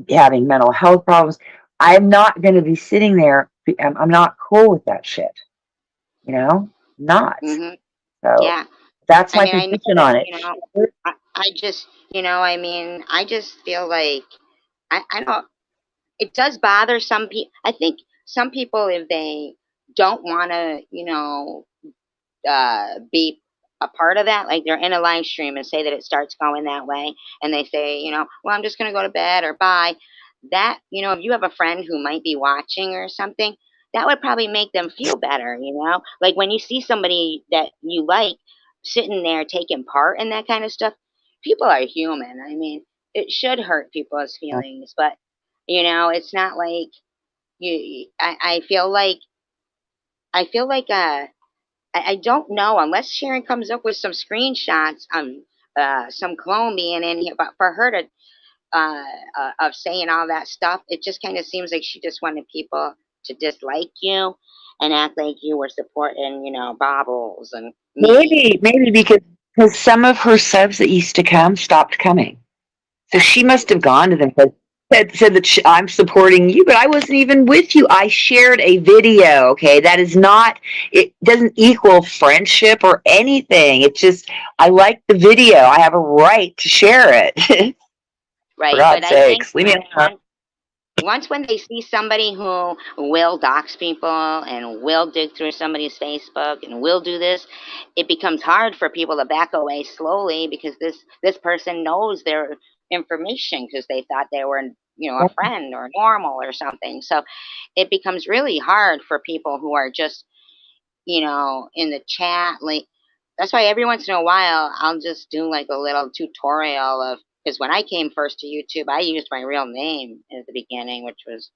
having mental health problems. I'm not going to be sitting there. I'm not cool with that shit. Not. Hmm. So Yeah. that's I my mean, I know position that, on it. I just, I mean, I just feel like I don't, it does bother some people. I think some people, if they don't want to, be a part of that, like they're in a live stream and say that it starts going that way, and they say, well, I'm just going to go to bed or bye. That, if you have a friend who might be watching or something, that would probably make them feel better, Like when you see somebody that you like sitting there taking part in that kind of stuff, people are human. I mean, it should hurt people's feelings, but, it's not like I feel like, I don't know unless Sharon comes up with some screenshots some clone being in here, but for her to of saying all that stuff, it just kind of seems like she just wanted people to dislike you and act like you were supporting, Bobbles and me. Maybe because some of her subs that used to come stopped coming. So That's she what must it have is. gone to them, but said that I'm supporting you, but I wasn't even with you. I shared a video. Okay, that is not. It doesn't equal friendship or anything. It just I like the video. I have a right to share it. For Right, but God's I think sakes, leave me alone. once when they see somebody who will dox people and will dig through somebody's Facebook and will do this, it becomes hard for people to back away slowly because this person knows their information because they thought they were, a friend or normal or something. So it becomes really hard for people who are just in the chat. Like, that's why every once in a while I'll just do like a little tutorial of, because when I came first to YouTube, I used my real name at the beginning, which was,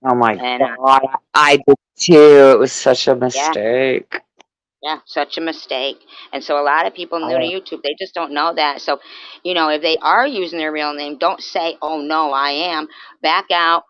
Oh my and god, I did too. It was such a yeah, mistake. yeah, such a mistake. And so a lot of people new to Oh, YouTube, they just don't know that. So, if they are using their real name, don't say, "Oh no, I am." Back out,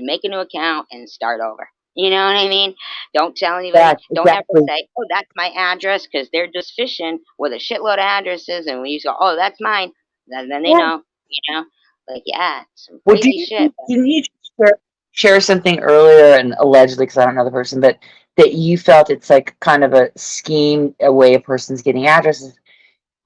make a new account, and start over. You know what I mean? Don't tell yeah, anybody. Don't ever exactly. say, "Oh, that's my address," because they're just fishing with a shitload of addresses. And when you go, "Oh, that's mine," then they Yeah. know. You know, like, yeah, some Well, crazy shit. didn't you just share something earlier, and allegedly, because I don't know the person, but that you felt it's like kind of a scheme, a way a person's getting addresses.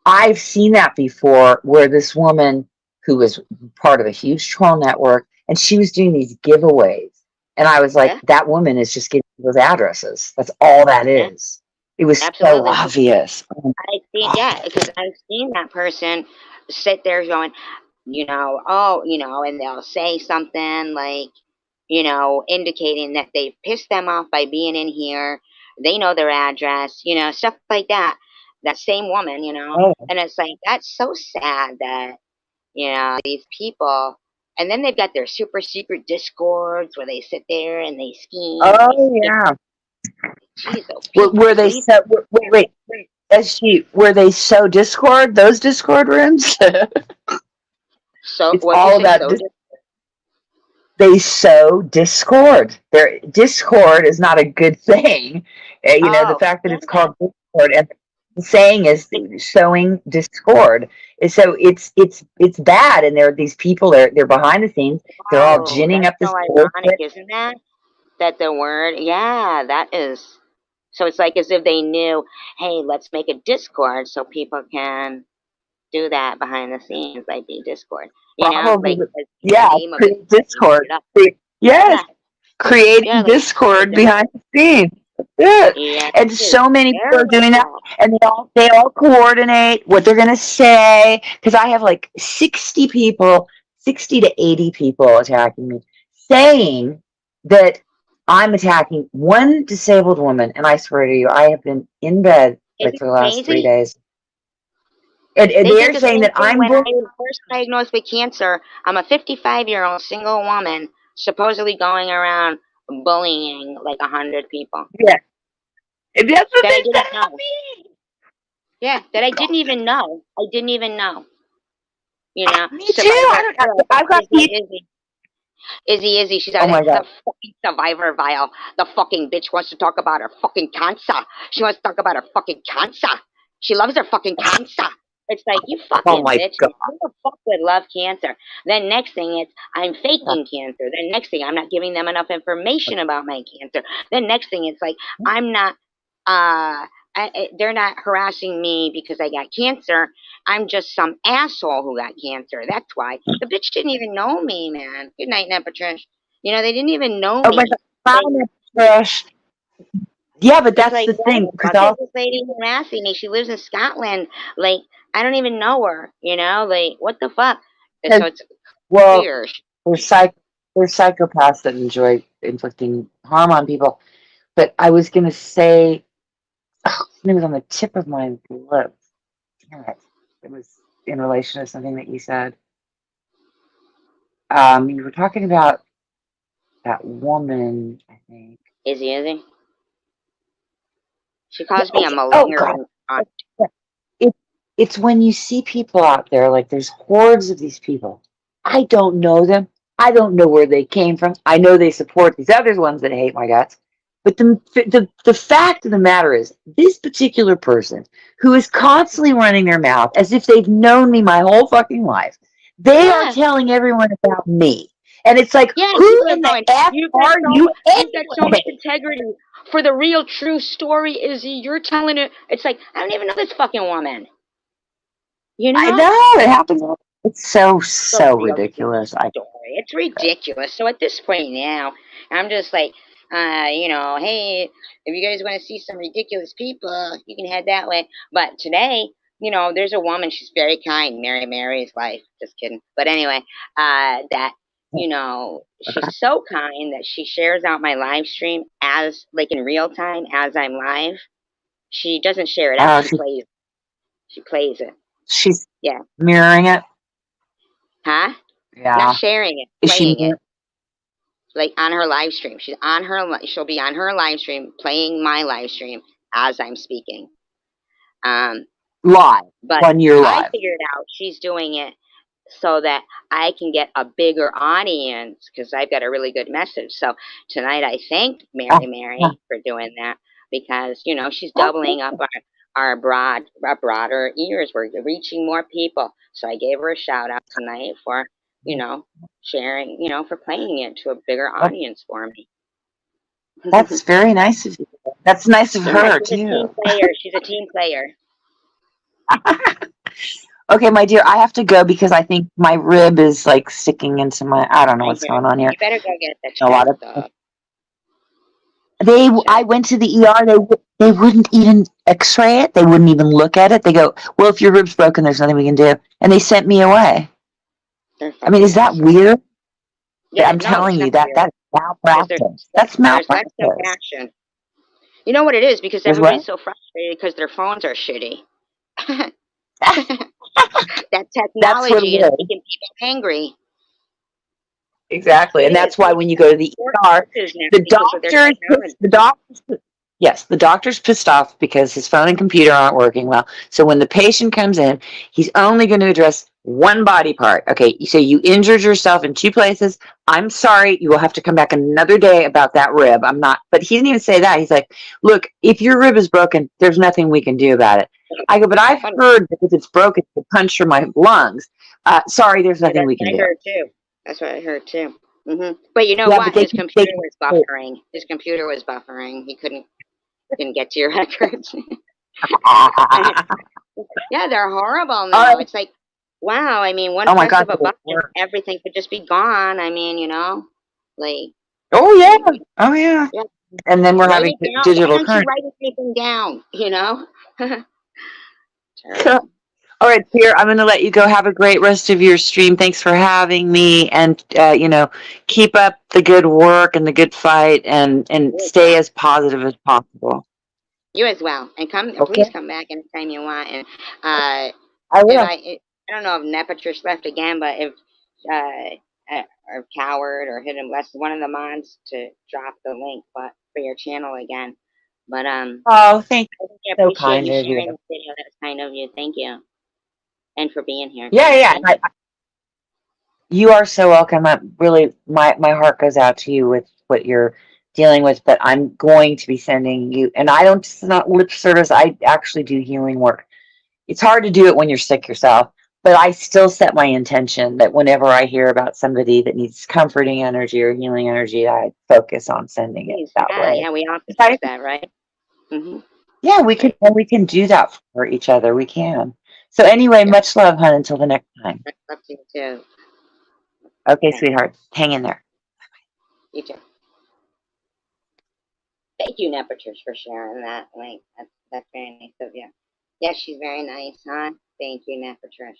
I've seen that before, where this woman who was part of a huge troll network, and she was doing these giveaways, and I was like, Yeah, that woman is just getting those addresses. That's all that yeah, is. It was so absolutely. obvious. Oh I think, my yeah, because I've seen that person sit there going, oh, and they'll say something like, indicating that they've pissed them off by being in here. They know their address, stuff like that. That same woman, God. and it's like, that's so sad that, these people, and then they've got their super secret discords where they sit there and they scheme and Oh yeah. geez, oh, people Were just they leave. so? Wait. As she were they so Discord? Those Discord rooms? So, It's what'd you all say? about So, they sow discord. Their discord is not a good thing. The oh, fact that yeah. it's called discord, and the saying is sowing discord. And so it's bad. And there are these people. They're behind the scenes. They're all Oh, ginning that's up this so ironic, bullshit. isn't that? That the word, yeah, that is. So it's like as if they knew, hey, let's make a Discord so people can do that behind the scenes, like be Discord. Probably, Like as in the yeah. name of it, Create they made discord. it up. Yes, Yeah, yeah, creating like the discord devil. behind the scenes. That's it. Yeah, And that is so many people are doing that, terrible. and they all coordinate what they're gonna say. Because I have like 60 people, 60 to 80 people attacking me, saying that I'm attacking one disabled woman. And I swear to you, I have been in bed like Isn't for it the last three crazy? days, and They did they're the saying same that thing I'm when I bullying. was first diagnosed with cancer. I'm a 55-year-old single woman, supposedly going around bullying like 100 people Yeah, and that's what that I they said didn't about know. me. Yeah, that I didn't even know. I didn't even know. Me too. I Survivor. don't. I've got people. Izzy. She's out Oh there. my god. The fucking survivor vial. The fucking bitch wants to talk about her fucking cancer. She wants to talk about her fucking cancer. She loves her fucking cancer. It's like, you Oh fucking my bitch. god. Who the fuck would love cancer? Then next thing it's, I'm faking cancer. Then next thing, I'm not giving them enough information about my cancer. Then next thing it's like, I'm not, they're not harassing me because I got cancer. I'm just some asshole who got cancer. That's why. The bitch didn't even know me, man. Good night, Napa Trish. They didn't even know Oh my god. me. They, Found it fresh. Yeah, but it's that's like, the why thing. the Because fuck is I'll this lady harassing me? She lives in Scotland. Like, I don't even know her. Like, what the fuck? And because so it's well, weird. there's there's psychopaths that enjoy inflicting harm on people. But I was gonna say it was on the tip of my lip. Damn it. It was in relation to something that you said. You were talking about that woman, I think. Izzy. She Yeah, calls me a okay. Oh god. malingering aunt. It, it's when you see people out there, like there's hordes of these people. I don't know them. I don't know where they came from. I know they support these other ones that hate my guts. But the fact of the matter is, this particular person who is constantly running their mouth as if they've known me my whole fucking life, they are Yeah. telling everyone about me. And it's like, Yeah, and who people are in the going, F are you you've got so much anyway? integrity for the real true story, Izzy. You're telling it. It's like, I don't even know this fucking woman. You I know? know it happens. It's so, The so real true ridiculous. I story. It's ridiculous. So at this point now, I'm just like, hey, if you guys want to see some ridiculous people, you can head that way. But today, there's a woman. She's very kind. Mary's life. Just kidding. But anyway, that she's so kind that she shares out my live stream as like in real time as I'm live. She doesn't share it out. Oh, She plays. She plays it. she's Yeah. mirroring it. Huh? Not Yeah. sharing it, Is she? playing it. Like on her live stream. She'll be on her live stream playing my live stream as I'm speaking. Um, Live but when you're I live. figured out she's doing it so that I can get a bigger audience because I've got a really good message. So tonight I thanked Oh, Mary for doing that because she's oh, doubling up our broader ears. We're reaching more people. So I gave her a shout out tonight for you know sharing, for playing it to a bigger oh, audience for me. that's very nice of you. That's nice of Yeah, her she's a team too. player. She's a team player. Okay, my dear, I have to go because I think my rib is like sticking into my. I don't know I what's hear going on here. you better go get that A lot of I checked. went to the ER. They wouldn't even X-ray it. They wouldn't even look at it. They go, "Well, if your rib's broken, there's nothing we can do," and they sent me away. They're I mean, fucking is that assholes. weird? Yeah, I'm no, telling it's not you that weird that's because malpractice. That's there's less malpractice. compassion. You know what it is? Because There's what? everybody's so frustrated because their phones are shitty. That That's what technology it is is. making people angry. Exactly. It And is. that's why when you go to the More ER, cases now the because of their doctor is technology. the doctor's yes, the doctor's pissed off because his phone and computer aren't working well. So when the patient comes in, he's only going to address one body part. Okay, so you injured yourself in two places. I'm sorry, you will have to come back another day about that rib. I'm not, but he didn't even say that. He's like, look, if your rib is broken, there's nothing we can do about it. I go, but I've Funny. heard that if it's broken, it punch my lungs. Sorry, there's Yeah, nothing that's we can what I do. heard too. That's what I heard too. But you know Yeah, but what? they His can, they computer can. was buffering. His computer was buffering. He couldn't get to your records. Yeah, they're horrible All now. right. It's like, wow. I mean, one Oh my press God, of a they button, work. everything could just be gone. I mean, like, Oh yeah. we, Oh yeah. yeah, And then we're write having it down. Why digital don't you currency. write everything down? So, Terrible. all right, Pierre, I'm going to let you go. Have a great rest of your stream. Thanks for having me, and keep up the good work and the good fight, and You as stay well. as positive as possible. You as well. And Okay, please come back anytime you want. And uh, I if will. I don't know if Nepatrish left again, but if or Coward or Hidden Blessed, one of the mods to drop the link, but for your channel again. But Oh, thank I really you. So appreciate kind you of you. sharing this video. That's kind of you. Thank you, and for being here Yeah, too. yeah. Thank you. You are so welcome. Really, my heart goes out to you with what you're dealing with. But I'm going to be sending you, and I don't. It's not lip service. I actually do healing work. It's hard to do it when you're sick yourself, but I still set my intention that whenever I hear about somebody that needs comforting energy or healing energy, I focus on sending it Please, that yeah, way. yeah, we all could use I, that, right? Mm-hmm. yeah, we can Right. and we can do that for each other. We can. So anyway, Yeah. much love, hun. Until the next time. Up to you too. Okay, Thanks. sweetheart. Hang in there. You too. Thank you, Nepatrish, for sharing that link. That's very nice of you. Yes, she's very nice, huh? Thank you, Nepatrish.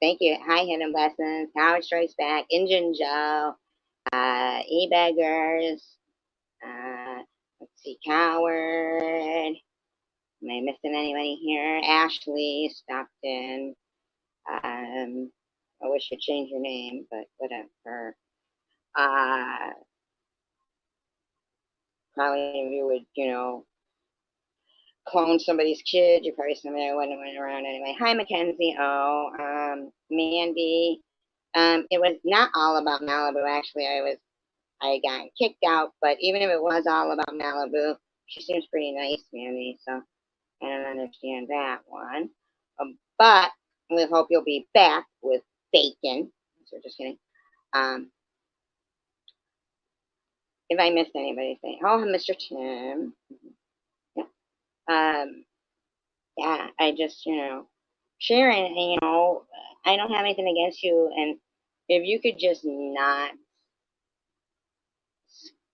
Thank you. Hi, Hidden Blessings. Howard Strikes Back. Injun Joe. E-Beggars. Let's see. Coward. Am I missing anybody here? Ashley Stockton. I wish you'd change your name, but whatever. Uh, probably if you would, clone somebody's kid, you're probably somebody I wouldn't went around anyway. Hi, Mackenzie. Oh, Mandy. It was not all about Malibu. Actually, I got kicked out, but even if it was all about Malibu, she seems pretty nice, Mandy. So I don't understand that one. But we hope you'll be back with bacon. So just kidding. Um, if I missed anybody, say, oh, Mr. Tim. Yeah. Um, yeah, I just, sharing, I don't have anything against you. And if you could just not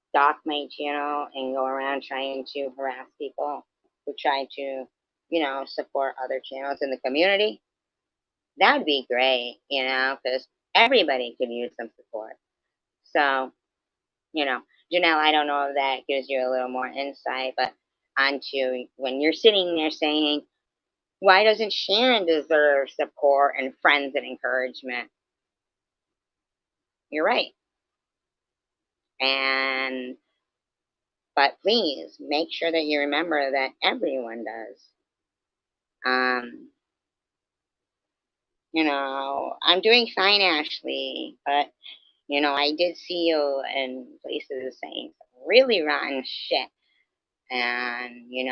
stalk my channel and go around trying to harass people who try to, support other channels in the community, that would be great, because everybody could use some support. So, Janelle, I don't know if that gives you a little more insight, but onto when you're sitting there saying, why doesn't Sharon deserve support and friends and encouragement? You're right. And but please make sure that you remember that everyone does. Um, I'm doing fine, Ashley, but I did see you in places saying some really rotten shit, and you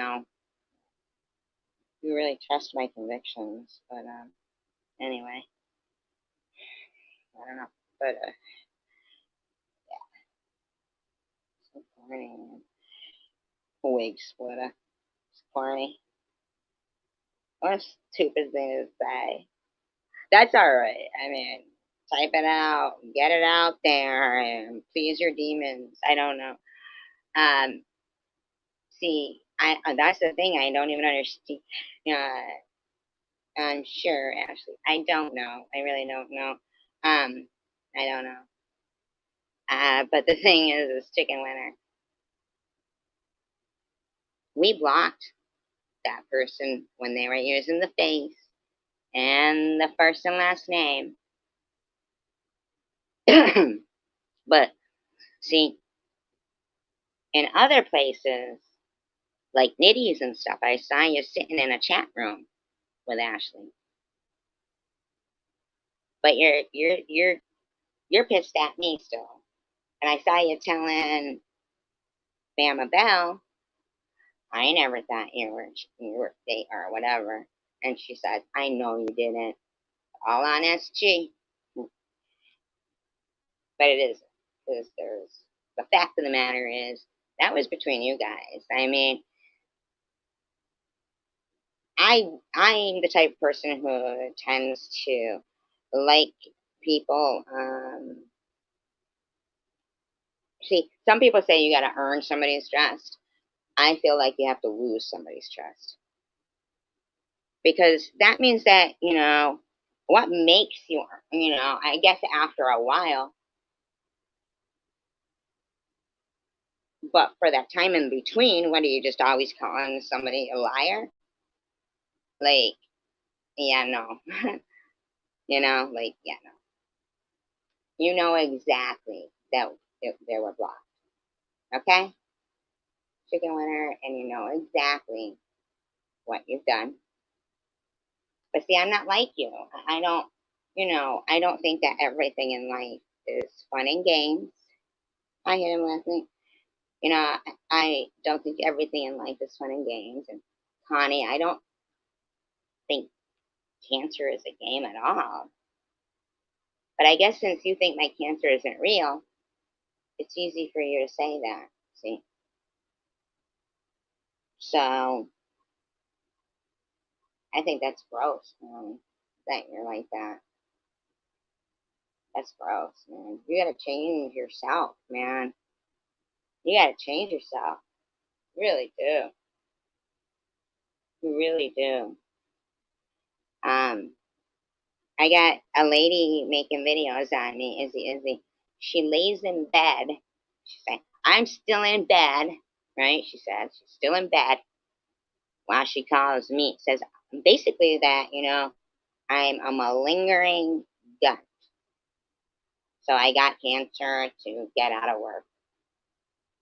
really trust my convictions. But anyway, I don't know. But so corny. Wig splitter. It's corny. What a stupid thing to say. That's all right. I mean, type it out, get it out there, and please your demons. I don't know. See, I that's the thing. I don't even understand. I'm sure, Ashley. I don't know. I really don't know. I don't know. But the thing is chicken winner. We blocked that person when they were using the face and the first and last name. But see, in other places, like Nitties and stuff, I saw you sitting in a chat room with Ashley. But you're pissed at me still. And I saw you telling Bama Bell, I never thought you were gay or whatever. And she said, I know you didn't. All on SG. But it is, because the fact of the matter is, that was between you guys. I mean, I'm the type of person who tends to like people. See, some people say you got to earn somebody's trust. I feel like you have to lose somebody's trust, because that means that what makes you, I guess after a while, but for that time in between, what are you just always calling somebody a liar? Like, yeah, no, like, yeah, no. You know exactly that they were blocked, okay? Chicken winner, and you know exactly what you've done. But see, I'm not like you. I don't, I don't think that everything in life is fun and games. I hit him last night. I don't think everything in life is fun and games. And Connie, I don't think cancer is a game at all. But I guess since you think my cancer isn't real, it's easy for you to say that. See? So I think that's gross, man, that you're like that. That's gross, man. You gotta change yourself, man. You gotta change yourself. You really do. You really do. Um, I got a lady making videos on me, Izzy. She lays in bed. She's saying, I'm still in bed, right? She says, she's still in bed while she calls me. Says basically that, I'm a malingering gut. So I got cancer to get out of work.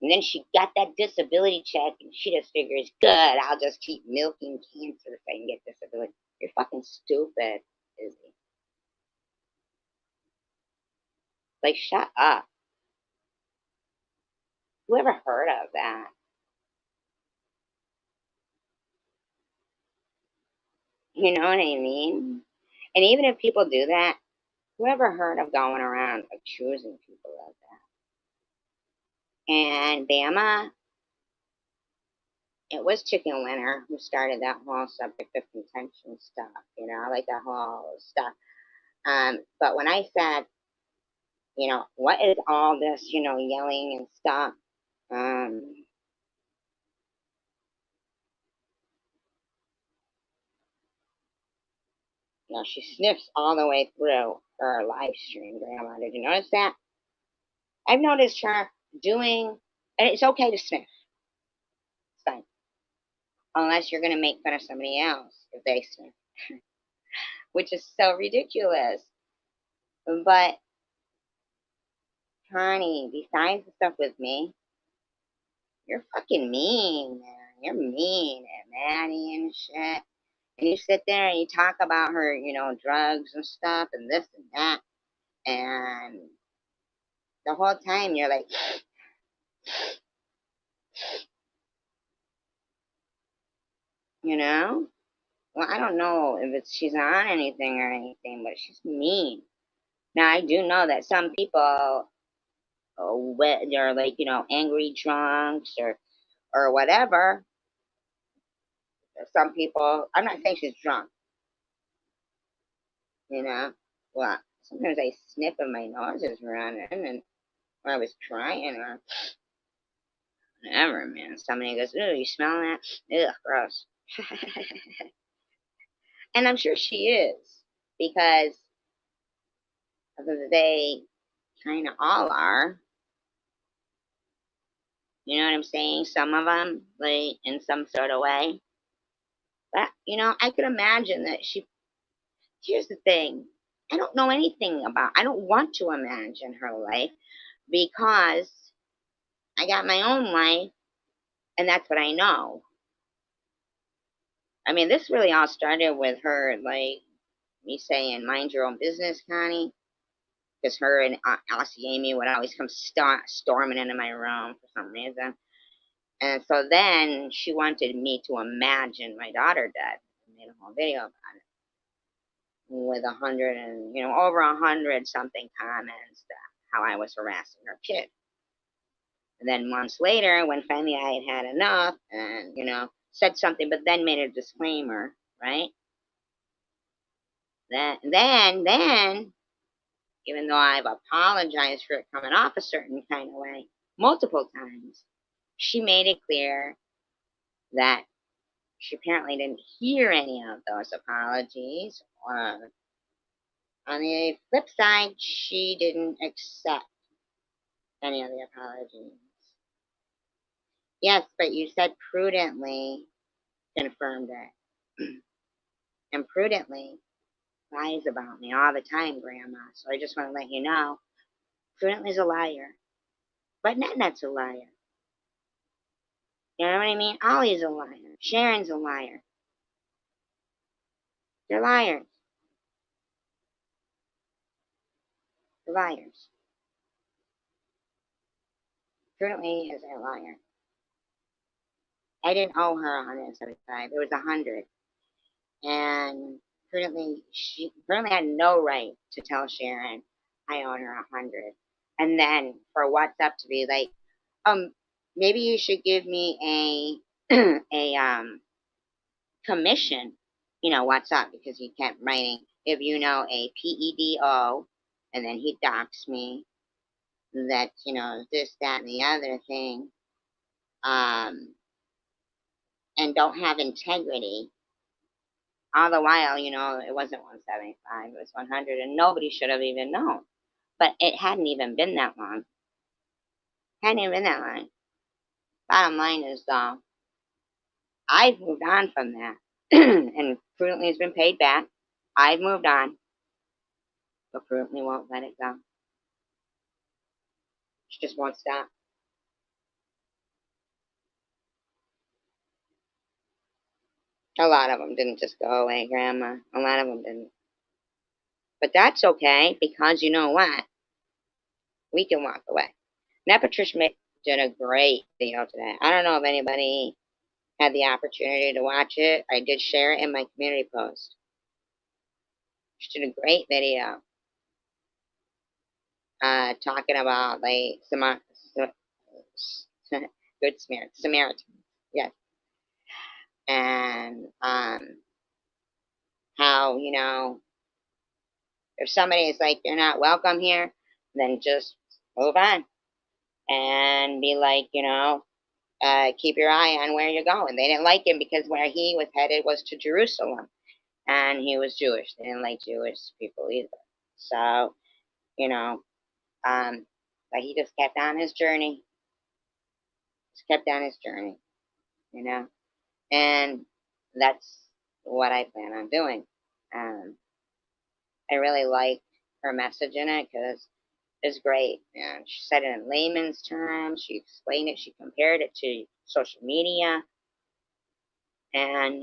And then she got that disability check and she just figures, good, I'll just keep milking cancer if I can get disability. You're fucking stupid, Izzy. Like, shut up. Who ever heard of that? You know what I mean? And even if people do that, who ever heard of going around accusing people of that? And Bama, it was Chicken Winner who started that whole subject of contention stuff, like that whole stuff. But when I said, what is all this, yelling and stuff? Um, she sniffs all the way through her live stream, Grandma. Did you notice that? I've noticed her doing, and it's okay to sniff. It's fine. Unless you're going to make fun of somebody else if they sniff, which is so ridiculous. But, honey, besides the stuff with me, you're fucking mean, man. You're mean and Maddie and shit. And you sit there and you talk about her, drugs and stuff and this and that. And the whole time you're like, you know? Well, I don't know if she's on anything or anything, but she's mean. Now, I do know that some people, they're like, angry drunks or whatever. Some people, I'm not saying she's drunk, you know? Well, sometimes I sniff and my nose is running and I was trying or whatever, man. Somebody goes, "Ooh, you smell that? Ugh, gross." And I'm sure she is because they kind of all are. You know what I'm saying? Some of them, like in some sort of way. But, I could imagine that she. Here's the thing, I don't know anything about, I don't want to imagine her life because I got my own life and that's what I know. I mean, this really all started with her, like, me saying, mind your own business, Connie. Because her and Aussie Amy would always come storming into my room for some reason. And so then she wanted me to imagine my daughter dead. I made a whole video about it with 100 and, over 100 something comments that how I was harassing her kid. And then months later, when finally I had had enough and, said something, but then made a disclaimer, right? Then, even though I've apologized for it coming off a certain kind of way multiple times, she made it clear that she apparently didn't hear any of those apologies. On the flip side, she didn't accept any of the apologies. Yes, but you said prudently confirmed it. And prudently lies about me all the time, Grandma. So I just want to let you know, prudently's a liar. But Net's a liar. You know what I mean? Ollie's a liar. Sharon's a liar. They're liars. They're liars. Prudently is a liar. I didn't owe her 175. It was 100. And she prudently had no right to tell Sharon I own her 100. And then for WhatsApp to be like, maybe you should give me a a commission. WhatsApp because he kept writing if a PEDO, and then he docks me that this that and the other thing, and don't have integrity. All the while, it wasn't 175, it was 100, and nobody should have even known. But it hadn't even been that long. Hadn't even been that long. Bottom line is, though, I've moved on from that, and Prudently has been paid back. I've moved on, but Prudently won't let it go. She just won't stop. A lot of them didn't just go away, Grandma. A lot of them didn't. But that's okay, because you know what? We can walk away. Now, Patricia did a great video today. I don't know if anybody had the opportunity to watch it. I did share it in my community post. She did a great video talking about like good Samaritan, yes, and how if somebody is like you're not welcome here, then just move on and be like keep your eye on where you're going. They didn't like him because where he was headed was to Jerusalem, and he was Jewish. They didn't like Jewish people either. So, you know, um, But he just kept on his journey. Just kept on his journey, you know? And that's what I plan on doing. Um, I really liked her message in it because it's great. And she said it in layman's terms. She explained it. She compared it to social media. And,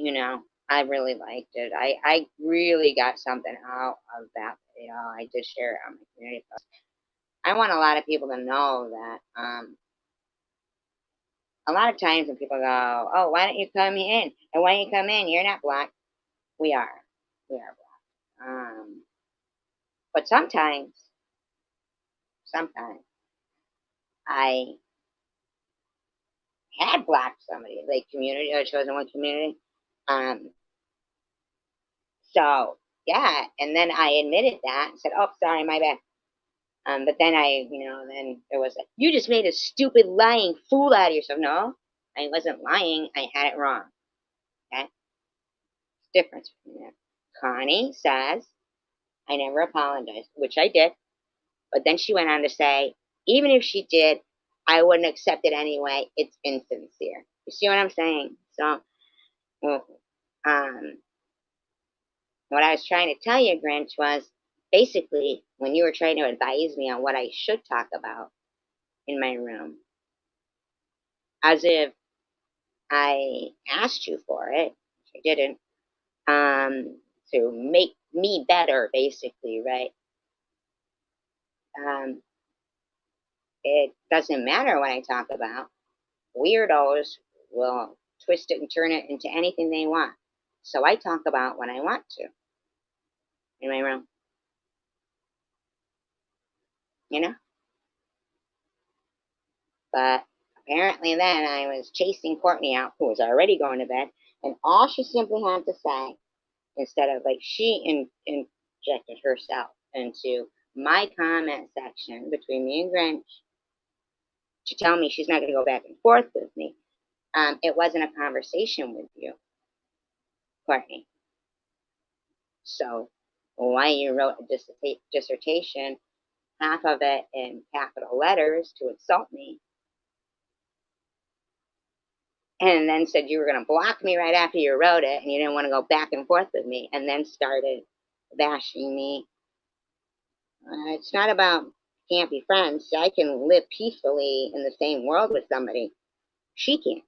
I really liked it. I really got something out of that video. I did share it on my community post. I want a lot of people to know that a lot of times when people go, oh, why don't you come in? And why don't you come in? You're not black. We are. We are black. But sometimes I had blocked somebody, like community or chosen one community. Um, so yeah, and then I admitted that and said, "Oh, sorry, my bad." But then then it was like, "You just made a stupid lying fool out of yourself." No, I wasn't lying. I had it wrong. Okay, difference between that. Connie says I never apologized, which I did. But then she went on to say, even if she did, I wouldn't accept it anyway. It's insincere. You see what I'm saying? So, um, what I was trying to tell you, Grinch, was basically when you were trying to advise me on what I should talk about in my room, as if I asked you for it, which I didn't, to make me better, basically, right? Um, it doesn't matter what I talk about. Weirdos will twist it and turn it into anything they want. So I talk about what I want to in my room, you know? But apparently then I was chasing Courtney out, who was already going to bed, and all she simply had to say, instead of like injected herself into my comment section between me and Grinch to tell me she's not going to go back and forth with me. It wasn't a conversation with you, Courtney. So why you wrote a dissertation, half of it in capital letters to insult me, and then said you were going to block me right after you wrote it and you didn't want to go back and forth with me, and then started bashing me. It's not about can't be friends. I can live peacefully in the same world with somebody. She can't.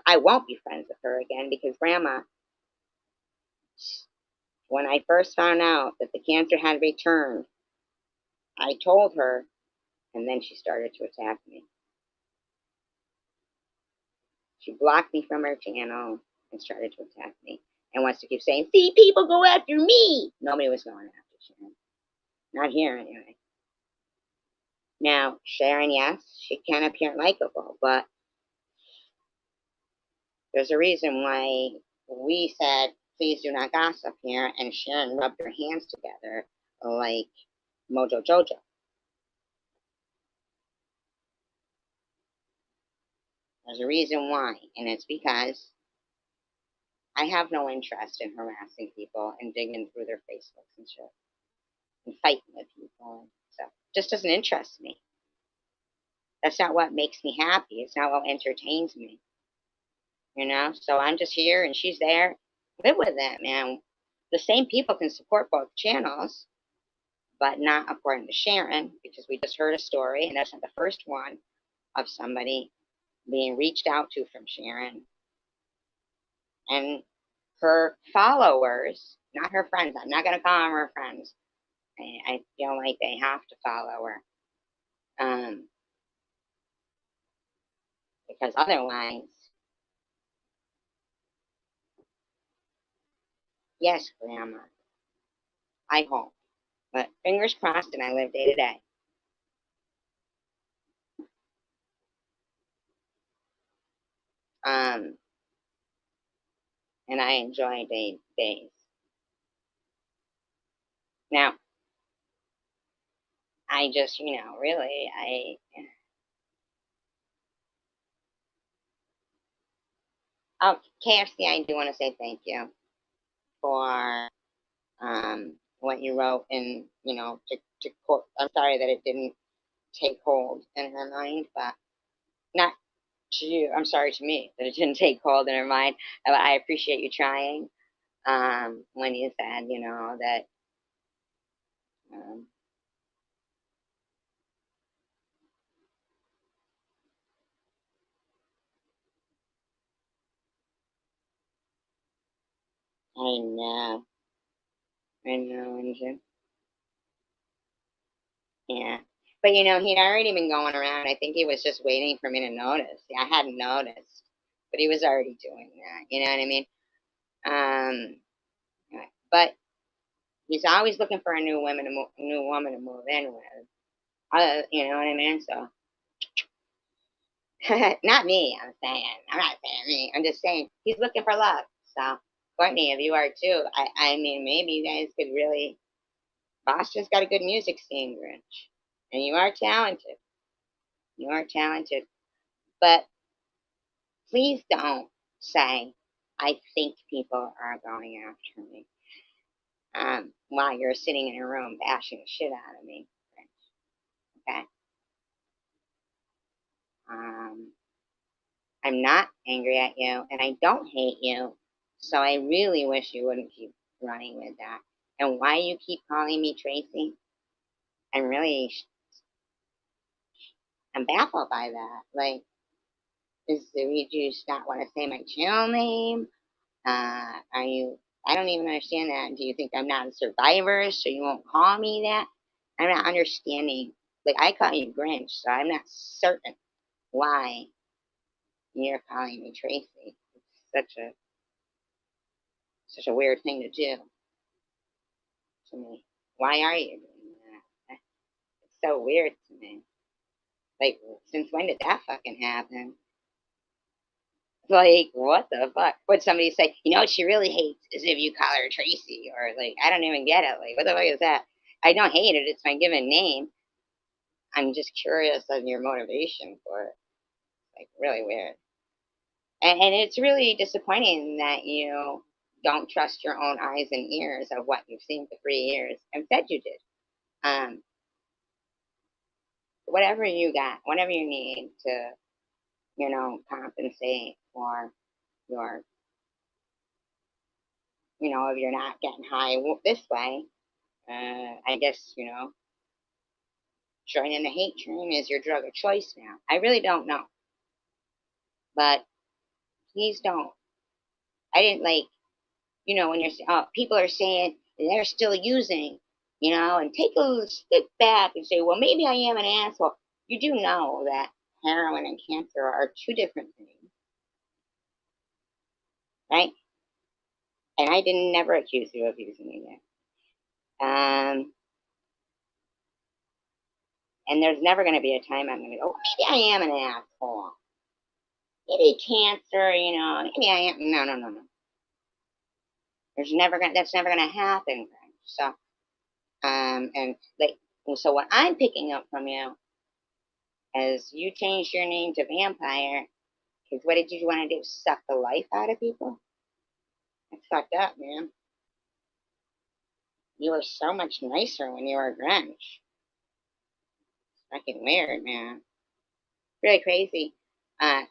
I won't be friends with her again because Grandma, when I first found out that the cancer had returned, I told her, and then she started to attack me. She blocked me from her channel and started to attack me and wants to keep saying, see, people go after me. Nobody was going after Sharon. Not here, anyway. Now, Sharon, yes, she can appear likable, but there's a reason why we said, please do not gossip here, and Sharon rubbed her hands together like Mojo Jojo. There's a reason why, and it's because I have no interest in harassing people and digging through their Facebooks and shit and fighting with people and stuff. It just doesn't interest me. That's not what makes me happy. It's not what entertains me. So I'm just here and she's there. Live with it, man. The same people can support both channels, but not according to Sharon, because we just heard a story, and that's not the first one of somebody being reached out to from Sharon. And her followers, not her friends, I'm not going to call them her friends. I feel like they have to follow her. Because otherwise, yes, Grandma, I hope. But fingers crossed, and I live day to day. And I enjoy days. Now, I just, really, oh, KFC, I do want to say thank you for what you wrote, and to court. I'm sorry that it didn't take hold in her mind, but not to you. I'm sorry to me that it didn't take hold in her mind. But I appreciate you trying. When you said, that um, I know, Angel. Yeah. But he'd already been going around. I think he was just waiting for me to notice. Yeah, I hadn't noticed, but he was already doing that. You know what I mean? But he's always looking for a new woman to move in with. You know what I mean? So, not me. I'm not saying me. I'm just saying he's looking for love. So, Courtney, if you are too, I mean, maybe you guys could really. Boston's got a good music scene, Grinch, and you are talented. You are talented, but please don't say, I think people are going after me while you're sitting in a room bashing the shit out of me. Okay? Um, I'm not angry at you, and I don't hate you, so I really wish you wouldn't keep running with that. And why you keep calling me Tracy, I'm really, I'm baffled by that. Like, do you just not want to say my channel name? Are you? I don't even understand that. Do you think I'm not a survivor, so you won't call me that? I'm not understanding. Like I call you Grinch, so I'm not certain why you're calling me Tracy. It's such a weird thing to do to me. Why are you doing that? It's so weird to me. Like, since when did that fucking happen? Like, what the fuck? Would somebody say, what she really hates is if you call her Tracy, or like, I don't even get it. Like, what the fuck is that? I don't hate it. It's my given name. I'm just curious on your motivation for it. Like, really weird. And it's really disappointing that you don't trust your own eyes and ears of what you've seen for 3 years and said you did. Um, whatever you got, whatever you need to, compensate for your, if you're not getting high this way, I guess, joining the hate train is your drug of choice now. I really don't know. But please don't. I didn't like, when you're, people are saying they're still using, and take a step back and say, well, maybe I am an asshole. You do know that heroin and cancer are two different things, right? And I didn't never accuse you of using it. And there's never going to be a time I'm going to go, maybe I am an asshole. Maybe cancer, maybe I am. No, no, no, no. That's never gonna happen. So, and like, so what I'm picking up from you is you changed your name to Vampire because what did you want to do? Suck the life out of people? That's fucked up, man. You were so much nicer when you were a Grinch. Fucking weird, man. Really crazy. I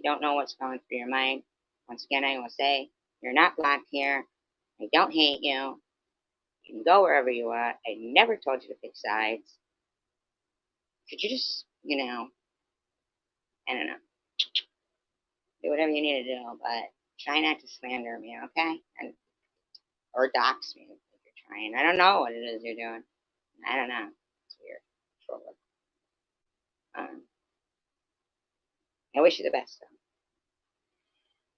don't know what's going through your mind. Once again, I will say you're not blocked here. I don't hate you. You can go wherever you want. I never told you to pick sides. Could you just, I don't know, do whatever you need to do, but try not to slander me, okay? And or dox me if you're trying. I don't know what it is you're doing. I don't know. It's weird. Troller. Um, I wish you the best, though.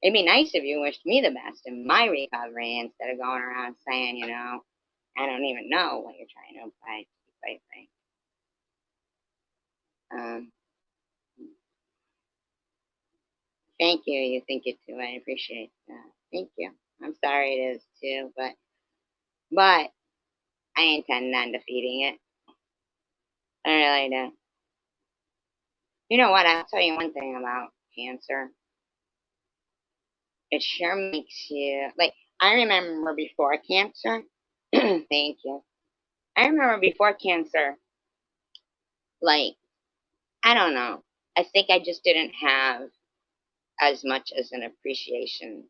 It'd be nice if you wished me the best in my recovery instead of going around saying, I don't even know what you're trying to apply, to be quite frank. Um, Thank you. You think it too. I appreciate that. Thank you. I'm sorry it is too, but I intend on defeating it. I really do. You know what? I'll tell you one thing about cancer. It sure makes you like. I remember before cancer. Thank you. I remember before cancer, like, I don't know. I think I just didn't have as much as an appreciation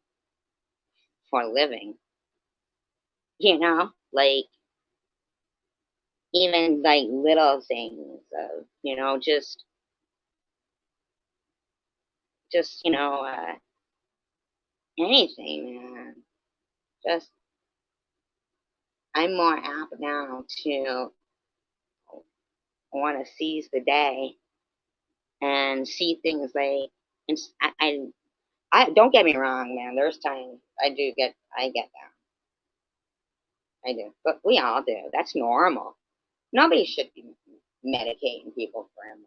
for living, like even like little things of, just, anything, man. Just, I'm more apt now to want to seize the day and see things like, and I don't get me wrong, man. There's times I get down. I do, but we all do. That's normal. Nobody should be medicating people for emotion.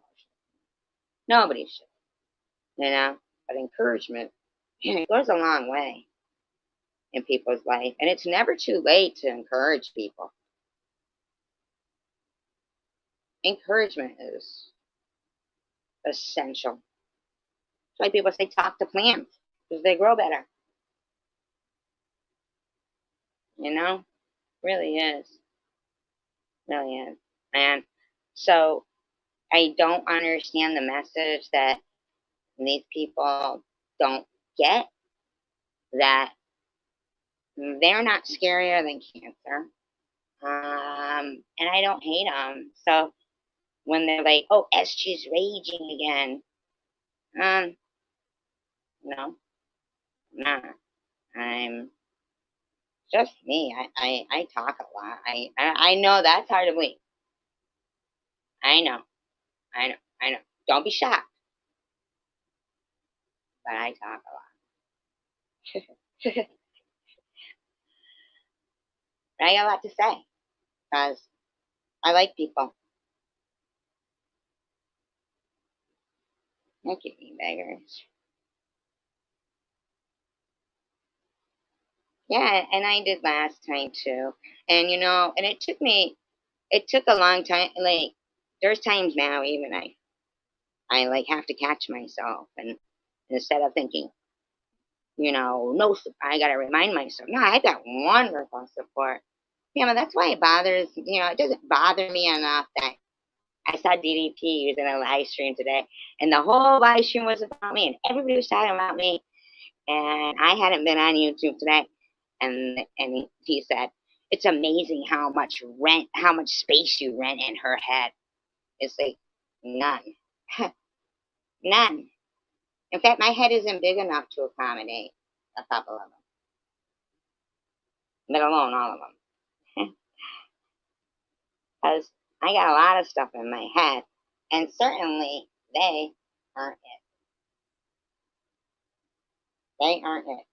Nobody should, you know. But encouragement, man, it goes a long way in people's life, and it's never too late to encourage people. Encouragement is essential. That's why people say talk to plants because they grow better. You know, really is, really is. And so I don't understand the message that these people don't get, that they're not scarier than cancer. And I don't hate them. So when they're like, "Oh, SG's raging again," um, no, nah, I'm just me. I talk a lot. I know that's hard to believe. I know, I know, I know. Don't be shocked, but I talk a lot. I got a lot to say because I like people. Look at me, beggars. Yeah, and I did last time too. And and it took a long time. Like, there's times now even I like have to catch myself, and instead of thinking, no, I gotta remind myself, no, I got wonderful support. Yeah, but that's why it doesn't bother me enough that I saw DDP using a live stream today, and the whole live stream was about me, and everybody was talking about me, and I hadn't been on YouTube today, and he said, "It's amazing how much space you rent in her head." It's like none, none. In fact, my head isn't big enough to accommodate a couple of them, let alone all of them, because I got a lot of stuff in my head, and certainly they aren't it. They aren't it.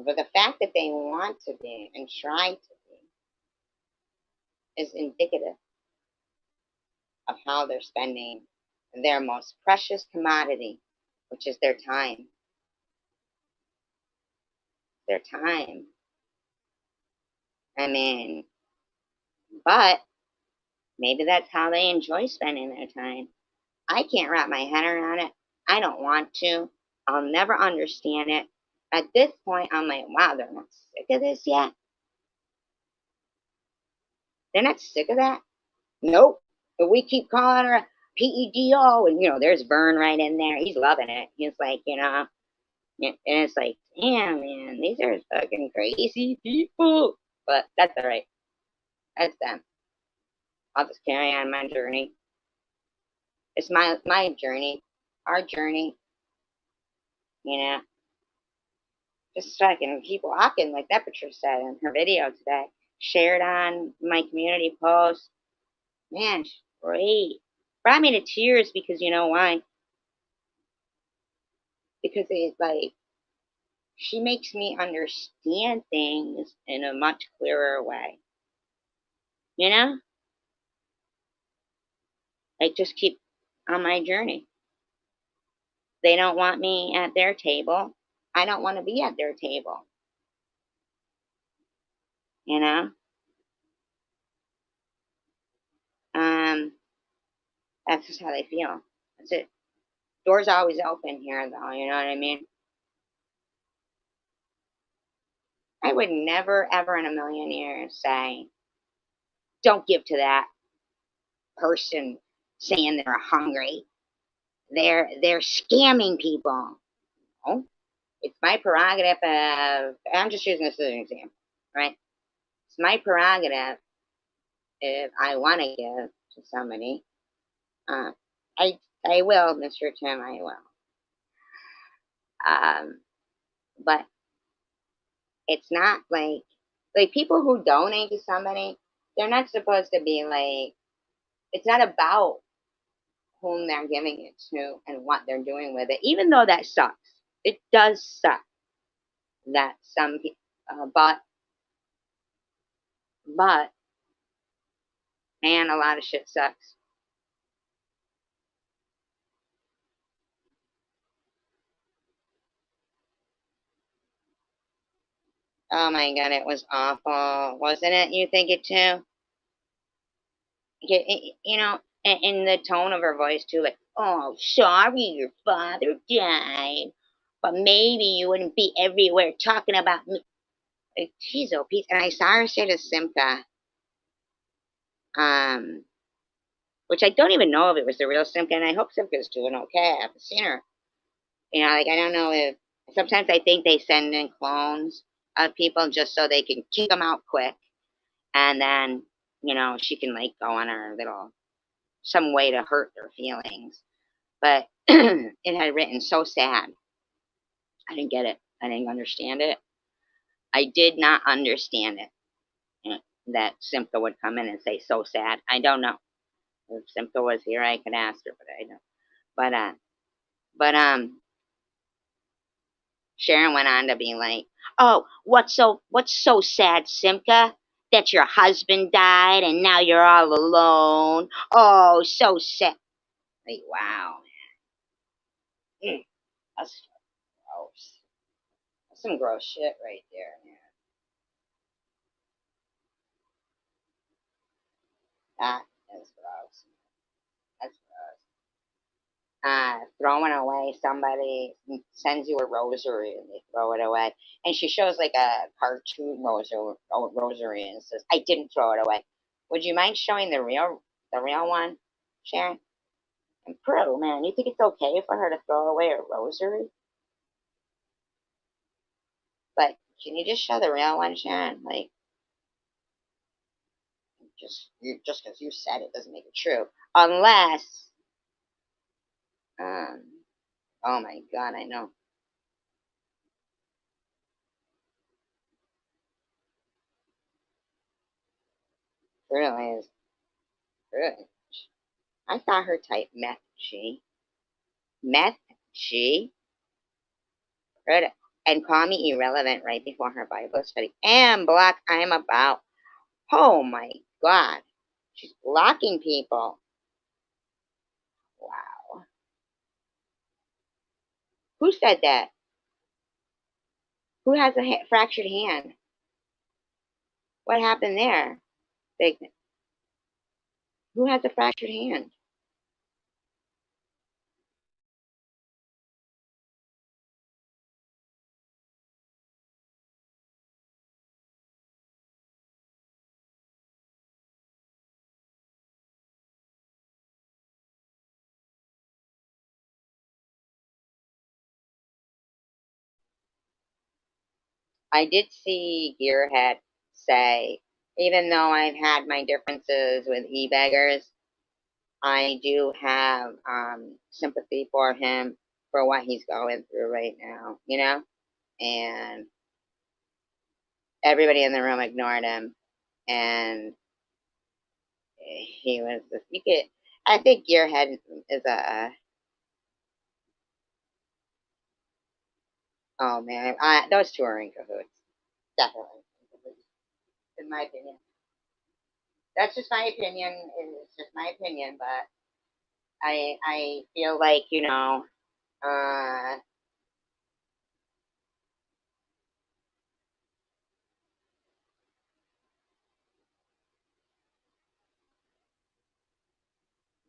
But the fact that they want to be and try to be is indicative of how they're spending their most precious commodity, which is their time. Their time. I mean, but maybe that's how they enjoy spending their time. I can't wrap my head around it. I don't want to. I'll never understand it. At this point, I'm like, wow, they're not sick of this yet? They're not sick of that? Nope. But we keep calling her PEDO, and there's Vern right in there. He's loving it. He's like, and it's like, damn, man, these are fucking crazy people. But that's all right. That's them. I'll just carry on my journey. It's my journey, our journey. You know, just fucking keep walking, like that Patricia said in her video today. Shared on my community post. Man, she's great. Brought me to tears because you know why? Because it's like she makes me understand things in a much clearer way. You know? Like, just keep on my journey. They don't want me at their table. I don't want to be at their table. You know? Um, that's just how they feel. That's it. Doors always open here, though. You know what I mean? I would never, ever in a million years say, don't give to that. person saying they're hungry. They're scamming people. Oh, it's my prerogative of, I'm just using this as an example, right? It's my prerogative if I want to give to somebody. Uh, I I will, Mr. Tim, I will. But it's not like people who donate to somebody, they're not supposed to be like, it's not about whom they're giving it to and what they're doing with it, even though that sucks. It does suck that some people, but man, a lot of shit sucks. Oh my god, it was awful, wasn't it? You think it too? You know, in the tone of her voice too, like, oh, sorry, your father died, but maybe you wouldn't be everywhere talking about me. Like, geez, oh, Pete. And I saw her say to Simca, um, which I don't even know if it was the real Simca, and I hope Simca's doing okay. I haven't seen her. You know, like, I don't know if, sometimes I think they send in clones of people just so they can kick them out quick, and then, she can, like, go on her little, some way to hurt their feelings. But it had written so sad. I didn't get it. I didn't understand it. I did not understand it. That Simca would come in and say so sad. I don't know. If Simca was here, I could ask her, but I don't. But Sharon went on to be like, "Oh, what's so sad, Simca? That your husband died and now you're all alone. Oh, so sad." Like, wow, man. That's gross. That's some gross shit right there, man. That is gross. That's gross. Throwing away, somebody sends you a rosary and they throw it away. And she shows like a cartoon rosary and says, "I didn't throw it away." Would you mind showing the real one, Sharon? And Prue, man, you think it's okay for her to throw away a rosary? But can you just show the real one, Sharon? Like, just because you said it doesn't make it true, unless, um, oh my god, I know. It really is. Really. I saw her type meth G. Meth G. Heard it. And call me irrelevant right before her Bible study. And block I'm about. Oh my god. She's blocking people. Wow. Who said that? Who has a fractured hand? What happened there? Big. Who has a fractured hand? I did see Gearhead say, even though I've had my differences with e-beggars, I do have sympathy for him for what he's going through right now, And everybody in the room ignored him, and he was just, you could, I think Gearhead is oh man, those two are in cahoots, definitely, in my opinion. That's just my opinion. It's just my opinion, but I feel like uh,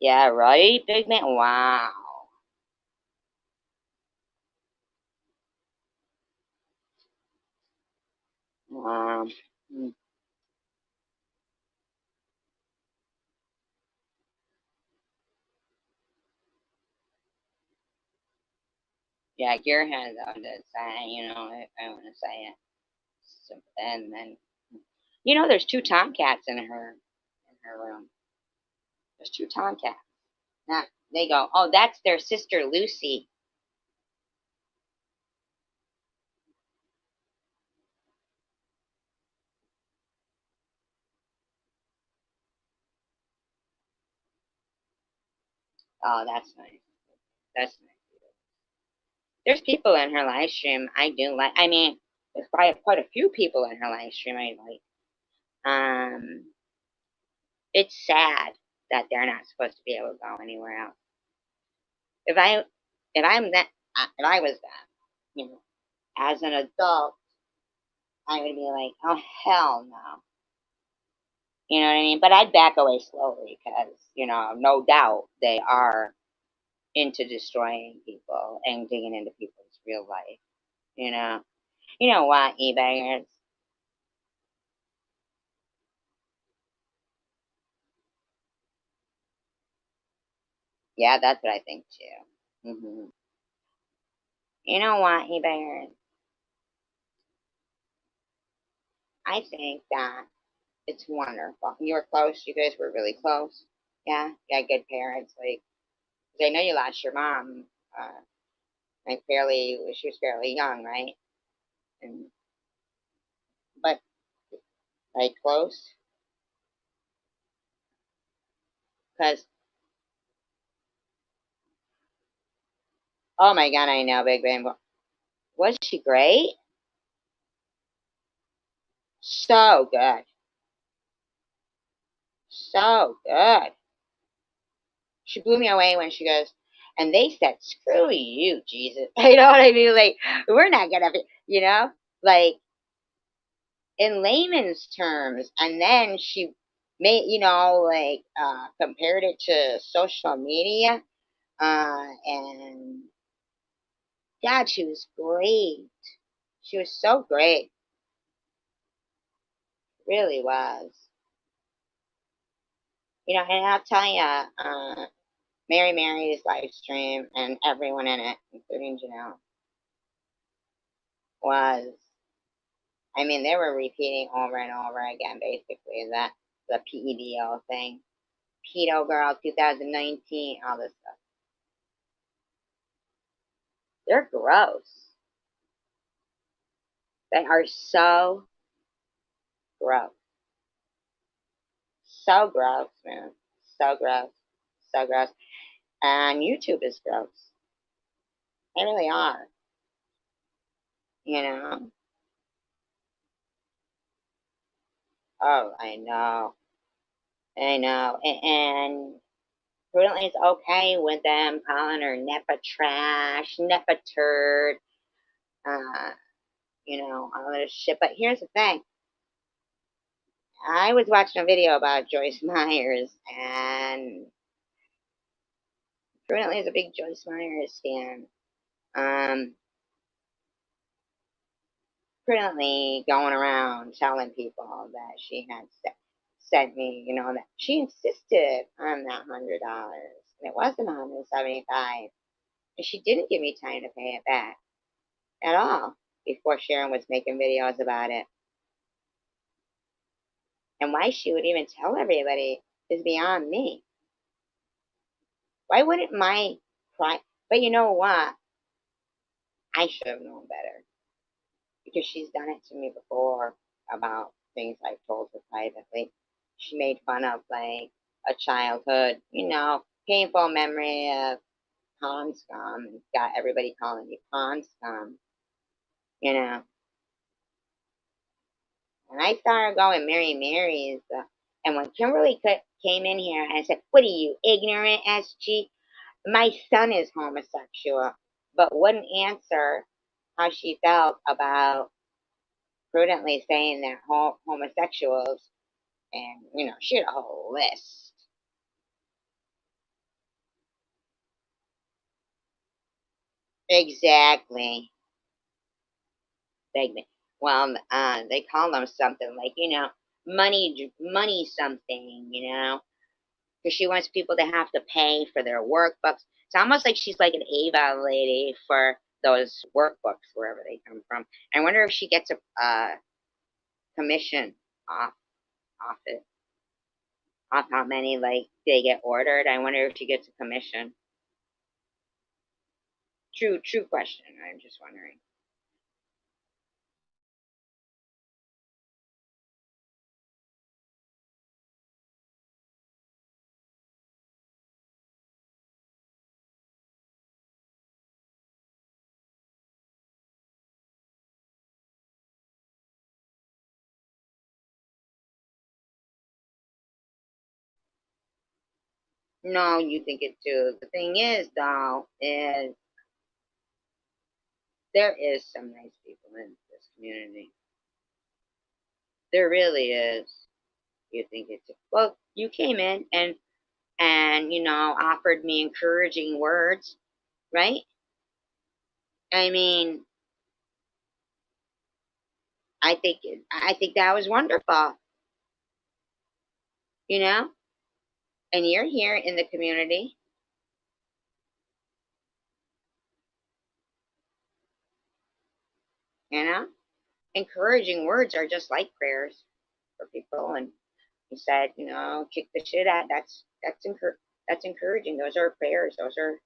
yeah, right, big man. Wow. Um, Yeah, Gearhead though did say, if I want to say it. So, and then, there's two tomcats in her room. There's two tomcats. Now they go, oh, that's their sister Lucy. Oh, that's nice. That's nice. There's people in her live stream I do like. I mean, there's quite a few people in her live stream I like. It's sad that they're not supposed to be able to go anywhere else. If I, if I was that, as an adult, I would be like, oh hell no. You know what I mean? But I'd back away slowly because, no doubt they are into destroying people and digging into people's real life. You know, you know what, eBayers? Yeah, that's what I think too. You know what, eBayers? I think that it's wonderful. You were close. You guys were really close. Yeah, yeah, good parents. Like, 'cause I know you lost your mom. Like she was fairly young, right? And but like close, because oh my god, I know Big Bang. Was she great? So good, so good. She blew me away when she goes, and they said, "Screw you, Jesus." You know what I mean? Like, we're not gonna, like in layman's terms. And then she made, like compared it to social media. And God, she was great. She was so great. Really was. And I'll tell you, Mary Mary's live stream and everyone in it, including Janelle, was, I mean, they were repeating over and over again, basically, that the PEDO thing. Pedo Girl 2019, all this stuff. They're gross. They are so gross. So gross, man. So gross. So gross. And YouTube is gross. They really are. You know? Oh, I know. I know. And prudently it's okay with them calling her Nepa trash, Nepa turd, uh, all this shit. But here's the thing. I was watching a video about Joyce Myers, and prudently is a big Joyce Myers fan. Um, Prudently going around telling people that she had sent me, that she insisted on that $100, and it wasn't 175, and she didn't give me time to pay it back at all before Sharon was making videos about it. And why she would even tell everybody is beyond me. Why wouldn't my pride? But you know what? I should have known better because she's done it to me before about things I've told her privately. She made fun of like a childhood, painful memory of pond scum and got everybody calling me pond scum, you know. And I saw her going Mary Mary's. And when Kimberly came in here and said, "What are you, ignorant, SG?" My son is homosexual, but wouldn't answer how she felt about prudently saying that homosexuals, and she had a whole list. Exactly. They, well, they call them something like money something, because she wants people to have to pay for their workbooks. It's almost like she's like an Ava lady for those workbooks wherever they come from. I wonder if she gets a commission off off it, off how many like they get ordered. I wonder if she gets a commission. True question. I'm just wondering. No, you think it too. The thing is, though, is there is some nice people in this community. There really is. You think it too. Well, you came in and offered me encouraging words, right? I mean, I think that was wonderful, you know. And you're here in the community, you know. Encouraging words are just like prayers for people, and you said, kick the shit out. That's encouraging. Those are prayers. Those are,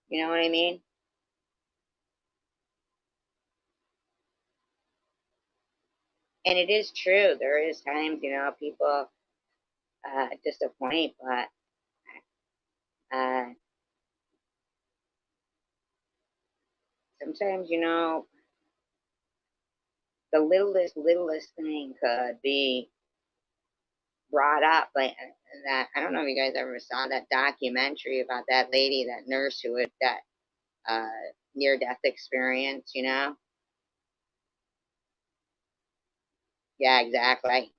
you know what I mean. And it is true. There is times, people disappoint, but uh, sometimes, the littlest thing could be brought up. Like that, I don't know if you guys ever saw that documentary about that lady, that nurse who had that near death experience. Yeah, exactly.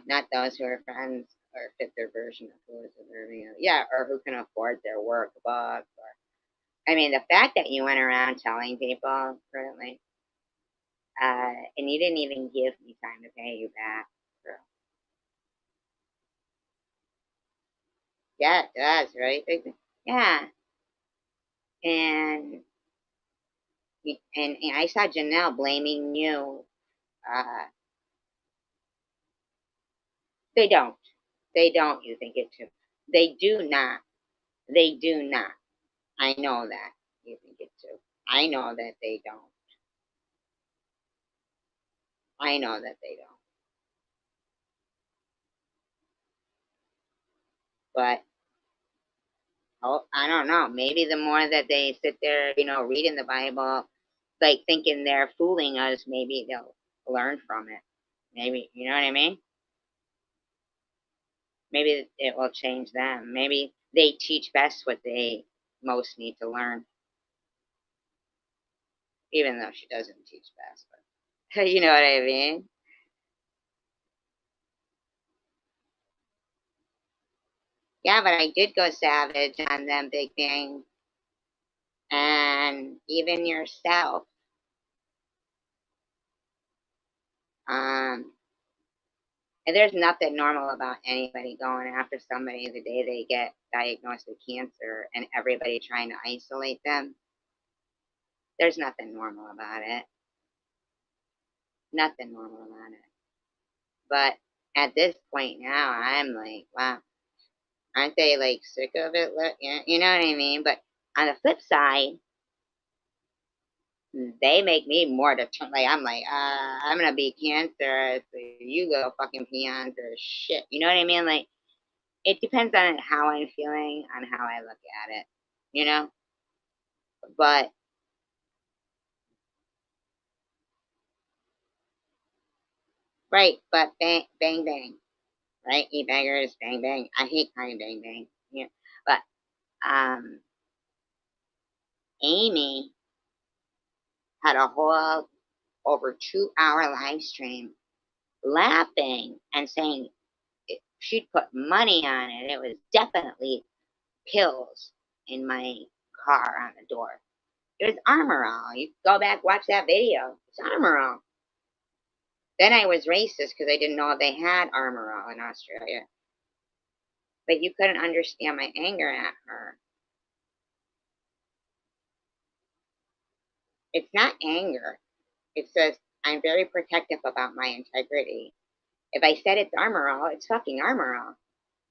Not those who are friends or fit their version of who is deserving of, yeah, or who can afford their workbook. Or I mean, the fact that you went around telling people, really, and you didn't even give me time to pay you back. So, yeah, it does, right? Yeah, and and I saw Janelle blaming you. Uh, they don't. They don't. You think it too? They do not. They do not. I know that. You think it too. I know that they don't. I know that they don't. But oh, I don't know. Maybe the more that they sit there, reading the Bible, like thinking they're fooling us, maybe they'll learn from it. Maybe, you know what I mean? Maybe it will change them. Maybe they teach best what they most need to learn, even though she doesn't teach best. But you know what I mean? Yeah, but I did go savage on them, Big Bang, and even yourself. Um, And there's nothing normal about anybody going after somebody the day they get diagnosed with cancer and everybody trying to isolate them. There's nothing normal about it. Nothing normal about it. But at this point now, I'm like, wow, aren't they like sick of it? You know what I mean? But on the flip side, they make me more determined. Like, I'm like, I'm going to be cancer. So you go fucking peons or shit. You know what I mean? Like, it depends on how I'm feeling, on how I look at it, you know? But right, but bang bang bang, right? E bangers, bang bang. I hate crying bang bang. Yeah. But Amy had a whole over 2 hour live stream laughing and saying she'd put money on it. It was definitely pills in my car on the door. It was Armor All. You go back, watch that video. It's Armor All. Then I was racist because I didn't know they had Armor All in Australia. But you couldn't understand my anger at her. It's not anger. It says, I'm very protective about my integrity. If I said it's armor all, it's fucking armor all.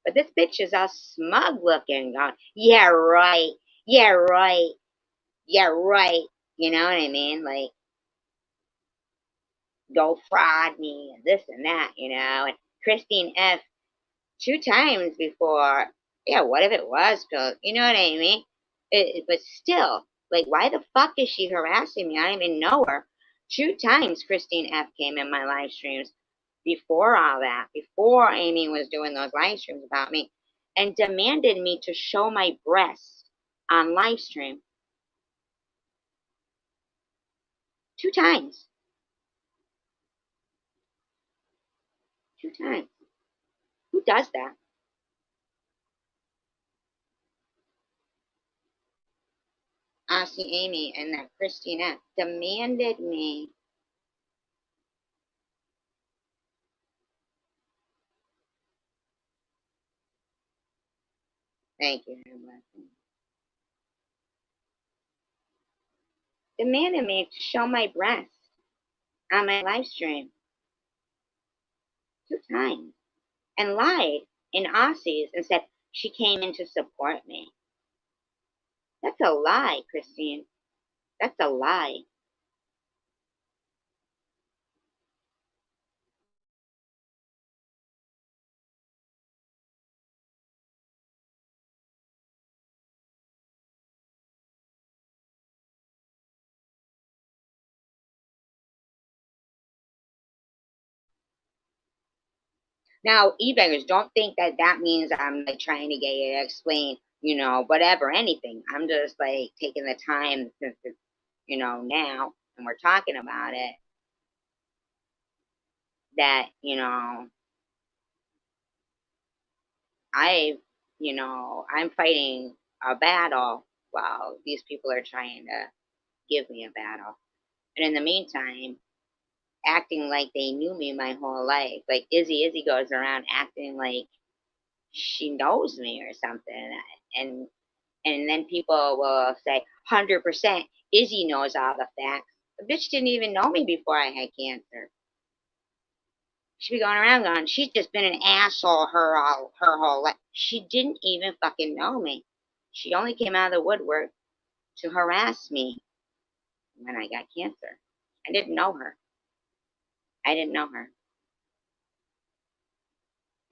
But this bitch is all smug looking, going, yeah, right. Yeah, right. Yeah, right. You know what I mean? Like, don't fraud me and this and that, you know. And Christine F. 2 times before, yeah, what if it was, Phil? You know what I mean? But still, like, why the fuck is she harassing me? I don't even know her. 2 times Christine F. came in my live streams before all that, before Amy was doing those live streams about me, and demanded me to show my breasts on live stream. 2 times. 2 times. Who does that? See, Amy and that Christina demanded me. Thank you, demanded me to show my breasts on my live stream 2 times and lied in Aussies and said she came in to support me. That's a lie, Christine. That's a lie. Now, e-beggars, don't think that that means I'm like trying to get you to explain, you know, whatever, anything. I'm just like taking the time since it's, you know, now and we're talking about it that, you know, I, you know, I'm fighting a battle while these people are trying to give me a battle. And in the meantime, acting like they knew me my whole life. Like Izzy goes around acting like she knows me or something. And and then people will say, 100% Izzy knows all the facts. The bitch didn't even know me before I had cancer. She'd be going around going, she's just been an asshole her whole life. She didn't even fucking know me. She only came out of the woodwork to harass me when I got cancer. I didn't know her. I didn't know her.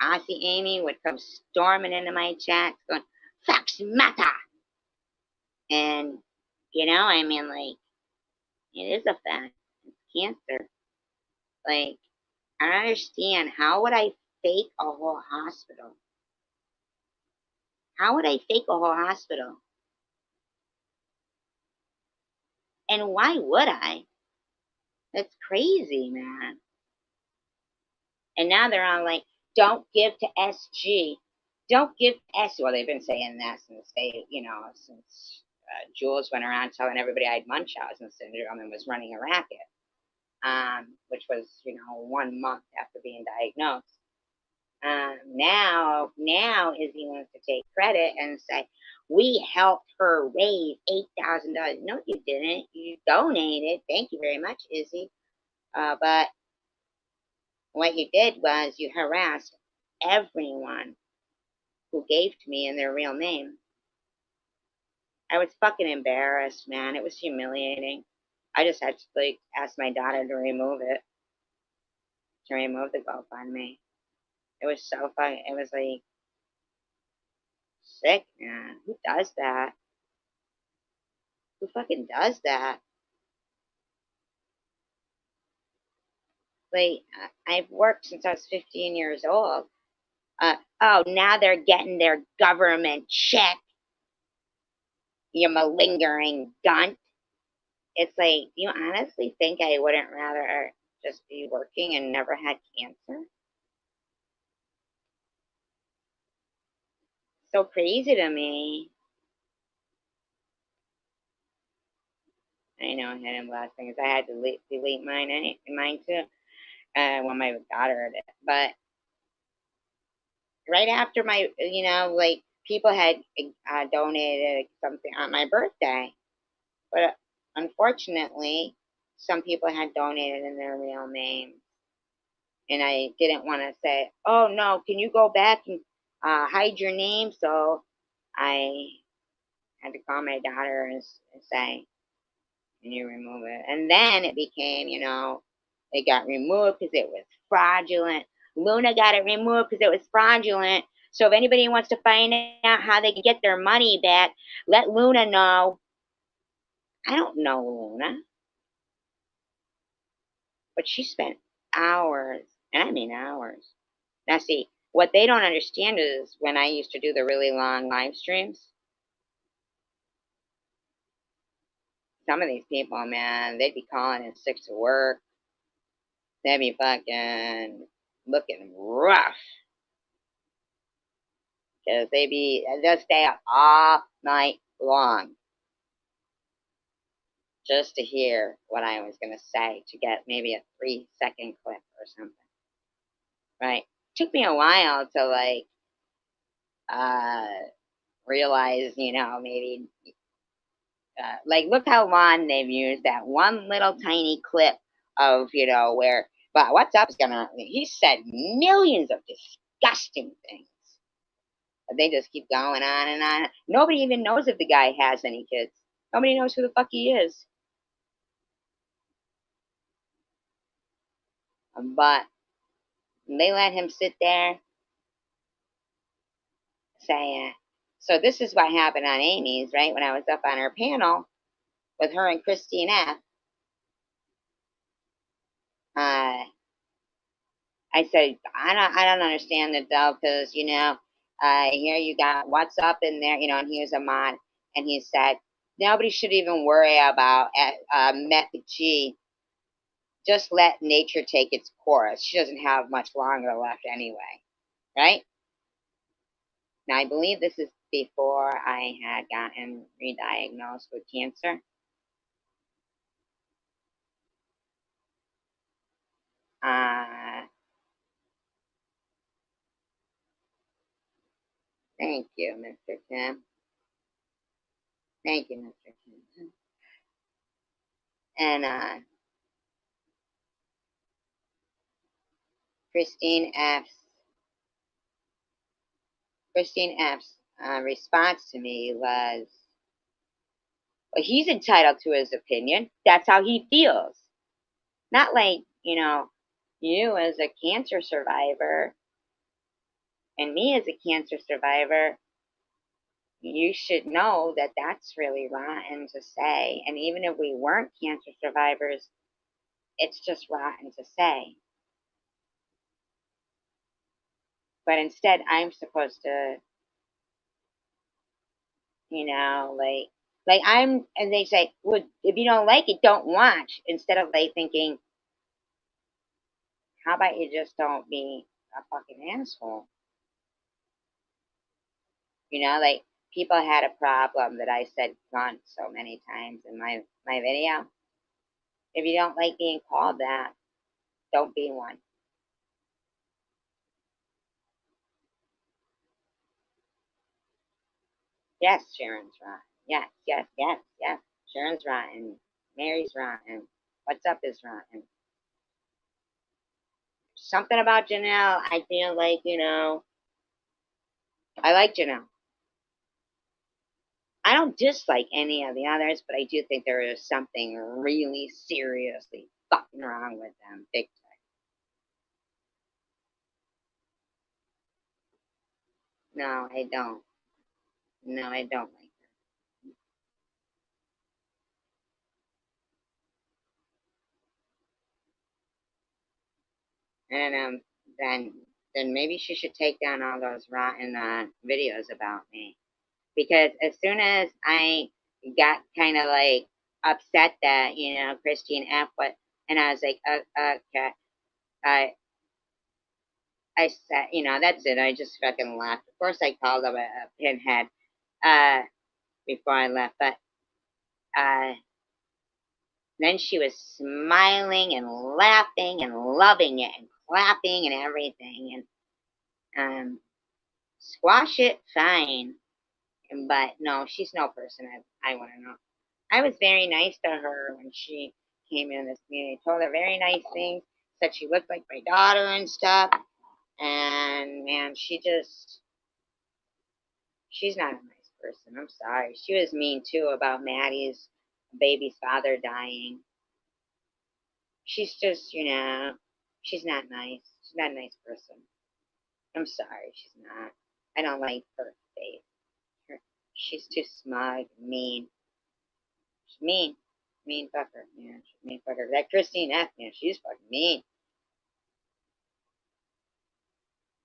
Auntie Amy would come storming into my chat going, facts matter. And, you know, I mean, like, it is a fact. It's cancer. Like, I don't understand. How would I fake a whole hospital? How would I fake a whole hospital? And why would I? That's crazy, man. And now they're on like, don't give to SG. Don't give to SG. Well, they've been saying that since they, you know, since Jules went around telling everybody I had Munchausen syndrome and was running a racket, which was, you know, 1 month after being diagnosed. Now Izzy wants to take credit and say, we helped her raise $8,000. No, you didn't. You donated. Thank you very much, Izzy. But what you did was you harassed everyone who gave to me in their real name. I was fucking embarrassed, man. It was humiliating. I just had to like ask my daughter to remove it, to remove the GoFundMe. It was so fucking. It was like sick, man. Who does that? Who fucking does that? Like, I've worked since I was 15 years old. Oh, now they're getting their government check, you malingering gun. It's like, do you honestly think I wouldn't rather just be working and never had cancer? So crazy to me. I know hidden blessings. I had to delete mine too. When my daughter did. But right after my, you know, like people had donated something on my birthday. But unfortunately, some people had donated in their real names, and I didn't want to say, "Oh no, can you go back and hide your name?" So I had to call my daughter and say, "Can you remove it?" And then it became, it got removed because it was fraudulent. Luna got it removed because it was fraudulent. So if anybody wants to find out how they can get their money back, let Luna know. I don't know Luna, but she spent hours, and I mean hours. Now, see, what they don't understand is when I used to do the really long live streams, some of these people, man, they'd be calling in sick to work. They'd be fucking looking rough because they'll stay up all night long just to hear what I was going to say to get maybe a 3-second clip or something. Right? Took me a while to uh, realize, maybe like look how long they've used that one little tiny clip of where. But what's up is gonna. He said millions of disgusting things. They just keep going on and on. Nobody even knows if the guy has any kids. Nobody knows who the fuck he is. But they let him sit there saying, so this is what happened on Amy's, right? When I was up on her panel with her and Christine F. Uh, I said, I don't understand it though, because here you got what's up in there, and he was a mod, and he said nobody should even worry about Method G. Just let nature take its course. She doesn't have much longer left anyway, right? Now I believe this is before I had gotten re-diagnosed with cancer. Uh, Thank you, Mr. Kim. Thank you, Mr. Kim. And Christine F's Christine F's response to me was, well, he's entitled to his opinion. That's how he feels. Not like, you as a cancer survivor and me as a cancer survivor, you should know that that's really rotten to say. And even if we weren't cancer survivors, it's just rotten to say. But instead, I'm supposed to, and they say, well, if you don't like it, don't watch. Instead of like thinking, how about you just don't be a fucking asshole? Like people had a problem that I said once so many times in my video. If you don't like being called that, don't be one. Yes, Sharon's rotten. Yes, yes, yes, yes. Sharon's rotten. Mary's rotten. What's up is rotten. Something about Janelle, I feel like, I like Janelle. I don't dislike any of the others, but I do think there is something really seriously fucking wrong with them. Big time. No, I don't. No, I don't like her. And then maybe she should take down all those rotten videos about me. Because as soon as I got kind of like upset that, Christine F. What, and I was like, okay. I I said, that's it. I just fucking laughed. Of course, I called him a pinhead uh, before I left, but uh, then she was smiling and laughing and loving it and clapping and everything. And squash it, fine. But no, she's no person I want to know. I was very nice to her when she came in this community. Told her very nice things. Said she looked like my daughter and stuff. And man, she's not a nice person. I'm sorry. She was mean too about Maddie's baby's father dying. She's just, she's not nice. She's not a nice person. I'm sorry, she's not. I don't like her face. She's too smug, mean. She's mean. Mean fucker, man. She's mean fucker. That Christine F, man, she's fucking mean.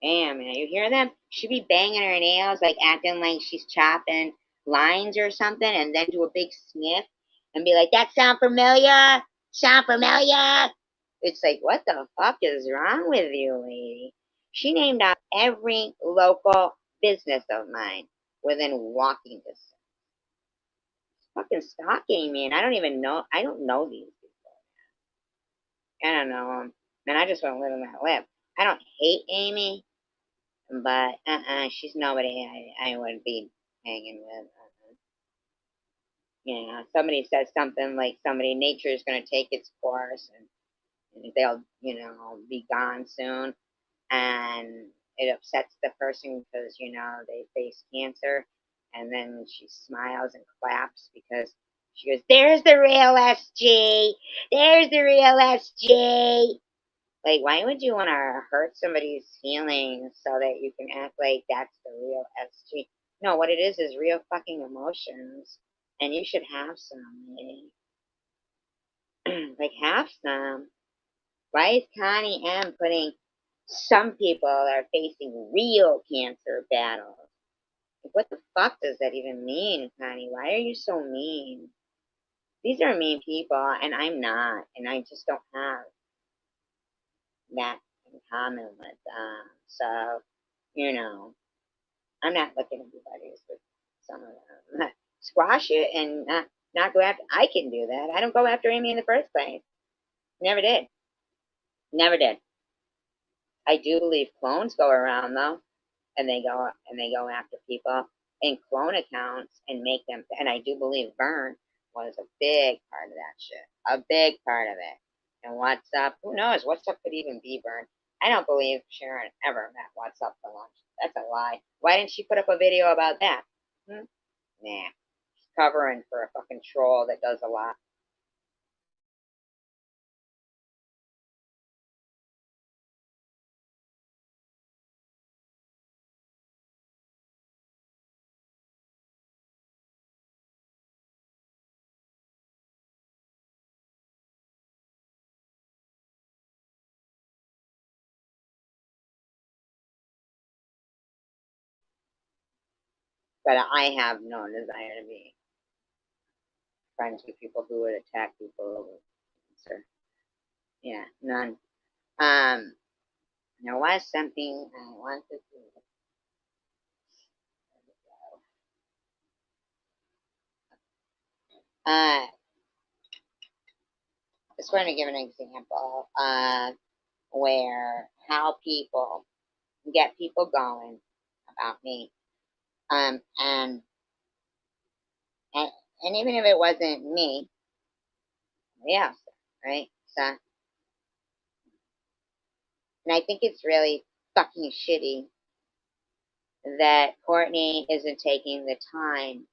Damn, man, you hear them? She be banging her nails, like acting like she's chopping lines or something, and then do a big sniff and be like, "That sound familiar? Sound familiar?" It's like, what the fuck is wrong with you, lady? She named out every local business of mine within walking distance. Fucking stalking me, and I don't even know. I don't know these people. I don't know them, and I just want to live in that life. I don't hate Amy, but she's nobody I would be hanging with. Somebody says something like nature is going to take its course and they'll, be gone soon. And it upsets the person because, they face cancer. And then she smiles and claps because she goes, "There's the real SG. There's the real SG." Like, why would you want to hurt somebody's feelings so that you can act like that's the real SG? No, what it is real fucking emotions. And you should have some, like, have some. Why is Connie M putting some people are facing real cancer battles? Like, what the fuck does that even mean, Connie? Why are you so mean? These are mean people, and I'm not, and I just don't have that in common with them. So, I'm not looking at everybody's with some of them. Squash it and not go after. I can do that. I don't go after Amy in the first place. Never did. Never did. I do believe clones go around though, and they go after people in clone accounts and make them. And I do believe Vern was a big part of that shit. A big part of it. And What's Up? Who knows? What's Up could even be Vern. I don't believe Sharon ever met What's Up for lunch. That's a lie. Why didn't she put up a video about that? Hmm? Nah. She's covering for a fucking troll that does a lot. But I have no desire to be friends with people who would attack people over cancer. Yeah, none. There was something I wanted to do. I just want to give an example where how people get people going about me. And, and even if it wasn't me, somebody else, right? So, and I think it's really fucking shitty that Courtney isn't taking the time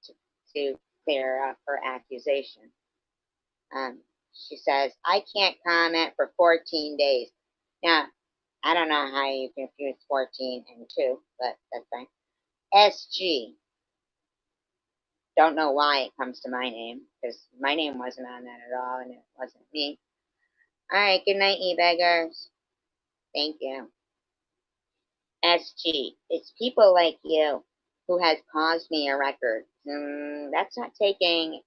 to, to clear up her accusation. She says, "I can't comment for 14 days. Now, I don't know how you confuse 14 and 2, but that's fine. SG. Don't know why it comes to my name, because my name wasn't on that at all, and it wasn't me. All right, good night, e-beggars. Thank you. SG. It's people like you who has caused me a record. That's not taking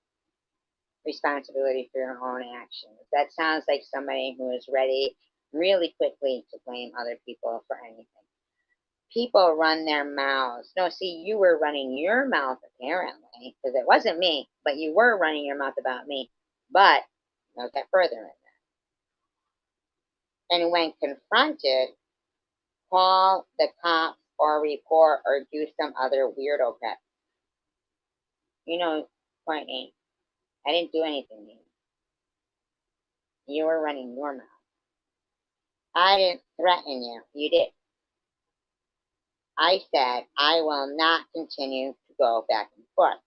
responsibility for your own actions. That sounds like somebody who is ready really quickly to blame other people for anything. People run their mouths. No, see, you were running your mouth apparently, because it wasn't me, but you were running your mouth about me. But I'll get further in that. And when confronted, call the cops or report or do some other weirdo crap. You know, Courtney, I didn't do anything to you. You were running your mouth. I didn't threaten you. You did. I said I will not continue to go back and forth.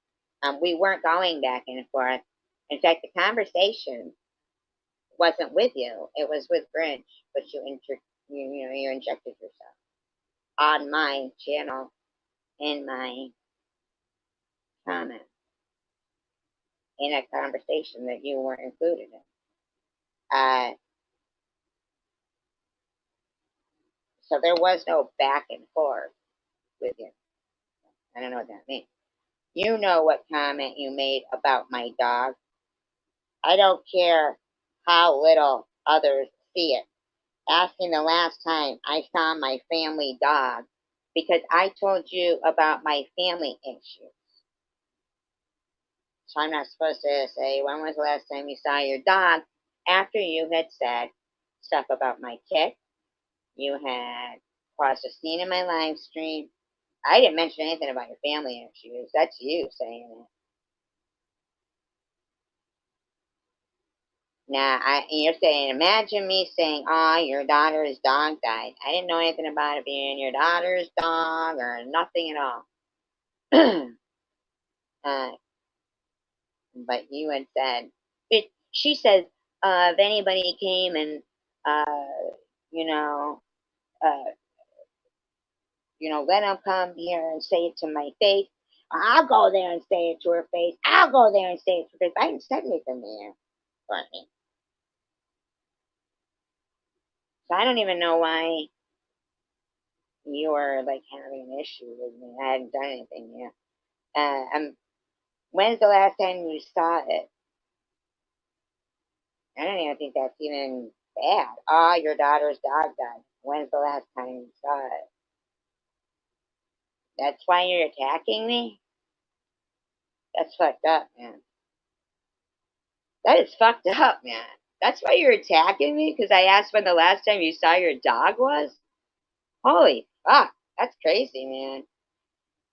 We weren't going back and forth. In fact, the conversation wasn't with you. It was with Bridge, but you injected yourself on my channel in my comment in a conversation that you weren't included in. Uh, so there was no back and forth with you. I don't know what that means. You know what comment you made about my dog. I don't care how little others see it. Asking the last time I saw my family dog because I told you about my family issues. So I'm not supposed to say, when was the last time you saw your dog? After you had said stuff about my kid, you had caused a scene in my live stream. I didn't mention anything about your family issues. That's you saying it. Now, you're saying, imagine me saying, oh, your daughter's dog died. I didn't know anything about it being your daughter's dog or nothing at all. uh, but you had said, she says, if anybody came and, you know, uh, let them come here and say it to my face. I'll go there and say it to her face. I'll go there and say it to her face. I didn't say anything there, Courtney. So I don't even know why you were like having an issue with me. I hadn't done anything yet. When's the last time you saw it? I don't even think that's even bad. Oh, your daughter's dog died. When's the last time you saw it? That's why you're attacking me? That's fucked up, man. That is fucked up, man. That's why you're attacking me? Because I asked when the last time you saw your dog was? Holy fuck. That's crazy, man.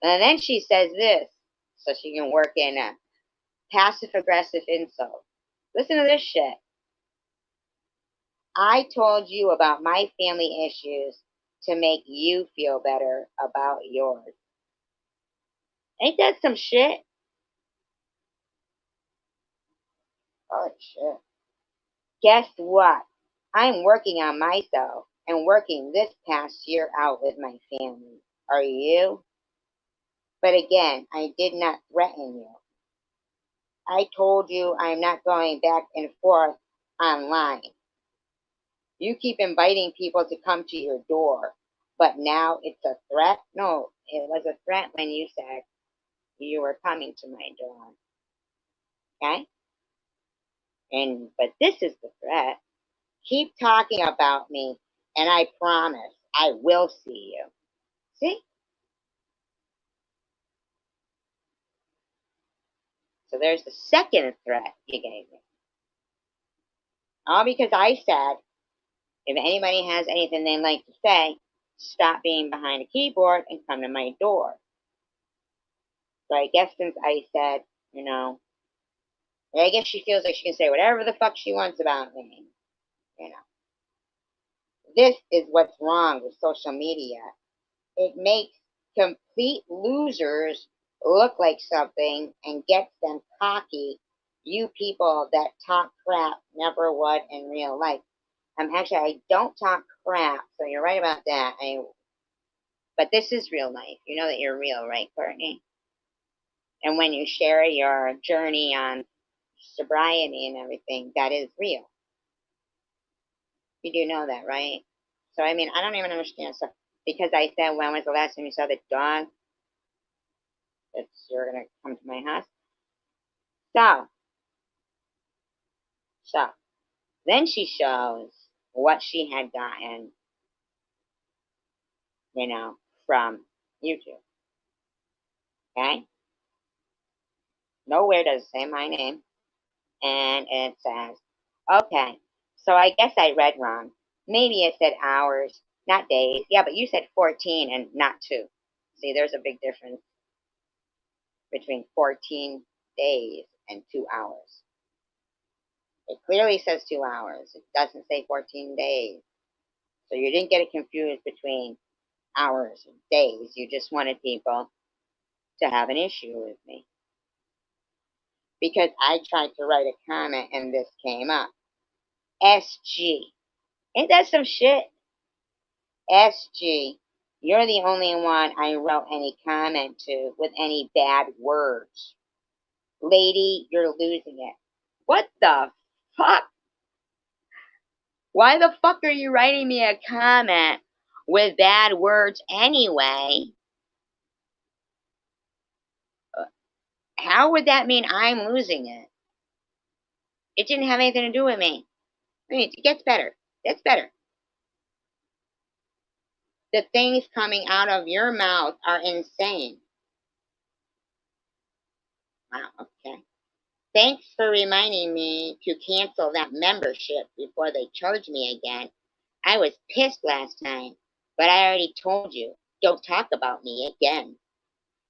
And then she says this, so she can work in a passive aggressive insult. Listen to this shit. I told you about my family issues to make you feel better about yours. Ain't that some shit? Oh, shit. Guess what? I'm working on myself and working this past year out with my family. Are you? But again, I did not threaten you. I told you I'm not going back and forth online. You keep inviting people to come to your door, but now it's a threat? No, it was a threat when you said you were coming to my door. Okay? But this is the threat. Keep talking about me, and I promise I will see you. See? So there's the second threat you gave me. All because I said, if anybody has anything they'd like to say, stop being behind a keyboard and come to my door. So I guess since I said, I guess she feels like she can say whatever the fuck she wants about me. You know, this is what's wrong with social media. It makes complete losers look like something and gets them cocky. You people that talk crap never would in real life. Actually, I don't talk crap, so you're right about that. But this is real life. You know that you're real, right, Courtney? And when you share your journey on sobriety and everything, that is real. You do know that, right? So, I mean, I don't even understand. So, because I said, when was the last time you saw the dog? You're going to come to my house. So, then she shows what she had gotten, from YouTube. Okay? Nowhere does it say my name. And it says, okay, so I guess I read wrong. Maybe it said hours, not days. Yeah, but you said 14 and not 2. See, there's a big difference. between 14 days and 2 hours. It clearly says 2 hours. It doesn't say 14 days. So you didn't get it confused between hours and days. You just wanted people to have an issue with me. Because I tried to write a comment and this came up. SG. Ain't that some shit? SG. You're the only one I wrote any comment to with any bad words. Lady, you're losing it. What the fuck? Why the fuck are you writing me a comment with bad words anyway? How would that mean I'm losing it? It didn't have anything to do with me. I mean, it gets better. It's better. The things coming out of your mouth are insane. Wow, okay. Thanks for reminding me to cancel that membership before they charge me again. I was pissed last time, but I already told you, don't talk about me again.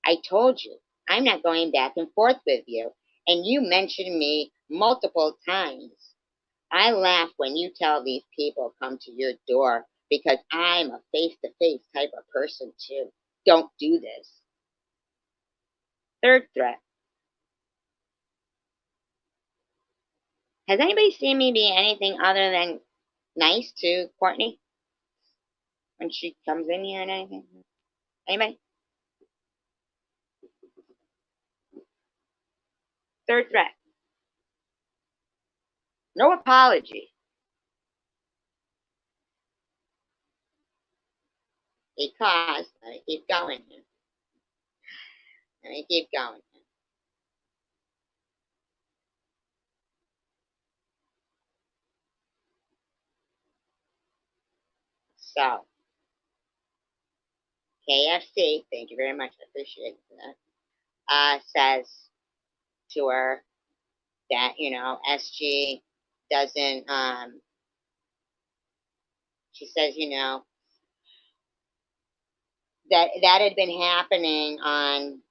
I told you, I'm not going back and forth with you, and you mentioned me multiple times. I laugh when you tell these people come to your door because I'm a face-to-face type of person too. Don't do this. Third threat. Has anybody seen me be anything other than nice to Courtney when she comes in here and anything? Anybody? Third threat. No apology. Because, let me keep going here. Let me keep going here. So, KFC, thank you very much, I appreciate that, says to her that, SG doesn't, she says, that had been happening on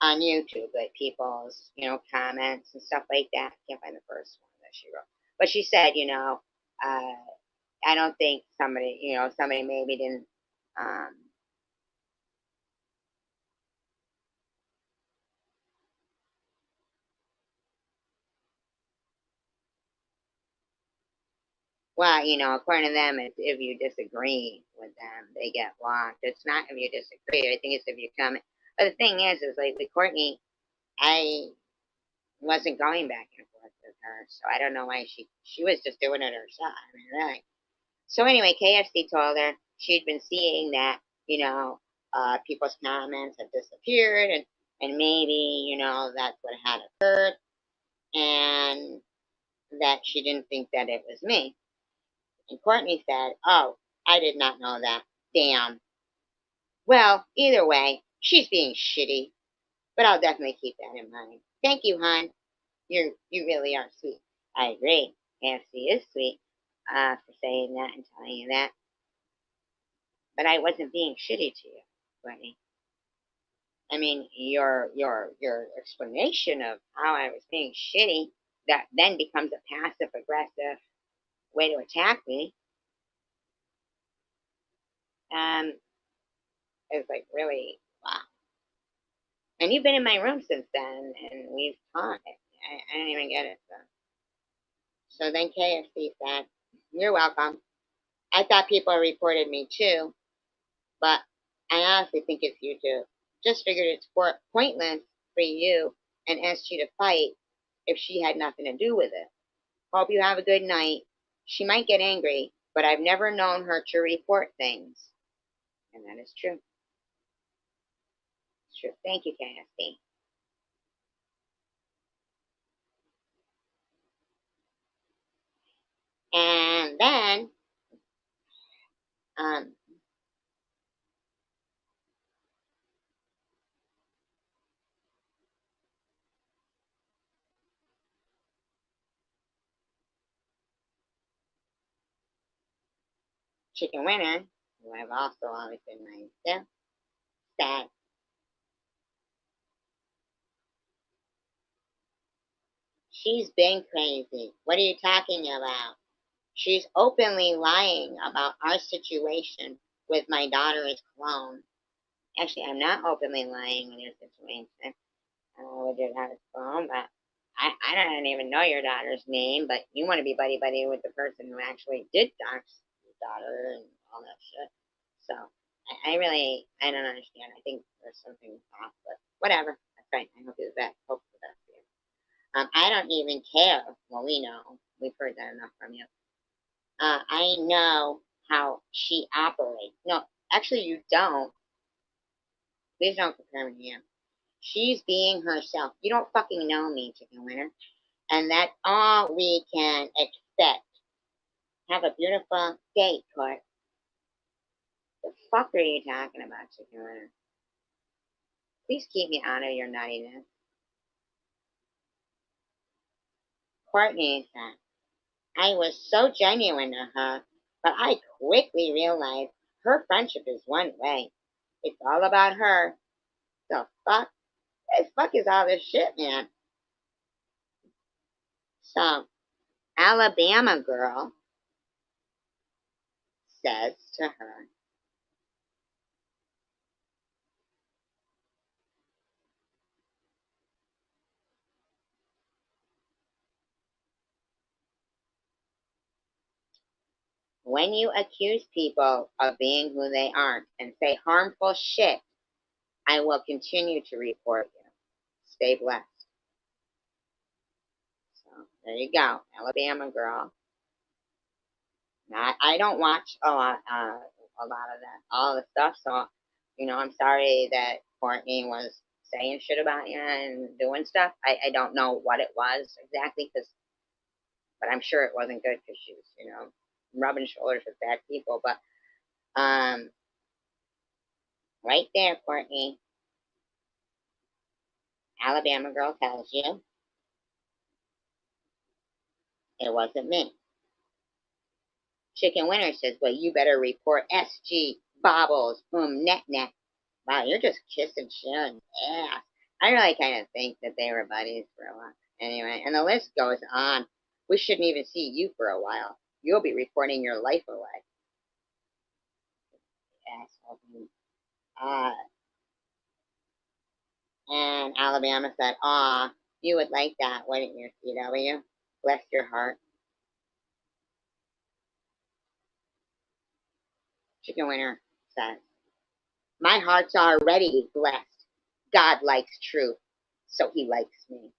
YouTube, like people's, comments and stuff like that. I can't find the first one that she wrote. But she said, I don't think somebody maybe didn't, um, well, according to them, it's if you disagree with them, they get blocked. It's not if you disagree. I think it's if you come. But the thing is like with Courtney, I wasn't going back and forth with her, so I don't know why she was just doing it herself. I mean, really. So anyway, KFC told her she'd been seeing that people's comments had disappeared, and maybe that's what had occurred, and that she didn't think that it was me. And Courtney said, "Oh, I did not know that. Damn. Well, either way, she's being shitty, but I'll definitely keep that in mind. Thank you, hon. You really are sweet." I agree. KFC is sweet for saying that and telling you that. But I wasn't being shitty to you, Courtney. I mean, your explanation of how I was being shitty that then becomes a passive aggressive way to attack me is like really wow. And you've been in my room since then, and we've talked. I don't even get it. So then KFC said, "You're welcome. I thought people reported me too, but I honestly think it's you too. Just figured it's pointless for you and SG to fight if she had nothing to do with it. Hope you have a good night. She might get angry, but I've never known her to report things." And that is true. It's true. Thank you, KFC. And then um, Chicken Winner, who I've also always been nice to, said, She's been crazy. What are you talking about? She's openly lying about our situation with my daughter's clone. Actually, I'm not openly lying with your situation with your daughter's clone, but I don't even know your daughter's name, but you want to be buddy buddy with the person who actually did dox your daughter and all that shit. So I don't understand. I think there's something off, but whatever. That's right. I hope you the best. Hope for the best for you. I don't even care. Well, we know. We've heard that enough from you. I know how she operates. No, actually, you don't. Please don't compare me to you. She's being herself. You don't fucking know me, Chicken Winner. And that's all we can expect. Have a beautiful day, Court. The fuck are you talking about, Chicken Winner? Please keep me out of your nuttiness. Courtney said, I was so genuine to her, but I quickly realized her friendship is one way. It's all about her. The fuck? The fuck is all this shit, man? So, Alabama girl says to her, when you accuse people of being who they aren't and say harmful shit, I will continue to report you. Stay blessed. So there you go, Alabama girl. Now, I don't watch a lot of that, all the stuff. So, I'm sorry that Courtney was saying shit about you and doing stuff. I don't know what it was exactly, but I'm sure it wasn't good because she was, rubbing shoulders with bad people. But right there, Courtney, Alabama girl tells you it wasn't me. Chicken Winner says, well, you better report SG Bobbles, net net. Wow, you're just kissing Sharon's ass. I really kind of think that they were buddies for a while. Anyway, and the list goes on. We shouldn't even see you for a while. You'll be reporting your life away. Asshole. Uh, and Alabama said, aw, you would like that, wouldn't you, CW? Bless your heart. Chicken Winner says, my heart's already blessed. God likes truth, so he likes me.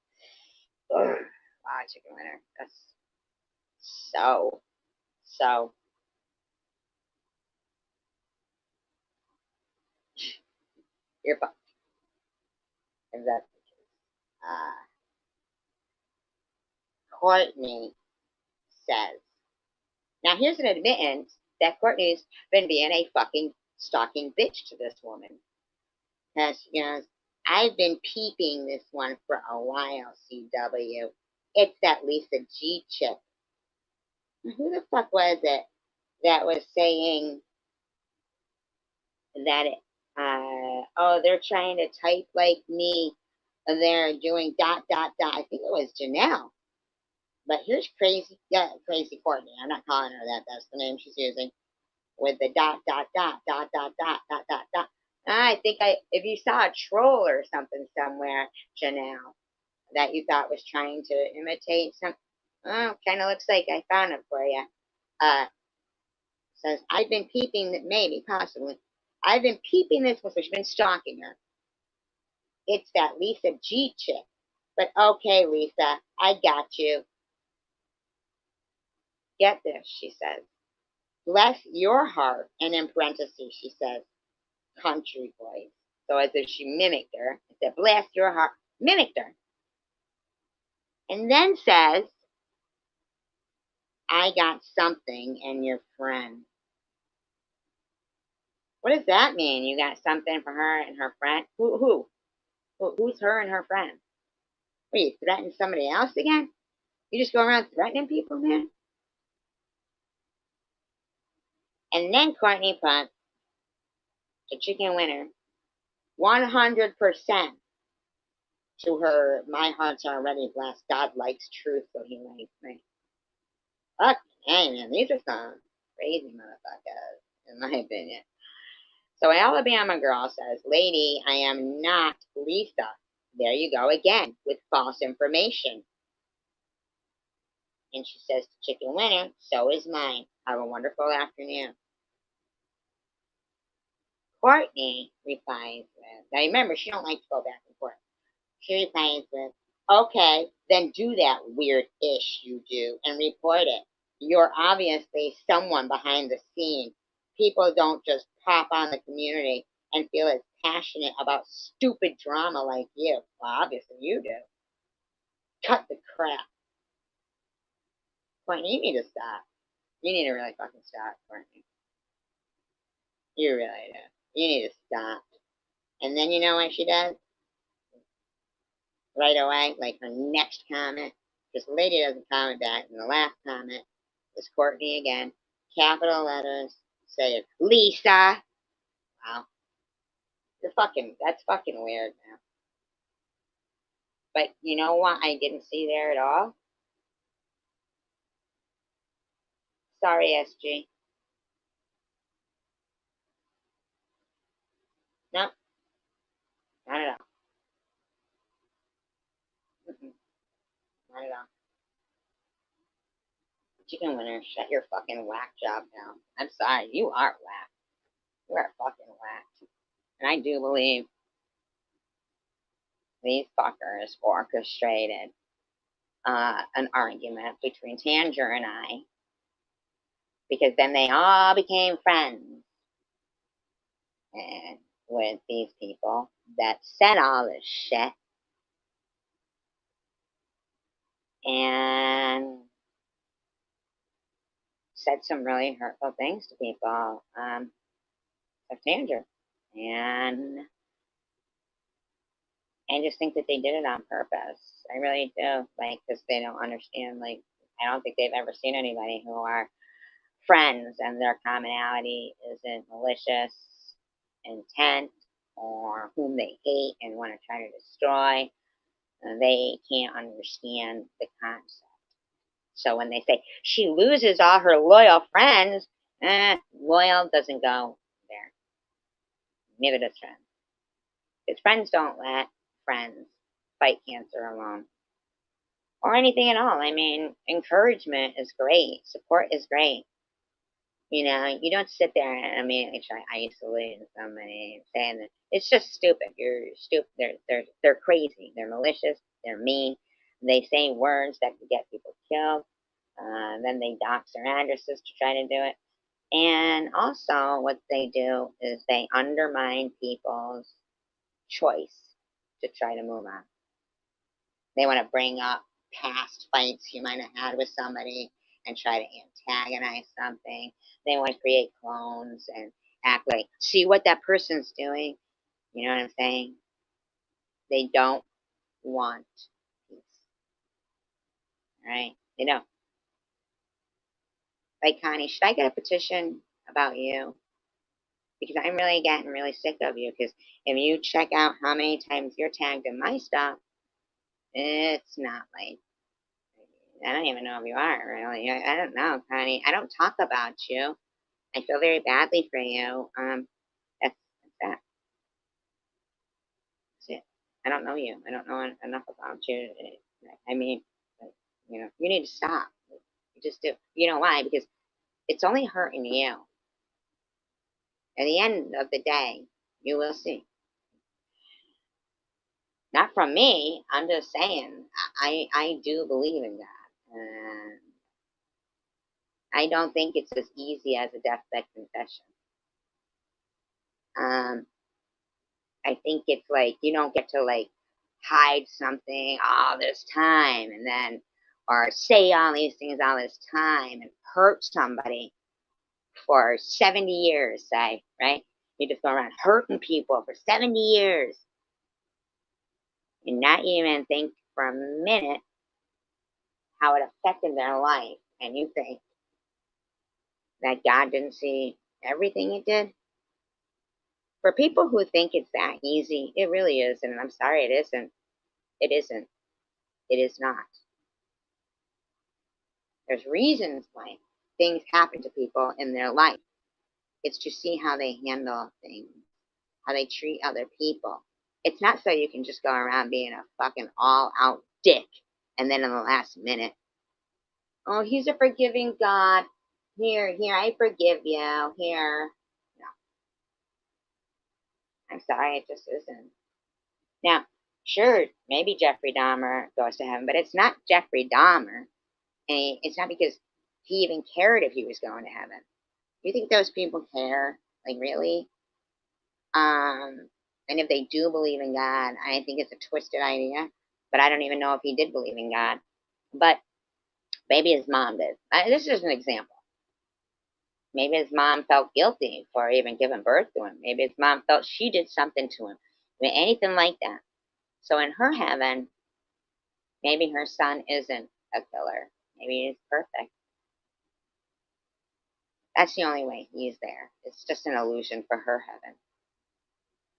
Ugh. Wow, Chicken Winner. That's so. You're fucked. If that's the case. Courtney says, now here's an admittance that Courtney's been being a fucking stalking bitch to this woman. Because, I've been peeping this one for a while, CW. It's that Lisa G chick. Who the fuck was it that was saying that they're trying to type like me. They're doing dot dot dot. I think it was Janelle. But here's crazy Courtney. I'm not calling her that. That's the name she's using. With the dot dot dot dot dot dot dot dot dot. I think if you saw a troll or something somewhere, Janelle, that you thought was trying to imitate some, kind of looks like I found it for you. Uh, Says I've been peeping, maybe possibly. I've been peeping this one, so she's been stalking her. It's that Lisa G chick. But okay, Lisa, I got you. Get this, she says. Bless your heart. And in parentheses, she says, country voice. So as if she mimicked her. It said, bless your heart. Mimicked her. And then says, I got something and your friend. What does that mean? You got something for her and her friend? Who's her and her friend? What, you threatening somebody else again? You just go around threatening people, man? And then Courtney put the Chicken Winner 100% To her, my heart's already blessed. God likes truth, so he likes me. Fuck, hey man, these are some crazy motherfuckers, in my opinion. So Alabama girl says, "Lady, I am not Lisa." There you go again with false information. And she says to Chicken Winner, "So is mine. Have a wonderful afternoon." Courtney replies with, now remember, she don't like to go back and forth. She replies with, "Okay, then do that weird ish you do and report it. You're obviously someone behind the scenes. People don't just pop on the community and feel as passionate about stupid drama like you. Well, obviously you do. Cut the crap." Courtney, you need to stop. You need to really fucking stop, Courtney. You really do. You need to stop. And then you know what she does? Right away, like her next comment, this lady doesn't comment back, and the last comment is Courtney again, capital letters, say Lisa. Wow, that's fucking weird now. But you know what I didn't see there at all? Sorry, SG. No, not at all. Mm-mm, not at all. Chicken Winner, shut your fucking whack job down. I'm sorry, you are whack. You are fucking whack. And I do believe these fuckers orchestrated an argument between Tanger and I, because then they all became friends and with these people that said all this shit and said some really hurtful things to people of Tanger. And I just think that they did it on purpose. I really do. Like, because they don't understand, like, I don't think they've ever seen anybody who are friends and their commonality isn't malicious intent or whom they hate and want to try to destroy. They can't understand the concept. So when they say she loses all her loyal friends, loyal doesn't go there. Neither does friends. Because friends don't let friends fight cancer alone or anything at all. I mean, encouragement is great, support is great. You know, you don't sit there and immediately try isolating somebody and saying that it's just stupid. You're stupid. They're crazy. They're malicious. They're mean. They say words that could get people killed. Then they dox their addresses to try to do it. And also, what they do is they undermine people's choice to try to move on. They want to bring up past fights you might have had with somebody and try to antagonize something. They want to create clones and act like, see what that person's doing. You know what I'm saying? They don't want peace, right? They don't. Like, Connie, should I get a petition about you? Because I'm really getting really sick of you. Because if you check out how many times you're tagged in my stuff, it's not like, I don't even know if you are really. I don't know, Connie. I don't talk about you. I feel very badly for you. That's that. That's it. I don't know you. I don't know enough about you. I mean, you know, you need to stop. You just do. You know why? Because it's only hurting you. At the end of the day, you will see. Not from me. I'm just saying. I do believe in God, and I don't think it's as easy as a deathbed confession. Um, I think it's like you don't get to like hide something all this time and then or say all these things all this time and hurt somebody for 70 years, say, right? You just go around hurting people for 70 years and not even think for a minute how it affected their life. And you think that God didn't see everything it did? For people who think it's that easy, it really isn't. And I'm sorry it isn't. It isn't. It is not. There's reasons why things happen to people in their life. It's to see how they handle things, how they treat other people. It's not so you can just go around being a fucking all out dick and then in the last minute, oh, he's a forgiving God. Here, I forgive you. Here. No, I'm sorry, it just isn't. Now, sure, maybe Jeffrey Dahmer goes to heaven, but it's not Jeffrey Dahmer. And it's not because he even cared if he was going to heaven. You think those people care? Like, really? And if they do believe in God, I think it's a twisted idea. But I don't even know if he did believe in God. But maybe his mom did. This is an example. Maybe his mom felt guilty for even giving birth to him. Maybe his mom felt she did something to him. I mean, anything like that. So in her heaven, maybe her son isn't a killer. Maybe he's perfect. That's the only way he's there. It's just an illusion for her heaven.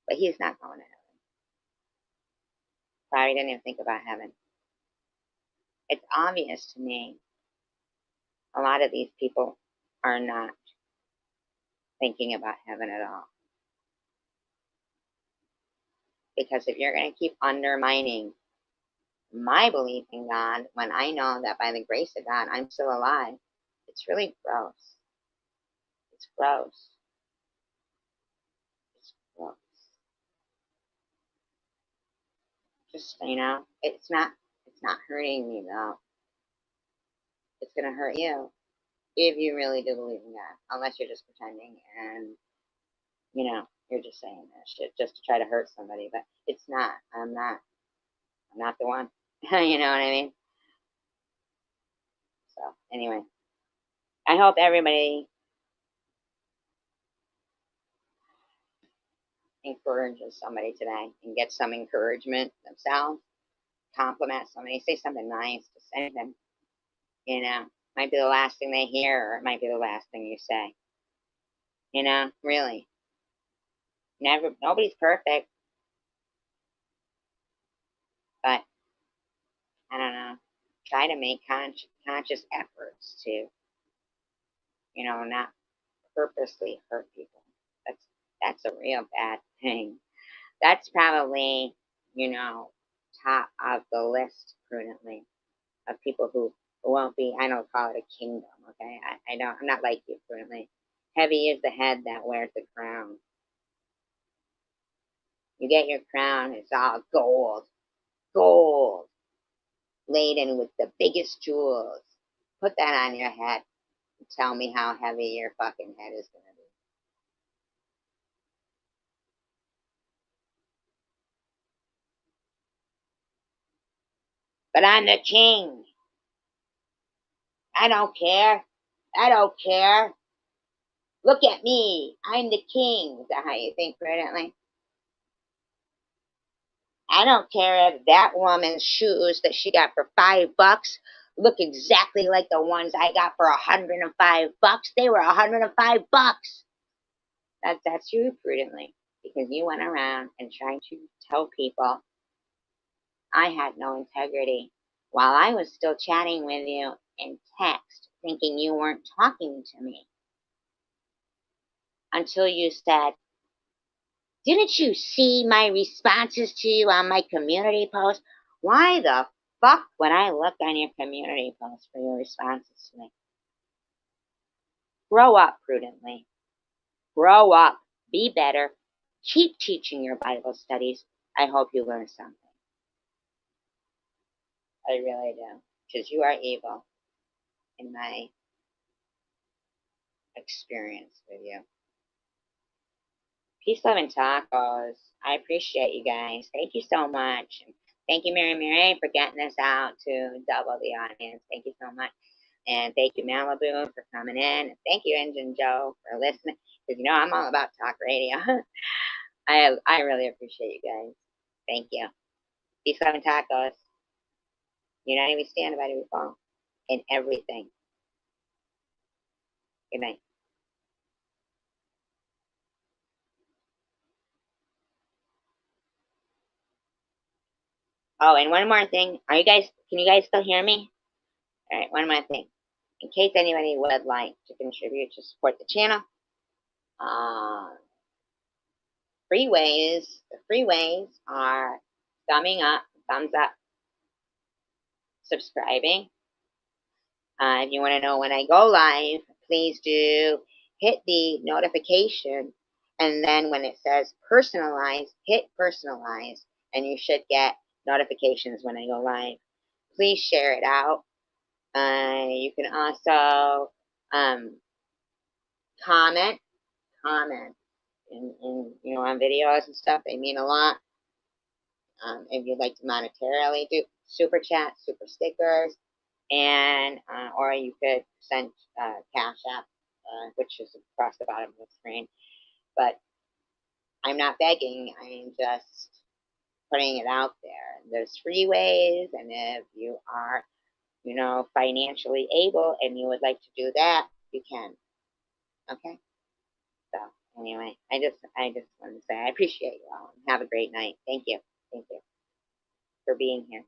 But he's not going to heaven. Probably didn't even think about heaven. It's obvious to me a lot of these people are not thinking about heaven at all. Because if you're going to keep undermining my belief in God when I know that by the grace of God I'm still alive, it's really gross. It's gross. It's gross. Just, it's not hurting me though. It's going to hurt you if you really do believe in God, unless you're just pretending and, you're just saying that shit just to try to hurt somebody. But it's not. I'm not the one. You know what I mean? So, anyway, I hope everybody encourages somebody today and gets some encouragement themselves. Compliment somebody, say something nice, just anything. Might be the last thing they hear, or it might be the last thing you say. Really. Nobody's perfect, but I don't know. Try to make conscious efforts to, not purposely hurt people. That's a real bad thing. That's probably, top of the list prudently of people who won't be. I don't call it a kingdom. Okay, I don't. I'm not like you prudently. Heavy is the head that wears the crown. You get your crown, it's all gold, laden with the biggest jewels. Put that on your head and tell me how heavy your fucking head is going to be. But I'm the king. I don't care. I don't care. Look at me. I'm the king. Is that how you think prudently? I don't care if that woman's shoes that she got for $5 look exactly like the ones I got for $105. They were $105. That's you prudently, because you went around and tried to tell people I had no integrity while I was still chatting with you in text, thinking you weren't talking to me until you said, didn't you see my responses to you on my community post? Why the fuck would I look on your community post for your responses to me? Grow up prudently. Grow up. Be better. Keep teaching your Bible studies. I hope you learn something. I really do. Because you are evil in my experience with you. Peace, love, and tacos. I appreciate you guys. Thank you so much. Thank you, Mary, for getting this out to double the audience. Thank you so much. And thank you, Malibu, for coming in. And thank you, Engine Joe, for listening. Because, I'm all about talk radio. I really appreciate you guys. Thank you. Peace, love, and tacos. United we stand, divided we fall. In everything. Good night. Oh, and one more thing. Can you guys still hear me? All right, one more thing. In case anybody would like to contribute to support the channel, uh, the freeways are thumbs up, subscribing. If you want to know when I go live, please do hit the notification. And then when it says personalize, hit personalize, and you should get notifications when I go live. Please share it out. You can also comment, comment on videos and stuff. They mean a lot. If you'd like to monetarily do super chat, super stickers, and or you could send Cash App, which is across the bottom of the screen. But I'm not begging. I'm just putting it out there. There's free ways, and if you are, financially able and you would like to do that, you can. Okay. So anyway, I just wanted to say I appreciate you all. Have a great night. Thank you. Thank you for being here.